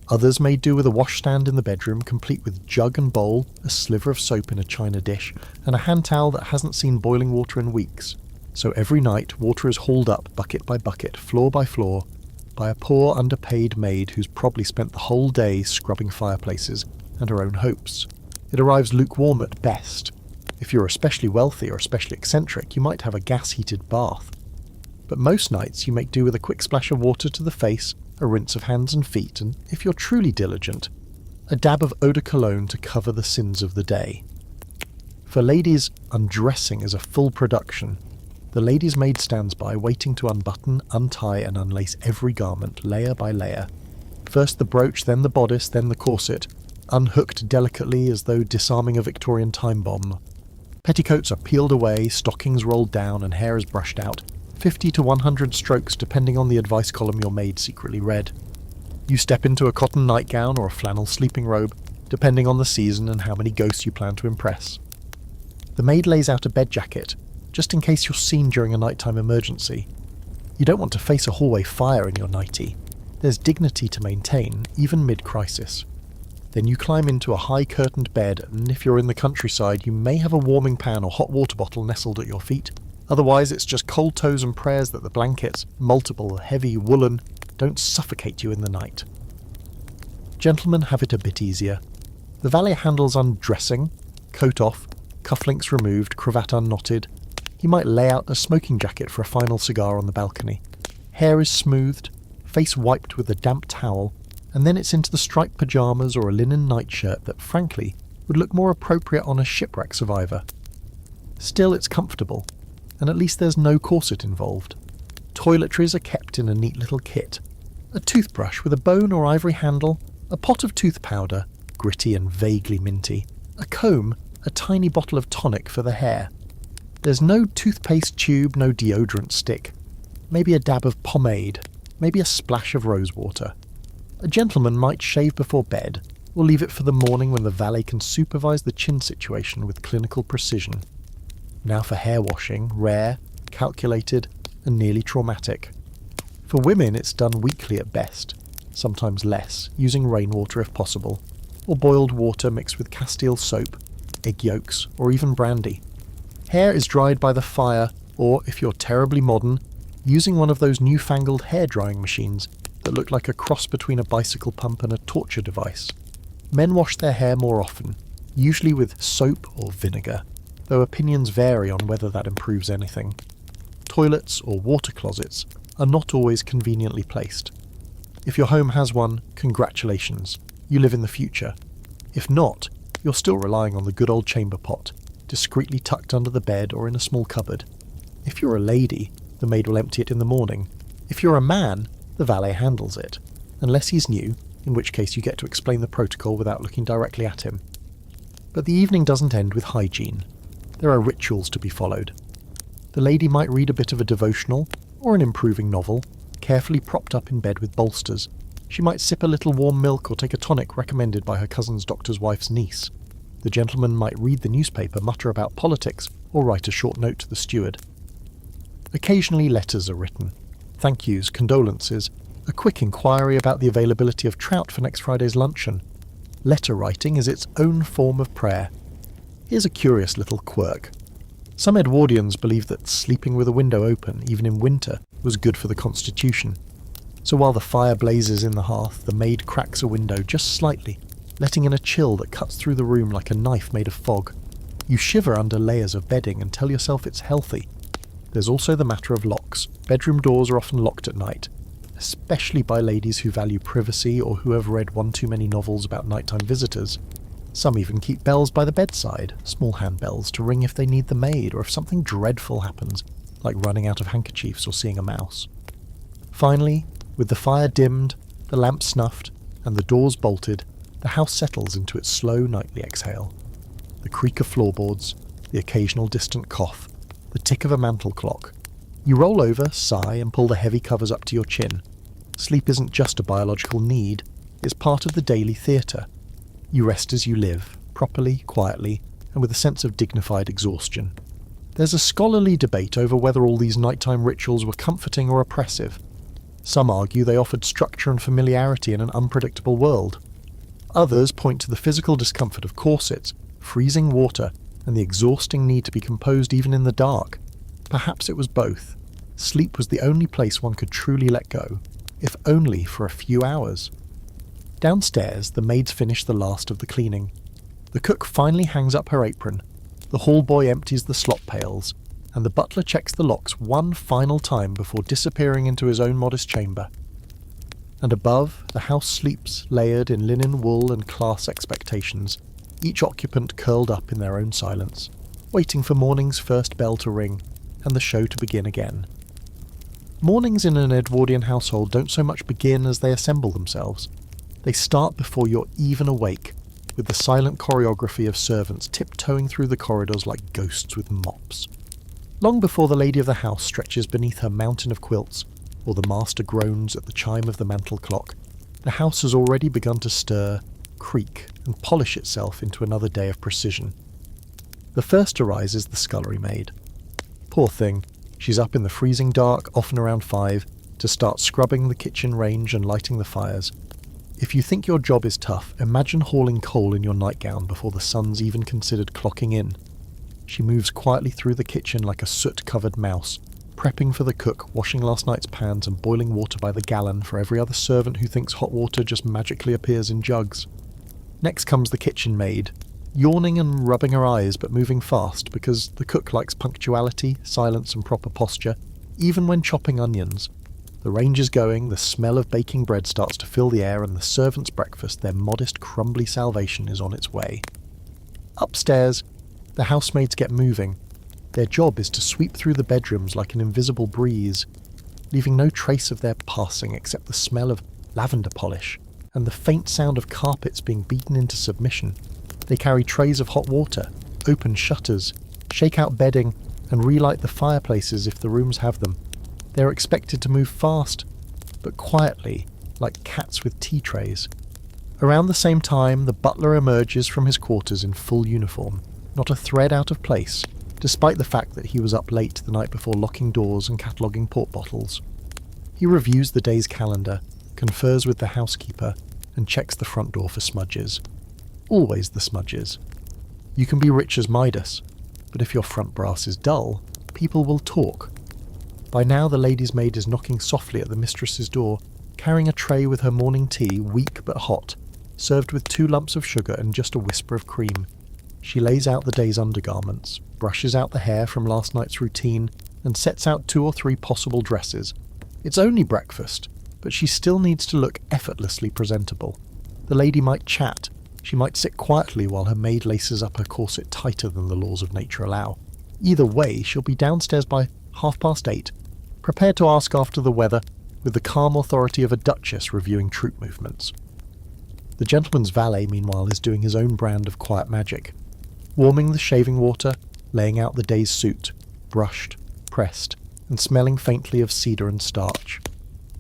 Others made do with a washstand in the bedroom, complete with jug and bowl, a sliver of soap in a china dish, and a hand towel that hasn't seen boiling water in weeks. So every night, water is hauled up bucket by bucket, floor by floor, by a poor underpaid maid who's probably spent the whole day scrubbing fireplaces and her own hopes. It arrives lukewarm at best. If you're especially wealthy or especially eccentric, you might have a gas-heated bath. But most nights you make do with a quick splash of water to the face, a rinse of hands and feet, and, if you're truly diligent, a dab of eau de cologne to cover the sins of the day. For ladies, undressing is a full production. The lady's maid stands by, waiting to unbutton, untie and unlace every garment, layer by layer. First the brooch, then the bodice, then the corset, unhooked delicately as though disarming a Victorian time bomb. Petticoats are peeled away, stockings rolled down, and hair is brushed out. 50 to 100 strokes depending on the advice column your maid secretly read. You step into a cotton nightgown or a flannel sleeping robe, depending on the season and how many ghosts you plan to impress. The maid lays out a bed jacket, just in case you're seen during a nighttime emergency. You don't want to face a hallway fire in your nightie. There's dignity to maintain, even mid-crisis. Then you climb into a high-curtained bed, and if you're in the countryside, you may have a warming pan or hot water bottle nestled at your feet. Otherwise, it's just cold toes and prayers that the blankets, multiple, heavy, woolen, don't suffocate you in the night. Gentlemen have it a bit easier. The valet handles undressing, coat off, cufflinks removed, cravat unknotted. He might lay out a smoking jacket for a final cigar on the balcony. Hair is smoothed, face wiped with a damp towel, and then it's into the striped pyjamas or a linen nightshirt that, frankly, would look more appropriate on a shipwreck survivor. Still, it's comfortable, and at least there's no corset involved. Toiletries are kept in a neat little kit. A toothbrush with a bone or ivory handle, a pot of tooth powder, gritty and vaguely minty, a comb, a tiny bottle of tonic for the hair. There's no toothpaste tube, no deodorant stick. Maybe a dab of pomade, maybe a splash of rosewater. A gentleman might shave before bed, or leave it for the morning when the valet can supervise the chin situation with clinical precision. Now for hair washing, rare, calculated, and nearly traumatic. For women it's done weekly at best, sometimes less, using rainwater if possible, or boiled water mixed with Castile soap, egg yolks, or even brandy. Hair is dried by the fire, or, if you're terribly modern, using one of those newfangled hair drying machines that look like a cross between a bicycle pump and a torture device. Men wash their hair more often, usually with soap or vinegar, though opinions vary on whether that improves anything. Toilets or water closets are not always conveniently placed. If your home has one, congratulations, you live in the future. If not, you're still relying on the good old chamber pot, discreetly tucked under the bed or in a small cupboard. If you're a lady, the maid will empty it in the morning. If you're a man, the valet handles it, unless he's new, in which case you get to explain the protocol without looking directly at him. But the evening doesn't end with hygiene. There are rituals to be followed. The lady might read a bit of a devotional, or an improving novel, carefully propped up in bed with bolsters. She might sip a little warm milk or take a tonic recommended by her cousin's doctor's wife's niece. The gentleman might read the newspaper, mutter about politics, or write a short note to the steward. Occasionally letters are written. Thank yous, condolences, a quick inquiry about the availability of trout for next Friday's luncheon. Letter writing is its own form of prayer. Here's a curious little quirk. Some Edwardians believed that sleeping with a window open, even in winter, was good for the constitution. So while the fire blazes in the hearth, the maid cracks a window just slightly, letting in a chill that cuts through the room like a knife made of fog. You shiver under layers of bedding and tell yourself it's healthy. There's also the matter of locks. Bedroom doors are often locked at night, especially by ladies who value privacy or who have read one too many novels about nighttime visitors. Some even keep bells by the bedside, small handbells, to ring if they need the maid or if something dreadful happens, like running out of handkerchiefs or seeing a mouse. Finally, with the fire dimmed, the lamp snuffed, and the doors bolted, the house settles into its slow nightly exhale. The creak of floorboards, the occasional distant cough, the tick of a mantel clock. You roll over, sigh, and pull the heavy covers up to your chin. Sleep isn't just a biological need, it's part of the daily theatre. You rest as you live, properly, quietly, and with a sense of dignified exhaustion. There's a scholarly debate over whether all these nighttime rituals were comforting or oppressive. Some argue they offered structure and familiarity in an unpredictable world. Others point to the physical discomfort of corsets, freezing water, and the exhausting need to be composed even in the dark. Perhaps it was both. Sleep was the only place one could truly let go, if only for a few hours. Downstairs, the maids finish the last of the cleaning. The cook finally hangs up her apron, the hall boy empties the slop pails, and the butler checks the locks one final time before disappearing into his own modest chamber. And above, the house sleeps, layered in linen, wool, and class expectations, each occupant curled up in their own silence, waiting for morning's first bell to ring, and the show to begin again. Mornings in an Edwardian household don't so much begin as they assemble themselves. They start before you're even awake, with the silent choreography of servants tiptoeing through the corridors like ghosts with mops. Long before the lady of the house stretches beneath her mountain of quilts, or the master groans at the chime of the mantel clock, the house has already begun to stir, creak, and polish itself into another day of precision. The first to rise is the scullery maid. Poor thing, she's up in the freezing dark, often around 5, to start scrubbing the kitchen range and lighting the fires. If you think your job is tough, imagine hauling coal in your nightgown before the sun's even considered clocking in. She moves quietly through the kitchen like a soot-covered mouse, prepping for the cook, washing last night's pans and boiling water by the gallon for every other servant who thinks hot water just magically appears in jugs. Next comes the kitchen maid, yawning and rubbing her eyes but moving fast because the cook likes punctuality, silence and proper posture, even when chopping onions. The range is going, the smell of baking bread starts to fill the air, and the servants' breakfast, their modest crumbly salvation, is on its way. Upstairs, the housemaids get moving. Their job is to sweep through the bedrooms like an invisible breeze. leaving no trace of their passing except the smell of lavender polish and the faint sound of carpets being beaten into submission. They carry trays of hot water, open shutters, shake out bedding, and relight the fireplaces if the rooms have them. They are expected to move fast, but quietly, like cats with tea trays. Around the same time, the butler emerges from his quarters in full uniform, not a thread out of place, despite the fact that he was up late the night before locking doors and cataloguing port bottles. He reviews the day's calendar, confers with the housekeeper, and checks the front door for smudges. Always the smudges. You can be rich as Midas, but if your front brass is dull, people will talk. By now the lady's maid is knocking softly at the mistress's door, carrying a tray with her morning tea, weak but hot, served with 2 lumps of sugar and just a whisper of cream. She lays out the day's undergarments, brushes out the hair from last night's routine, and sets out 2 or 3 possible dresses. It's only breakfast, but she still needs to look effortlessly presentable. The lady might chat. She might sit quietly while her maid laces up her corset tighter than the laws of nature allow. Either way, she'll be downstairs by 8:30, prepared to ask after the weather, with the calm authority of a duchess reviewing troop movements. The gentleman's valet, meanwhile, is doing his own brand of quiet magic, warming the shaving water, laying out the day's suit, brushed, pressed, and smelling faintly of cedar and starch.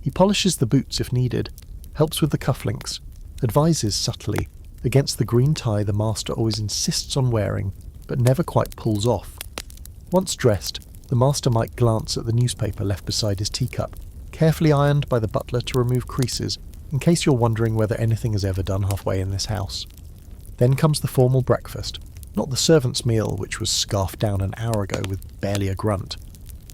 He polishes the boots if needed, helps with the cufflinks, advises subtly, against the green tie the master always insists on wearing, but never quite pulls off. Once dressed, the master might glance at the newspaper left beside his teacup, carefully ironed by the butler to remove creases, in case you're wondering whether anything is ever done halfway in this house. Then comes the formal breakfast, not the servant's meal, which was scarfed down an hour ago with barely a grunt.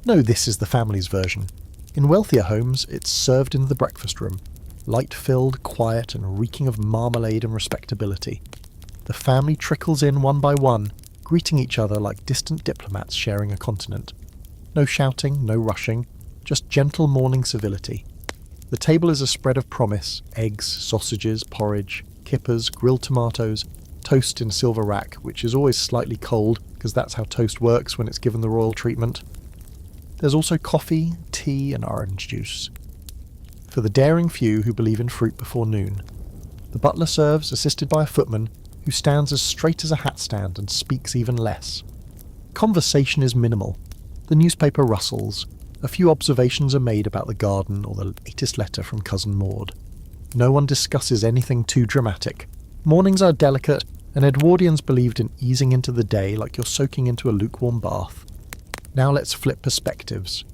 No, this is the family's version. In wealthier homes, it's served in the breakfast room, light-filled, quiet, and reeking of marmalade and respectability. The family trickles in one by one, greeting each other like distant diplomats sharing a continent. No shouting, no rushing, just gentle morning civility. The table is a spread of promise: eggs, sausages, porridge, kippers, grilled tomatoes, toast in silver rack, which is always slightly cold, because that's how toast works when it's given the royal treatment. There's also coffee, tea, and orange juice. For the daring few who believe in fruit before noon. The butler serves, assisted by a footman, who stands as straight as a hat stand and speaks even less. Conversation is minimal. The newspaper rustles. A few observations are made about the garden or the latest letter from Cousin Maud. No one discusses anything too dramatic. Mornings are delicate, and Edwardians believed in easing into the day like you're soaking into a lukewarm bath. Now let's flip perspectives.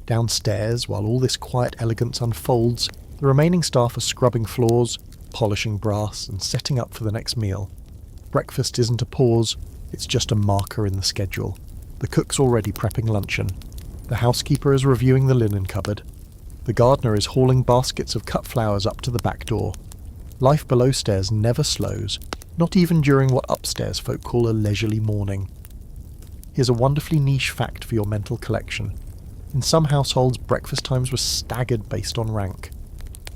Downstairs, while all this quiet elegance unfolds, the remaining staff are scrubbing floors, polishing brass, and setting up for the next meal. Breakfast isn't a pause, it's just a marker in the schedule. The cook's already prepping luncheon. The housekeeper is reviewing the linen cupboard. The gardener is hauling baskets of cut flowers up to the back door. Life below stairs never slows, not even during what upstairs folk call a leisurely morning. Here's a wonderfully niche fact for your mental collection. In some households, breakfast times were staggered based on rank.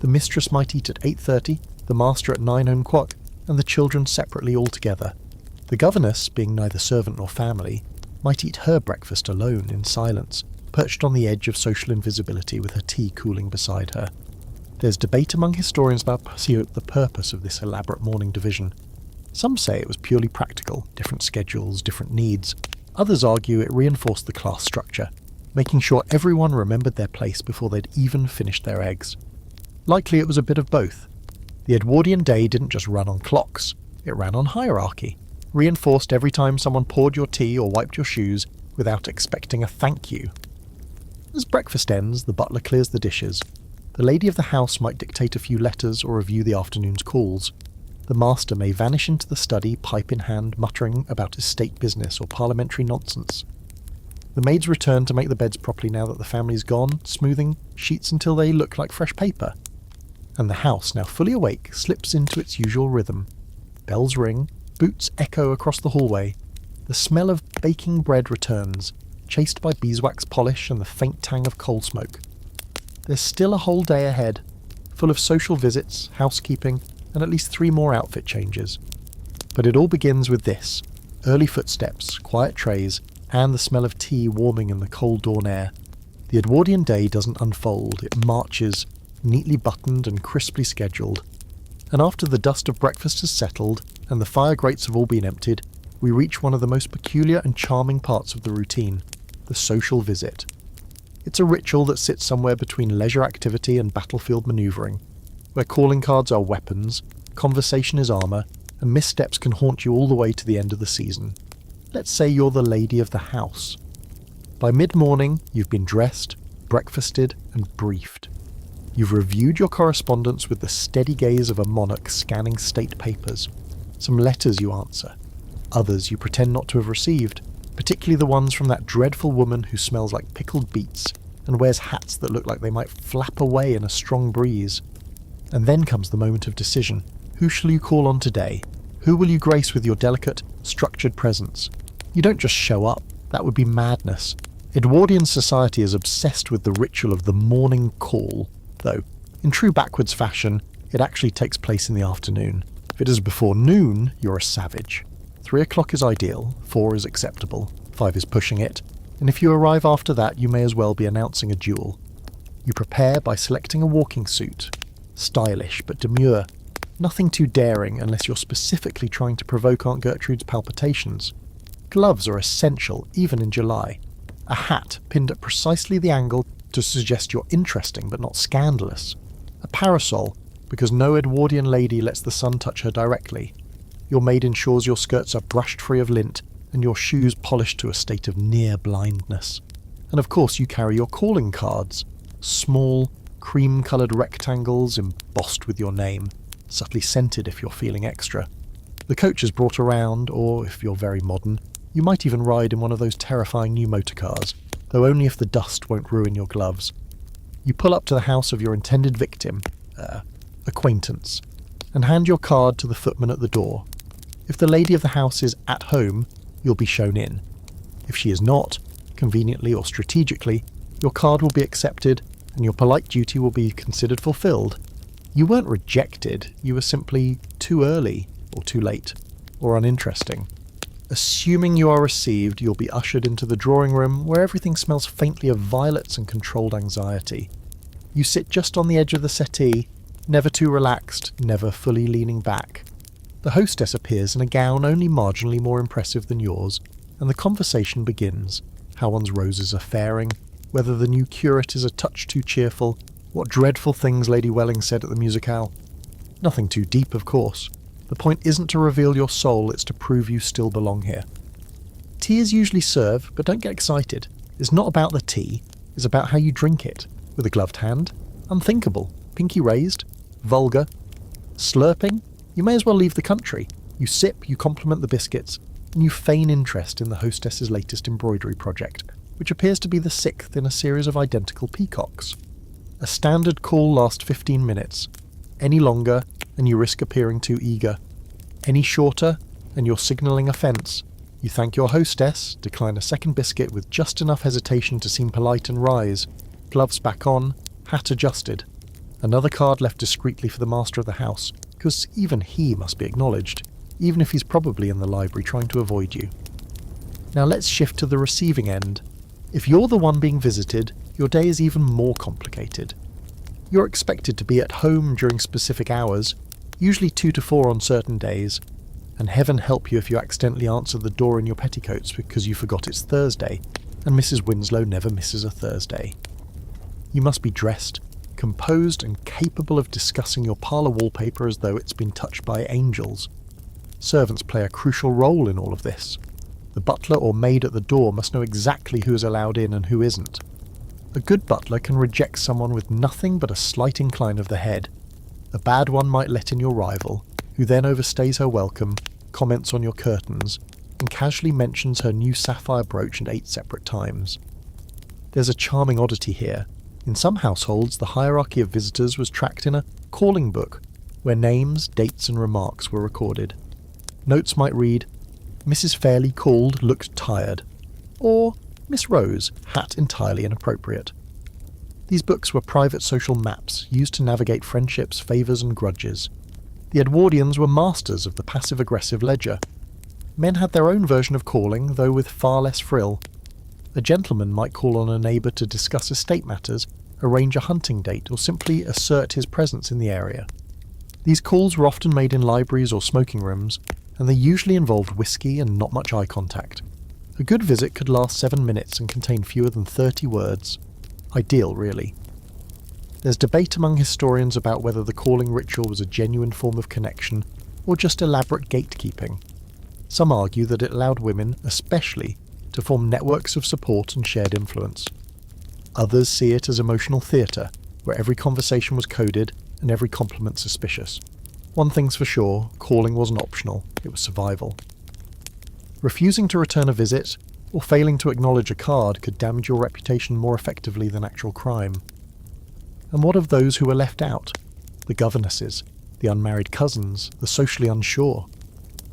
The mistress might eat at 8:30, the master at 9:00, and the children separately altogether. The governess, being neither servant nor family, might eat her breakfast alone in silence, perched on the edge of social invisibility with her tea cooling beside her. There's debate among historians about the purpose of this elaborate morning division. Some say it was purely practical, different schedules, different needs. Others argue it reinforced the class structure, making sure everyone remembered their place before they'd even finished their eggs. Likely it was a bit of both. The Edwardian day didn't just run on clocks, it ran on hierarchy, reinforced every time someone poured your tea or wiped your shoes without expecting a thank you. As breakfast ends, the butler clears the dishes. The lady of the house might dictate a few letters or review the afternoon's calls. The master may vanish into the study, pipe in hand, muttering about his state business or parliamentary nonsense. The maids return to make the beds properly now that the family's gone, smoothing sheets until they look like fresh paper. And the house, now fully awake, slips into its usual rhythm. Bells ring, boots echo across the hallway. The smell of baking bread returns, chased by beeswax polish and the faint tang of coal smoke. There's still a whole day ahead, full of social visits, housekeeping, and at least 3 more outfit changes. But it all begins with this: early footsteps, quiet trays, and the smell of tea warming in the cold dawn air. The Edwardian day doesn't unfold, it marches, neatly buttoned and crisply scheduled. And after the dust of breakfast has settled and the fire grates have all been emptied, we reach one of the most peculiar and charming parts of the routine, the social visit. It's a ritual that sits somewhere between leisure activity and battlefield manoeuvring, where calling cards are weapons, conversation is armour, and missteps can haunt you all the way to the end of the season. Let's say you're the lady of the house. By mid-morning, you've been dressed, breakfasted, and briefed. You've reviewed your correspondence with the steady gaze of a monarch scanning state papers. Some letters you answer. Others you pretend not to have received, particularly the ones from that dreadful woman who smells like pickled beets and wears hats that look like they might flap away in a strong breeze. And then comes the moment of decision. Who shall you call on today? Who will you grace with your delicate, structured presence? You don't just show up. That would be madness. Edwardian society is obsessed with the ritual of the morning call, though, in true backwards fashion, it actually takes place in the afternoon. If it is before noon, you're a savage. 3 o'clock is ideal, 4 is acceptable, 5 is pushing it, and if you arrive after that, you may as well be announcing a duel. You prepare by selecting a walking suit. Stylish, but demure. Nothing too daring unless you're specifically trying to provoke Aunt Gertrude's palpitations. Gloves are essential, even in July. A hat pinned at precisely the angle to suggest you're interesting but not scandalous. A parasol, because no Edwardian lady lets the sun touch her directly. Your maid ensures your skirts are brushed free of lint and your shoes polished to a state of near blindness. And of course you carry your calling cards. Small, cream-coloured rectangles embossed with your name, subtly scented if you're feeling extra. The coach is brought around, or if you're very modern, you might even ride in one of those terrifying new motor cars, though only if the dust won't ruin your gloves. You pull up to the house of your intended victim, acquaintance, and hand your card to the footman at the door. If the lady of the house is at home, you'll be shown in. If she is not, conveniently or strategically, your card will be accepted and your polite duty will be considered fulfilled. You weren't rejected, you were simply too early, or too late, or uninteresting. Assuming you are received, you'll be ushered into the drawing room where everything smells faintly of violets and controlled anxiety. You sit just on the edge of the settee, never too relaxed, never fully leaning back. The hostess appears in a gown only marginally more impressive than yours, and the conversation begins. How one's roses are faring, whether the new curate is a touch too cheerful, what dreadful things Lady Welling said at the musicale. Nothing too deep, of course. The point isn't to reveal your soul, it's to prove you still belong here. Tea is usually served, but don't get excited. It's not about the tea, it's about how you drink it. With a gloved hand? Unthinkable. Pinky raised? Vulgar. Slurping? You may as well leave the country. You sip, you compliment the biscuits, and you feign interest in the hostess's latest embroidery project, which appears to be the 6th in a series of identical peacocks. A standard call lasts 15 minutes. Any longer, and you risk appearing too eager. Any shorter, and you're signalling offence. You thank your hostess, decline a second biscuit with just enough hesitation to seem polite and rise. Gloves back on, hat adjusted. Another card left discreetly for the master of the house, because even he must be acknowledged, even if he's probably in the library trying to avoid you. Now let's shift to the receiving end. If you're the one being visited, your day is even more complicated. You're expected to be at home during specific hours, usually 2 to 4 on certain days, and heaven help you if you accidentally answer the door in your petticoats because you forgot it's Thursday, and Mrs. Winslow never misses a Thursday. You must be dressed, composed and capable of discussing your parlour wallpaper as though it's been touched by angels. Servants play a crucial role in all of this. The butler or maid at the door must know exactly who is allowed in and who isn't. A good butler can reject someone with nothing but a slight incline of the head. A bad one might let in your rival, who then overstays her welcome, comments on your curtains, and casually mentions her new sapphire brooch at 8 separate times. There's a charming oddity here. In some households, the hierarchy of visitors was tracked in a calling book, where names, dates and remarks were recorded. Notes might read, Mrs. Fairley called, looked tired, or Miss Rose, hat entirely inappropriate. These books were private social maps used to navigate friendships, favours and grudges. The Edwardians were masters of the passive-aggressive ledger. Men had their own version of calling, though with far less frill. A gentleman might call on a neighbour to discuss estate matters, arrange a hunting date, or simply assert his presence in the area. These calls were often made in libraries or smoking rooms, and they usually involved whiskey and not much eye contact. A good visit could last 7 minutes and contain fewer than 30 words. Ideal, really. There's debate among historians about whether the calling ritual was a genuine form of connection or just elaborate gatekeeping. Some argue that it allowed women, especially, to form networks of support and shared influence. Others see it as emotional theatre, where every conversation was coded and every compliment suspicious. One thing's for sure, calling wasn't optional, it was survival. Refusing to return a visit, or failing to acknowledge a card could damage your reputation more effectively than actual crime. And what of those who were left out? The governesses, the unmarried cousins, the socially unsure.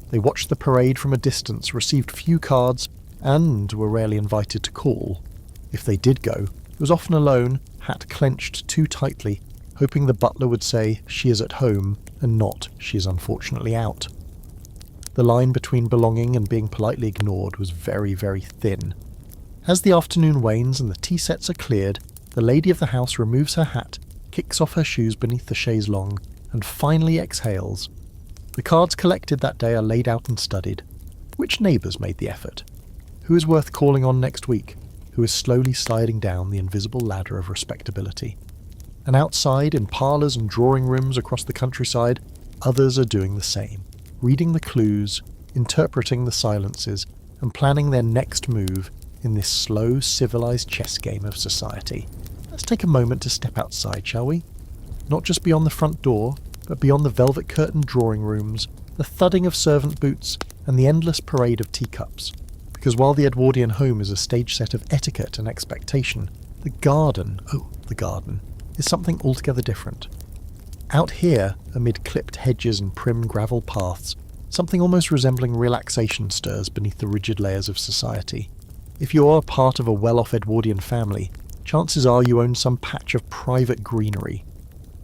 They watched the parade from a distance, received few cards, and were rarely invited to call. If they did go, it was often alone, hat clenched too tightly, hoping the butler would say, "She is at home," and not, "She is unfortunately out." The line between belonging and being politely ignored was very, very thin. As the afternoon wanes and the tea sets are cleared, the lady of the house removes her hat, kicks off her shoes beneath the chaise longue, and finally exhales. The cards collected that day are laid out and studied. Which neighbours made the effort? Who is worth calling on next week? Who is slowly sliding down the invisible ladder of respectability? And outside, in parlours and drawing rooms across the countryside, others are doing the same, reading the clues, interpreting the silences, and planning their next move in this slow, civilised chess game of society. Let's take a moment to step outside, shall we? Not just beyond the front door, but beyond the velvet-curtained drawing rooms, the thudding of servant boots, and the endless parade of teacups. Because while the Edwardian home is a stage set of etiquette and expectation, the garden, is something altogether different. Out here, amid clipped hedges and prim gravel paths, something almost resembling relaxation stirs beneath the rigid layers of society. If you are part of a well-off Edwardian family, chances are you own some patch of private greenery.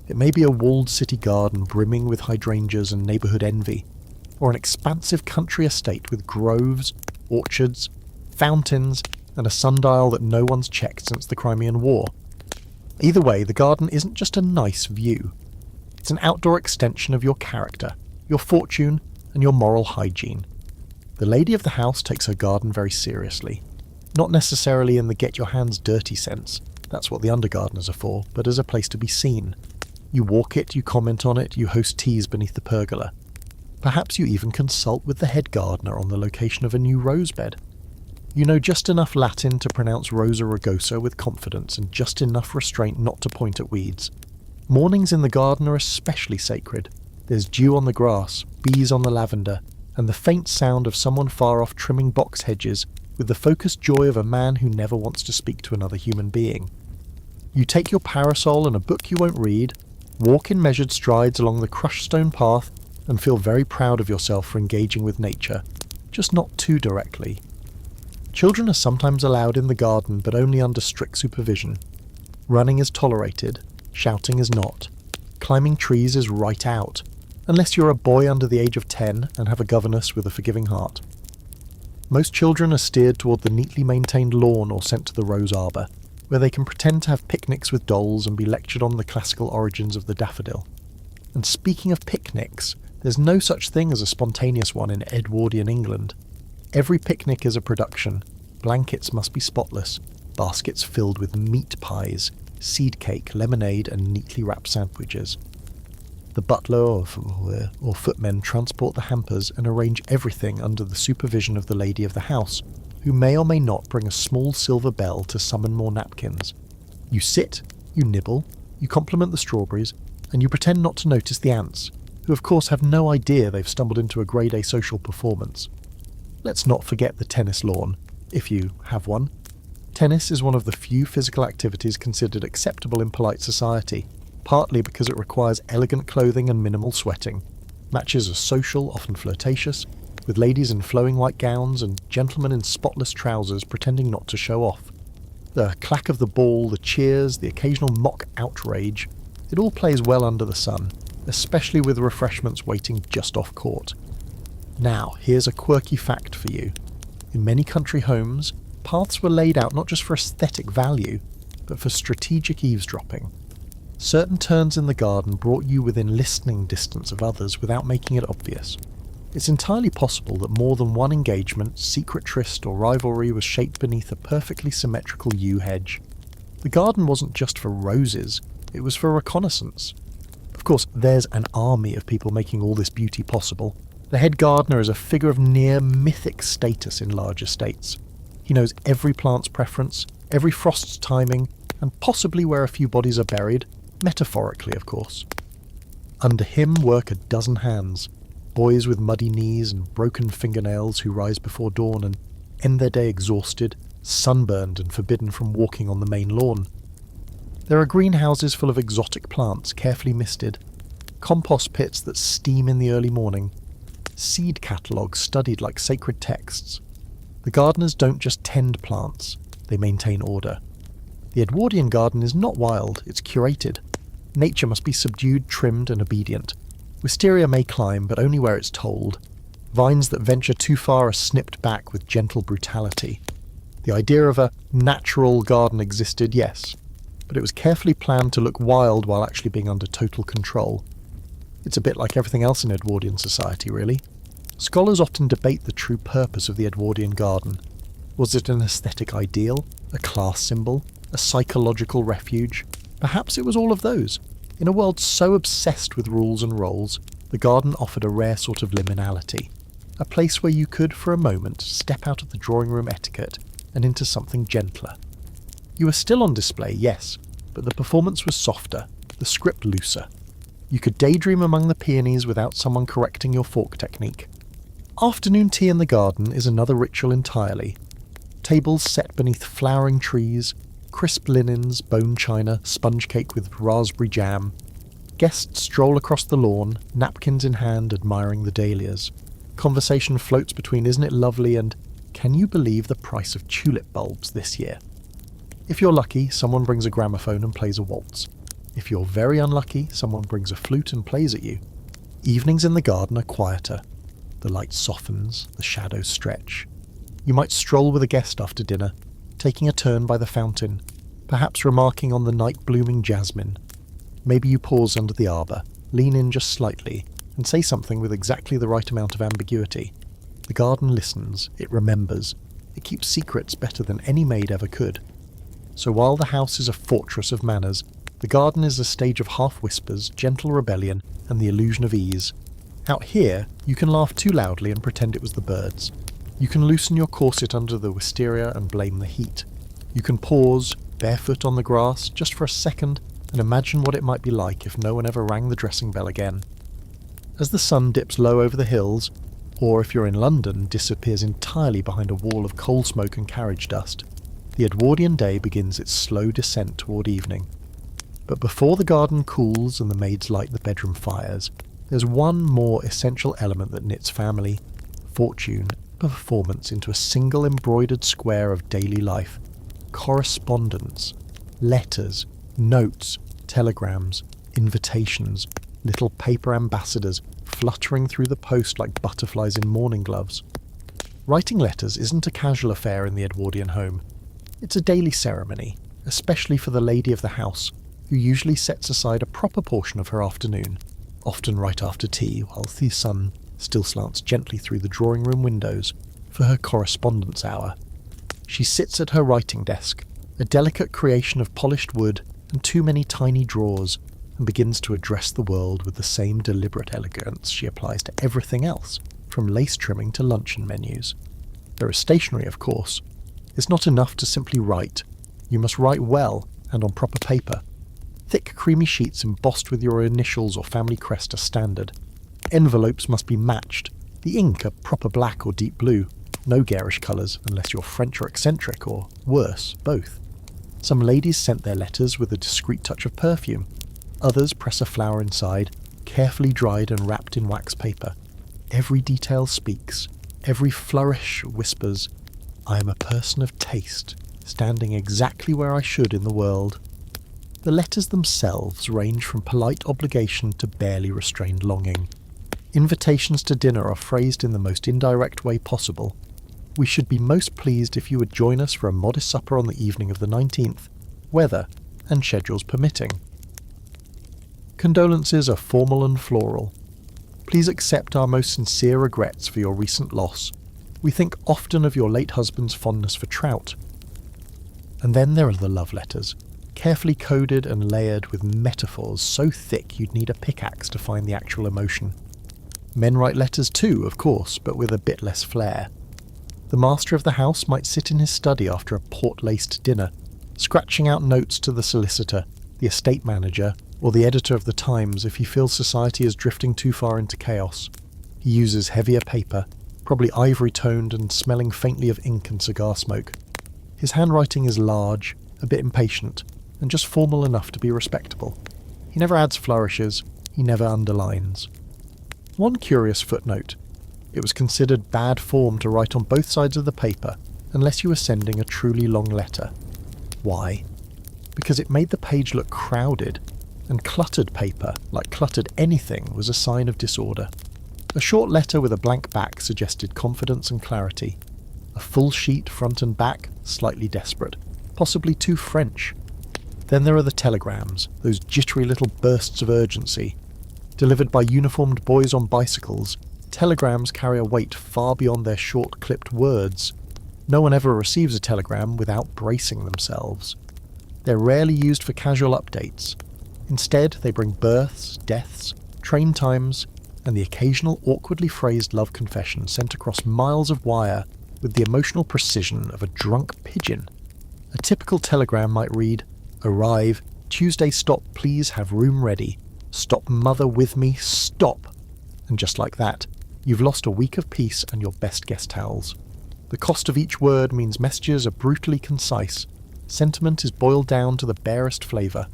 It may be a walled city garden brimming with hydrangeas and neighbourhood envy, or an expansive country estate with groves, orchards, fountains, and a sundial that no one's checked since the Crimean War. Either way, the garden isn't just a nice view. It's an outdoor extension of your character, your fortune, and your moral hygiene. The lady of the house takes her garden very seriously. Not necessarily in the get your hands dirty sense, that's what the undergardeners are for, but as a place to be seen. You walk it, you comment on it, you host teas beneath the pergola. Perhaps you even consult with the head gardener on the location of a new rose bed. You know just enough Latin to pronounce Rosa rugosa with confidence and just enough restraint not to point at weeds. Mornings in the garden are especially sacred. There's dew on the grass, bees on the lavender, and the faint sound of someone far off trimming box hedges with the focused joy of a man who never wants to speak to another human being. You take your parasol and a book you won't read, walk in measured strides along the crushed stone path, and feel very proud of yourself for engaging with nature, just not too directly. Children are sometimes allowed in the garden, but only under strict supervision. Running is tolerated, shouting is not. Climbing trees is right out, unless you're a boy under the age of 10 and have a governess with a forgiving heart. Most children are steered toward the neatly maintained lawn or sent to the rose arbour, where they can pretend to have picnics with dolls and be lectured on the classical origins of the daffodil. And speaking of picnics, there's no such thing as a spontaneous one in Edwardian England. Every picnic is a production. Blankets must be spotless, baskets filled with meat pies, seed cake, lemonade, and neatly wrapped sandwiches. The butler or footmen transport the hampers and arrange everything under the supervision of the lady of the house, who may or may not bring a small silver bell to summon more napkins. You sit, you nibble, you compliment the strawberries, and you pretend not to notice the ants, who of course have no idea they've stumbled into a grade A social performance. Let's not forget the tennis lawn, if you have one. Tennis is one of the few physical activities considered acceptable in polite society, partly because it requires elegant clothing and minimal sweating. Matches are social, often flirtatious, with ladies in flowing white gowns and gentlemen in spotless trousers pretending not to show off. The clack of the ball, the cheers, the occasional mock outrage, it all plays well under the sun, especially with refreshments waiting just off court. Now, here's a quirky fact for you. In many country homes, paths were laid out not just for aesthetic value, but for strategic eavesdropping. Certain turns in the garden brought you within listening distance of others without making it obvious. It's entirely possible that more than one engagement, secret tryst or rivalry was shaped beneath a perfectly symmetrical yew hedge. The garden wasn't just for roses, it was for reconnaissance. Of course, there's an army of people making all this beauty possible. The head gardener is a figure of near mythic status in large estates. He knows every plant's preference, every frost's timing, and possibly where a few bodies are buried, metaphorically of course. Under him work a dozen hands, boys with muddy knees and broken fingernails who rise before dawn and end their day exhausted, sunburned and forbidden from walking on the main lawn. There are greenhouses full of exotic plants carefully misted, compost pits that steam in the early morning, seed catalogues studied like sacred texts. The gardeners don't just tend plants, they maintain order. The Edwardian garden is not wild, it's curated. Nature must be subdued, trimmed and obedient. Wisteria may climb, but only where it's told. Vines that venture too far are snipped back with gentle brutality. The idea of a natural garden existed, yes, but it was carefully planned to look wild while actually being under total control. It's a bit like everything else in Edwardian society, really. Scholars often debate the true purpose of the Edwardian garden. Was it an aesthetic ideal? A class symbol? A psychological refuge? Perhaps it was all of those. In a world so obsessed with rules and roles, the garden offered a rare sort of liminality. A place where you could, for a moment, step out of the drawing room etiquette and into something gentler. You were still on display, yes, but the performance was softer, the script looser. You could daydream among the peonies without someone correcting your fork technique. Afternoon tea in the garden is another ritual entirely. Tables set beneath flowering trees, crisp linens, bone china, sponge cake with raspberry jam. Guests stroll across the lawn, napkins in hand, admiring the dahlias. Conversation floats between "isn't it lovely" and "can you believe the price of tulip bulbs this year?" If you're lucky, someone brings a gramophone and plays a waltz. If you're very unlucky, someone brings a flute and plays at you. Evenings in the garden are quieter. The light softens, the shadows stretch. You might stroll with a guest after dinner, taking a turn by the fountain, perhaps remarking on the night-blooming jasmine. Maybe you pause under the arbour, lean in just slightly, and say something with exactly the right amount of ambiguity. The garden listens, it remembers, it keeps secrets better than any maid ever could. So while the house is a fortress of manners, the garden is a stage of half-whispers, gentle rebellion, and the illusion of ease. Out here, you can laugh too loudly and pretend it was the birds. You can loosen your corset under the wisteria and blame the heat. You can pause, barefoot on the grass, just for a second, and imagine what it might be like if no one ever rang the dressing bell again. As the sun dips low over the hills, or if you're in London, disappears entirely behind a wall of coal smoke and carriage dust, the Edwardian day begins its slow descent toward evening. But before the garden cools and the maids light the bedroom fires, there's one more essential element that knits family, fortune, and performance into a single embroidered square of daily life. Correspondence. Letters, notes, telegrams, invitations, little paper ambassadors fluttering through the post like butterflies in mourning gloves. Writing letters isn't a casual affair in the Edwardian home. It's a daily ceremony, especially for the lady of the house, who usually sets aside a proper portion of her afternoon, often right after tea, while the sun still slants gently through the drawing room windows, for her correspondence hour. She sits at her writing desk, a delicate creation of polished wood and too many tiny drawers, and begins to address the world with the same deliberate elegance she applies to everything else, from lace trimming to luncheon menus. There is stationery, of course. It's not enough to simply write. You must write well, and on proper paper. Thick, creamy sheets embossed with your initials or family crest are standard. Envelopes must be matched. The ink a proper black or deep blue. No garish colours, unless you're French or eccentric, or worse, both. Some ladies scent their letters with a discreet touch of perfume. Others press a flower inside, carefully dried and wrapped in wax paper. Every detail speaks. Every flourish whispers, "I am a person of taste, standing exactly where I should in the world." The letters themselves range from polite obligation to barely restrained longing. Invitations to dinner are phrased in the most indirect way possible. We should be most pleased if you would join us for a modest supper on the evening of the 19th, weather and schedules permitting. Condolences are formal and floral. Please accept our most sincere regrets for your recent loss. We think often of your late husband's fondness for trout. And then there are the love letters, carefully coded and layered with metaphors so thick you'd need a pickaxe to find the actual emotion. Men write letters too, of course, but with a bit less flair. The master of the house might sit in his study after a port-laced dinner, scratching out notes to the solicitor, the estate manager, or the editor of the Times if he feels society is drifting too far into chaos. He uses heavier paper, probably ivory-toned and smelling faintly of ink and cigar smoke. His handwriting is large, a bit impatient, and just formal enough to be respectable. He never adds flourishes, he never underlines. One curious footnote. It was considered bad form to write on both sides of the paper unless you were sending a truly long letter. Why? Because it made the page look crowded, and cluttered paper, like cluttered anything, was a sign of disorder. A short letter with a blank back suggested confidence and clarity. A full sheet front and back, slightly desperate, possibly too French. Then there are the telegrams, those jittery little bursts of urgency. Delivered by uniformed boys on bicycles, telegrams carry a weight far beyond their short-clipped words. No one ever receives a telegram without bracing themselves. They're rarely used for casual updates. Instead, they bring births, deaths, train times, and the occasional awkwardly phrased love confession sent across miles of wire with the emotional precision of a drunk pigeon. A typical telegram might read, "Arrive, Tuesday stop, please have room ready. Stop mother with me, stop!" And just like that, you've lost a week of peace and your best guest towels. The cost of each word means messages are brutally concise. Sentiment is boiled down to the barest flavour.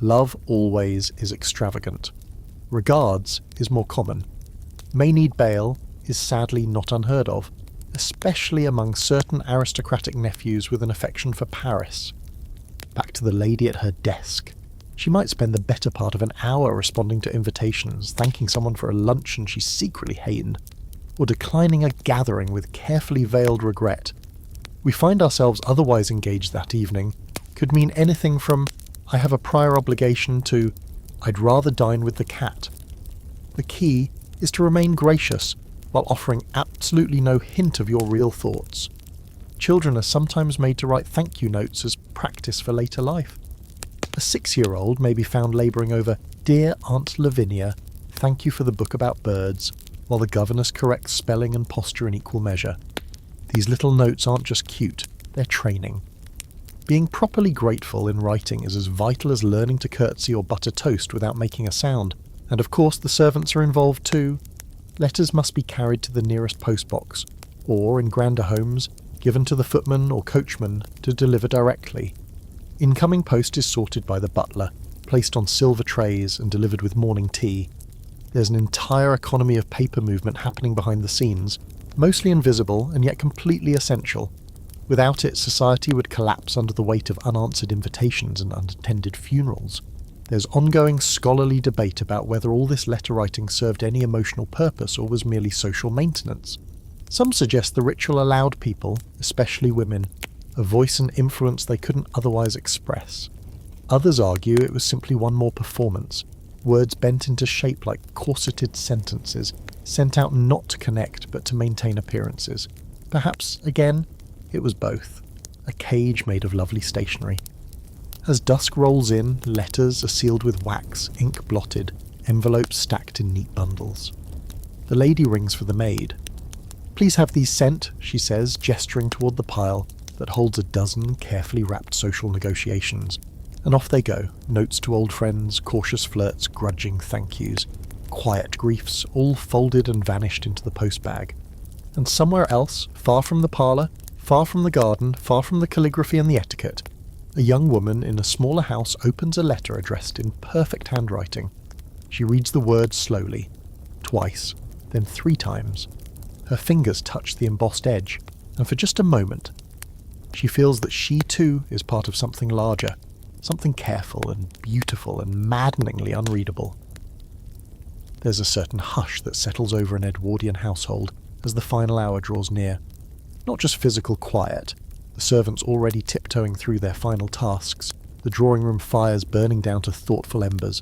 Love always is extravagant. Regards is more common. May need bail is sadly not unheard of, especially among certain aristocratic nephews with an affection for Paris. Back to the lady at her desk. She might spend the better part of an hour responding to invitations, thanking someone for a luncheon she secretly hated, or declining a gathering with carefully veiled regret. We find ourselves otherwise engaged that evening could mean anything from "I have a prior obligation" to "I'd rather dine with the cat." The key is to remain gracious while offering absolutely no hint of your real thoughts. Children are sometimes made to write thank you notes as practice for later life. A 6-year-old may be found labouring over "Dear Aunt Lavinia, thank you for the book about birds," while the governess corrects spelling and posture in equal measure. These little notes aren't just cute, they're training. Being properly grateful in writing is as vital as learning to curtsy or butter toast without making a sound, and of course the servants are involved too. Letters must be carried to the nearest postbox, or, in grander homes, given to the footman or coachman to deliver directly. Incoming post is sorted by the butler, placed on silver trays and delivered with morning tea. There's an entire economy of paper movement happening behind the scenes, mostly invisible and yet completely essential. Without it, society would collapse under the weight of unanswered invitations and unattended funerals. There's ongoing scholarly debate about whether all this letter writing served any emotional purpose or was merely social maintenance. Some suggest the ritual allowed people, especially women, a voice and influence they couldn't otherwise express. Others argue it was simply one more performance, words bent into shape like corseted sentences, sent out not to connect but to maintain appearances. Perhaps, again, it was both. A cage made of lovely stationery. As dusk rolls in, letters are sealed with wax, ink blotted, envelopes stacked in neat bundles. The lady rings for the maid. "Please have these sent," she says, gesturing toward the pile that holds a dozen carefully wrapped social negotiations. And off they go, notes to old friends, cautious flirts, grudging thank yous. Quiet griefs, all folded and vanished into the postbag. And somewhere else, far from the parlour, far from the garden, far from the calligraphy and the etiquette, a young woman in a smaller house opens a letter addressed in perfect handwriting. She reads the words slowly, twice, then 3 times. Her fingers touch the embossed edge, and for just a moment, she feels that she too is part of something larger, something careful and beautiful and maddeningly unreadable. There's a certain hush that settles over an Edwardian household as the final hour draws near. Not just physical quiet, the servants already tiptoeing through their final tasks, the drawing room fires burning down to thoughtful embers,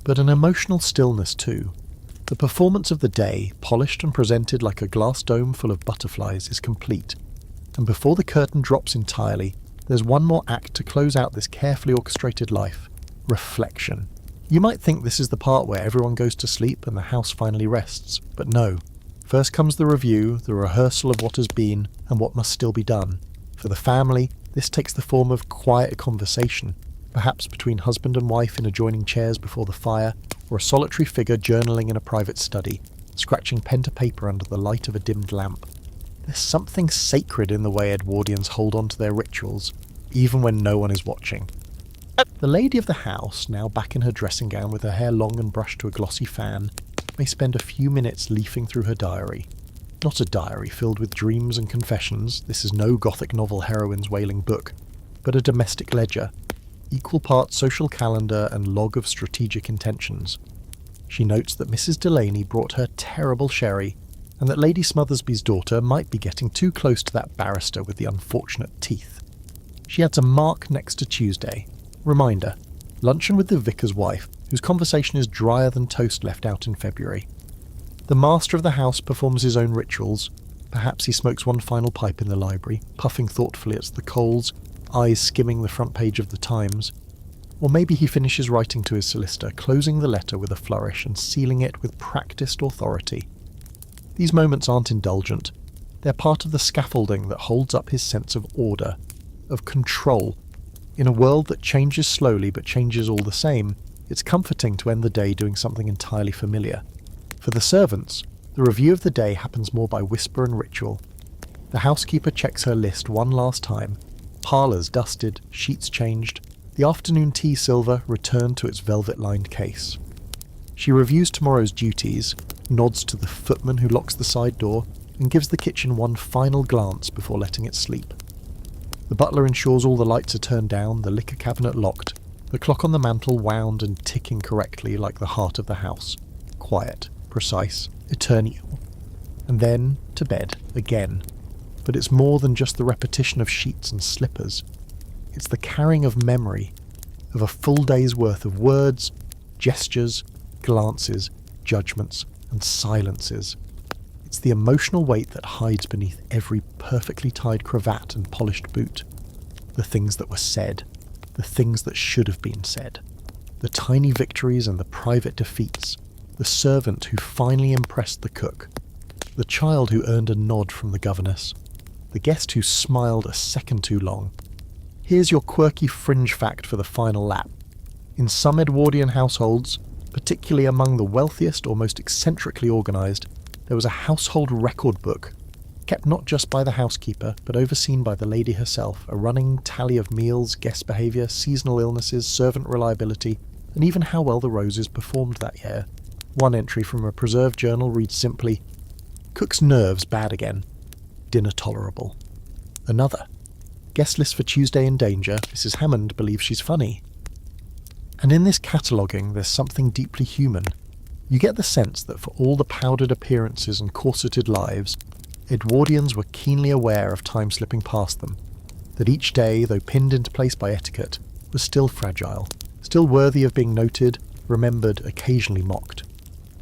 but an emotional stillness too. The performance of the day, polished and presented like a glass dome full of butterflies, is complete, and before the curtain drops entirely, there's one more act to close out this carefully orchestrated life: reflection. You might think this is the part where everyone goes to sleep and the house finally rests, but no. First comes the review, the rehearsal of what has been and what must still be done. For the family, this takes the form of quiet conversation, perhaps between husband and wife in adjoining chairs before the fire, or a solitary figure journaling in a private study, scratching pen to paper under the light of a dimmed lamp. There's something sacred in the way Edwardians hold on to their rituals, even when no one is watching. The lady of the house, now back in her dressing gown with her hair long and brushed to a glossy fan, may spend a few minutes leafing through her diary. Not a diary filled with dreams and confessions, this is no Gothic novel heroine's wailing book, but a domestic ledger, equal parts social calendar and log of strategic intentions. She notes that Mrs. Delaney brought her terrible sherry, and that Lady Smothersby's daughter might be getting too close to that barrister with the unfortunate teeth. She adds a mark next to Tuesday. Reminder: luncheon with the vicar's wife, whose conversation is drier than toast left out in February. The master of the house performs his own rituals. Perhaps he smokes one final pipe in the library, puffing thoughtfully at the coals, eyes skimming the front page of the Times. Or maybe he finishes writing to his solicitor, closing the letter with a flourish and sealing it with practiced authority. These moments aren't indulgent. They're part of the scaffolding that holds up his sense of order, of control. In a world that changes slowly but changes all the same, it's comforting to end the day doing something entirely familiar. For the servants, the review of the day happens more by whisper and ritual. The housekeeper checks her list one last time, parlours dusted, sheets changed, the afternoon tea silver returned to its velvet-lined case. She reviews tomorrow's duties, nods to the footman who locks the side door, and gives the kitchen one final glance before letting it sleep. The butler ensures all the lights are turned down, the liquor cabinet locked, the clock on the mantel wound and ticking correctly like the heart of the house. Quiet, precise, eternal. And then to bed, again. But it's more than just the repetition of sheets and slippers. It's the carrying of memory, of a full day's worth of words, gestures, glances, judgments, and silences. It's the emotional weight that hides beneath every perfectly tied cravat and polished boot. The things that were said, the things that should have been said. The tiny victories and the private defeats. The servant who finally impressed the cook. The child who earned a nod from the governess. The guest who smiled a second too long. Here's your quirky fringe fact for the final lap. In some Edwardian households, particularly among the wealthiest or most eccentrically organised, there was a household record book, kept not just by the housekeeper, but overseen by the lady herself, a running tally of meals, guest behaviour, seasonal illnesses, servant reliability, and even how well the roses performed that year. One entry from a preserved journal reads simply, "Cook's nerves bad again. Dinner tolerable." Another, "Guest list for Tuesday in danger. Mrs. Hammond believes she's funny." And in this cataloguing there's something deeply human. You get the sense that for all the powdered appearances and corseted lives, Edwardians were keenly aware of time slipping past them, that each day, though pinned into place by etiquette, was still fragile, still worthy of being noted, remembered, occasionally mocked.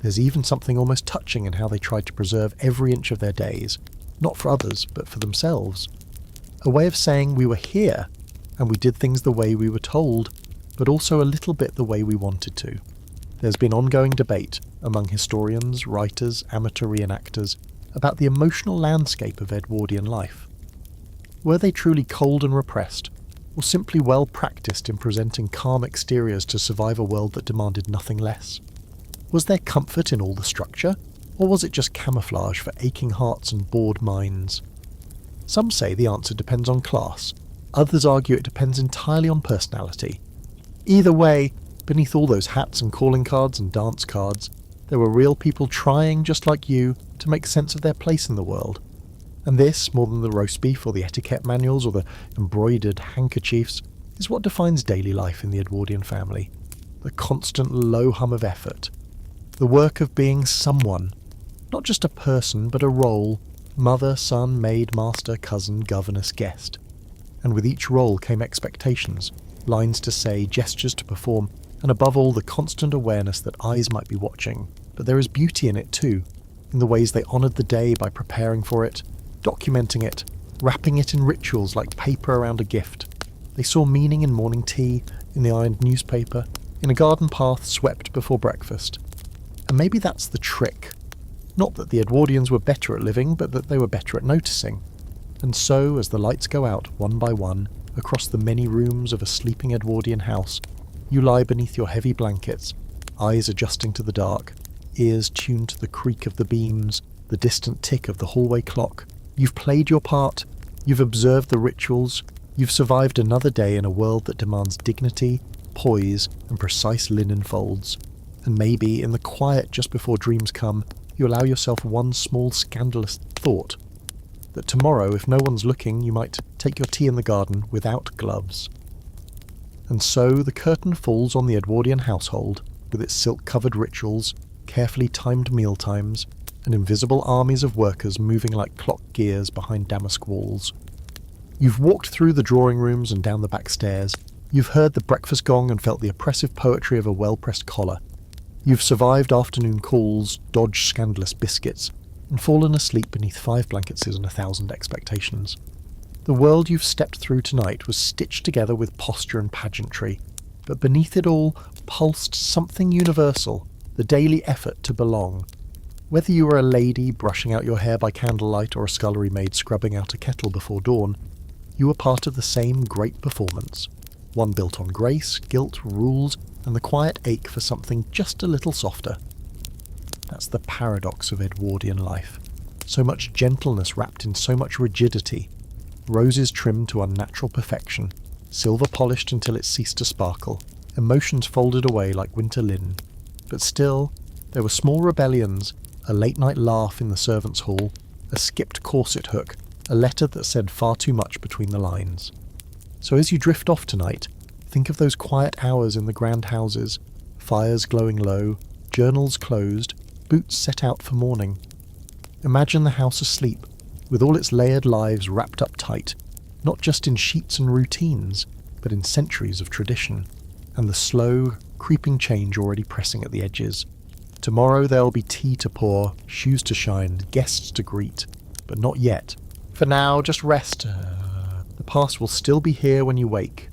There's even something almost touching in how they tried to preserve every inch of their days, not for others, but for themselves. A way of saying we were here, and we did things the way we were told, but also a little bit the way we wanted to. There's been ongoing debate among historians, writers, amateur reenactors about the emotional landscape of Edwardian life. Were they truly cold and repressed, or simply well practiced in presenting calm exteriors to survive a world that demanded nothing less? Was there comfort in all the structure, or was it just camouflage for aching hearts and bored minds? Some say the answer depends on class, others argue it depends entirely on personality. Either way, beneath all those hats and calling cards and dance cards, there were real people trying, just like you, to make sense of their place in the world. And this, more than the roast beef or the etiquette manuals or the embroidered handkerchiefs, is what defines daily life in the Edwardian family. The constant low hum of effort. The work of being someone. Not just a person, but a role. Mother, son, maid, master, cousin, governess, guest. And with each role came expectations, lines to say, gestures to perform, and above all the constant awareness that eyes might be watching. But there is beauty in it too, in the ways they honoured the day by preparing for it, documenting it, wrapping it in rituals like paper around a gift. They saw meaning in morning tea, in the ironed newspaper, in a garden path swept before breakfast. And maybe that's the trick. Not that the Edwardians were better at living, but that they were better at noticing. And so, as the lights go out one by one, across the many rooms of a sleeping Edwardian house, you lie beneath your heavy blankets, eyes adjusting to the dark, ears tuned to the creak of the beams, the distant tick of the hallway clock. You've played your part, you've observed the rituals, you've survived another day in a world that demands dignity, poise, and precise linen folds. And maybe, in the quiet just before dreams come, you allow yourself one small scandalous thought. That tomorrow, if no one's looking, you might take your tea in the garden without gloves. And so the curtain falls on the Edwardian household, with its silk-covered rituals, carefully timed mealtimes, and invisible armies of workers moving like clock gears behind damask walls. You've walked through the drawing rooms and down the back stairs. You've heard the breakfast gong and felt the oppressive poetry of a well-pressed collar. You've survived afternoon calls, dodged scandalous biscuits, and fallen asleep beneath 5 blanketses and 1,000 expectations. The world you've stepped through tonight was stitched together with posture and pageantry, but beneath it all pulsed something universal, the daily effort to belong. Whether you were a lady brushing out your hair by candlelight or a scullery maid scrubbing out a kettle before dawn, you were part of the same great performance, one built on grace, guilt, rules, and the quiet ache for something just a little softer. That's the paradox of Edwardian life. So much gentleness wrapped in so much rigidity. Roses trimmed to unnatural perfection, silver polished until it ceased to sparkle, emotions folded away like winter linen. But still, there were small rebellions, a late-night laugh in the servants' hall, a skipped corset hook, a letter that said far too much between the lines. So as you drift off tonight, think of those quiet hours in the grand houses, fires glowing low, journals closed, boots set out for morning. Imagine the house asleep, with all its layered lives wrapped up tight, not just in sheets and routines, but in centuries of tradition, and the slow, creeping change already pressing at the edges. Tomorrow there'll be tea to pour, shoes to shine, guests to greet, but not yet. For now, just rest. The past will still be here when you wake,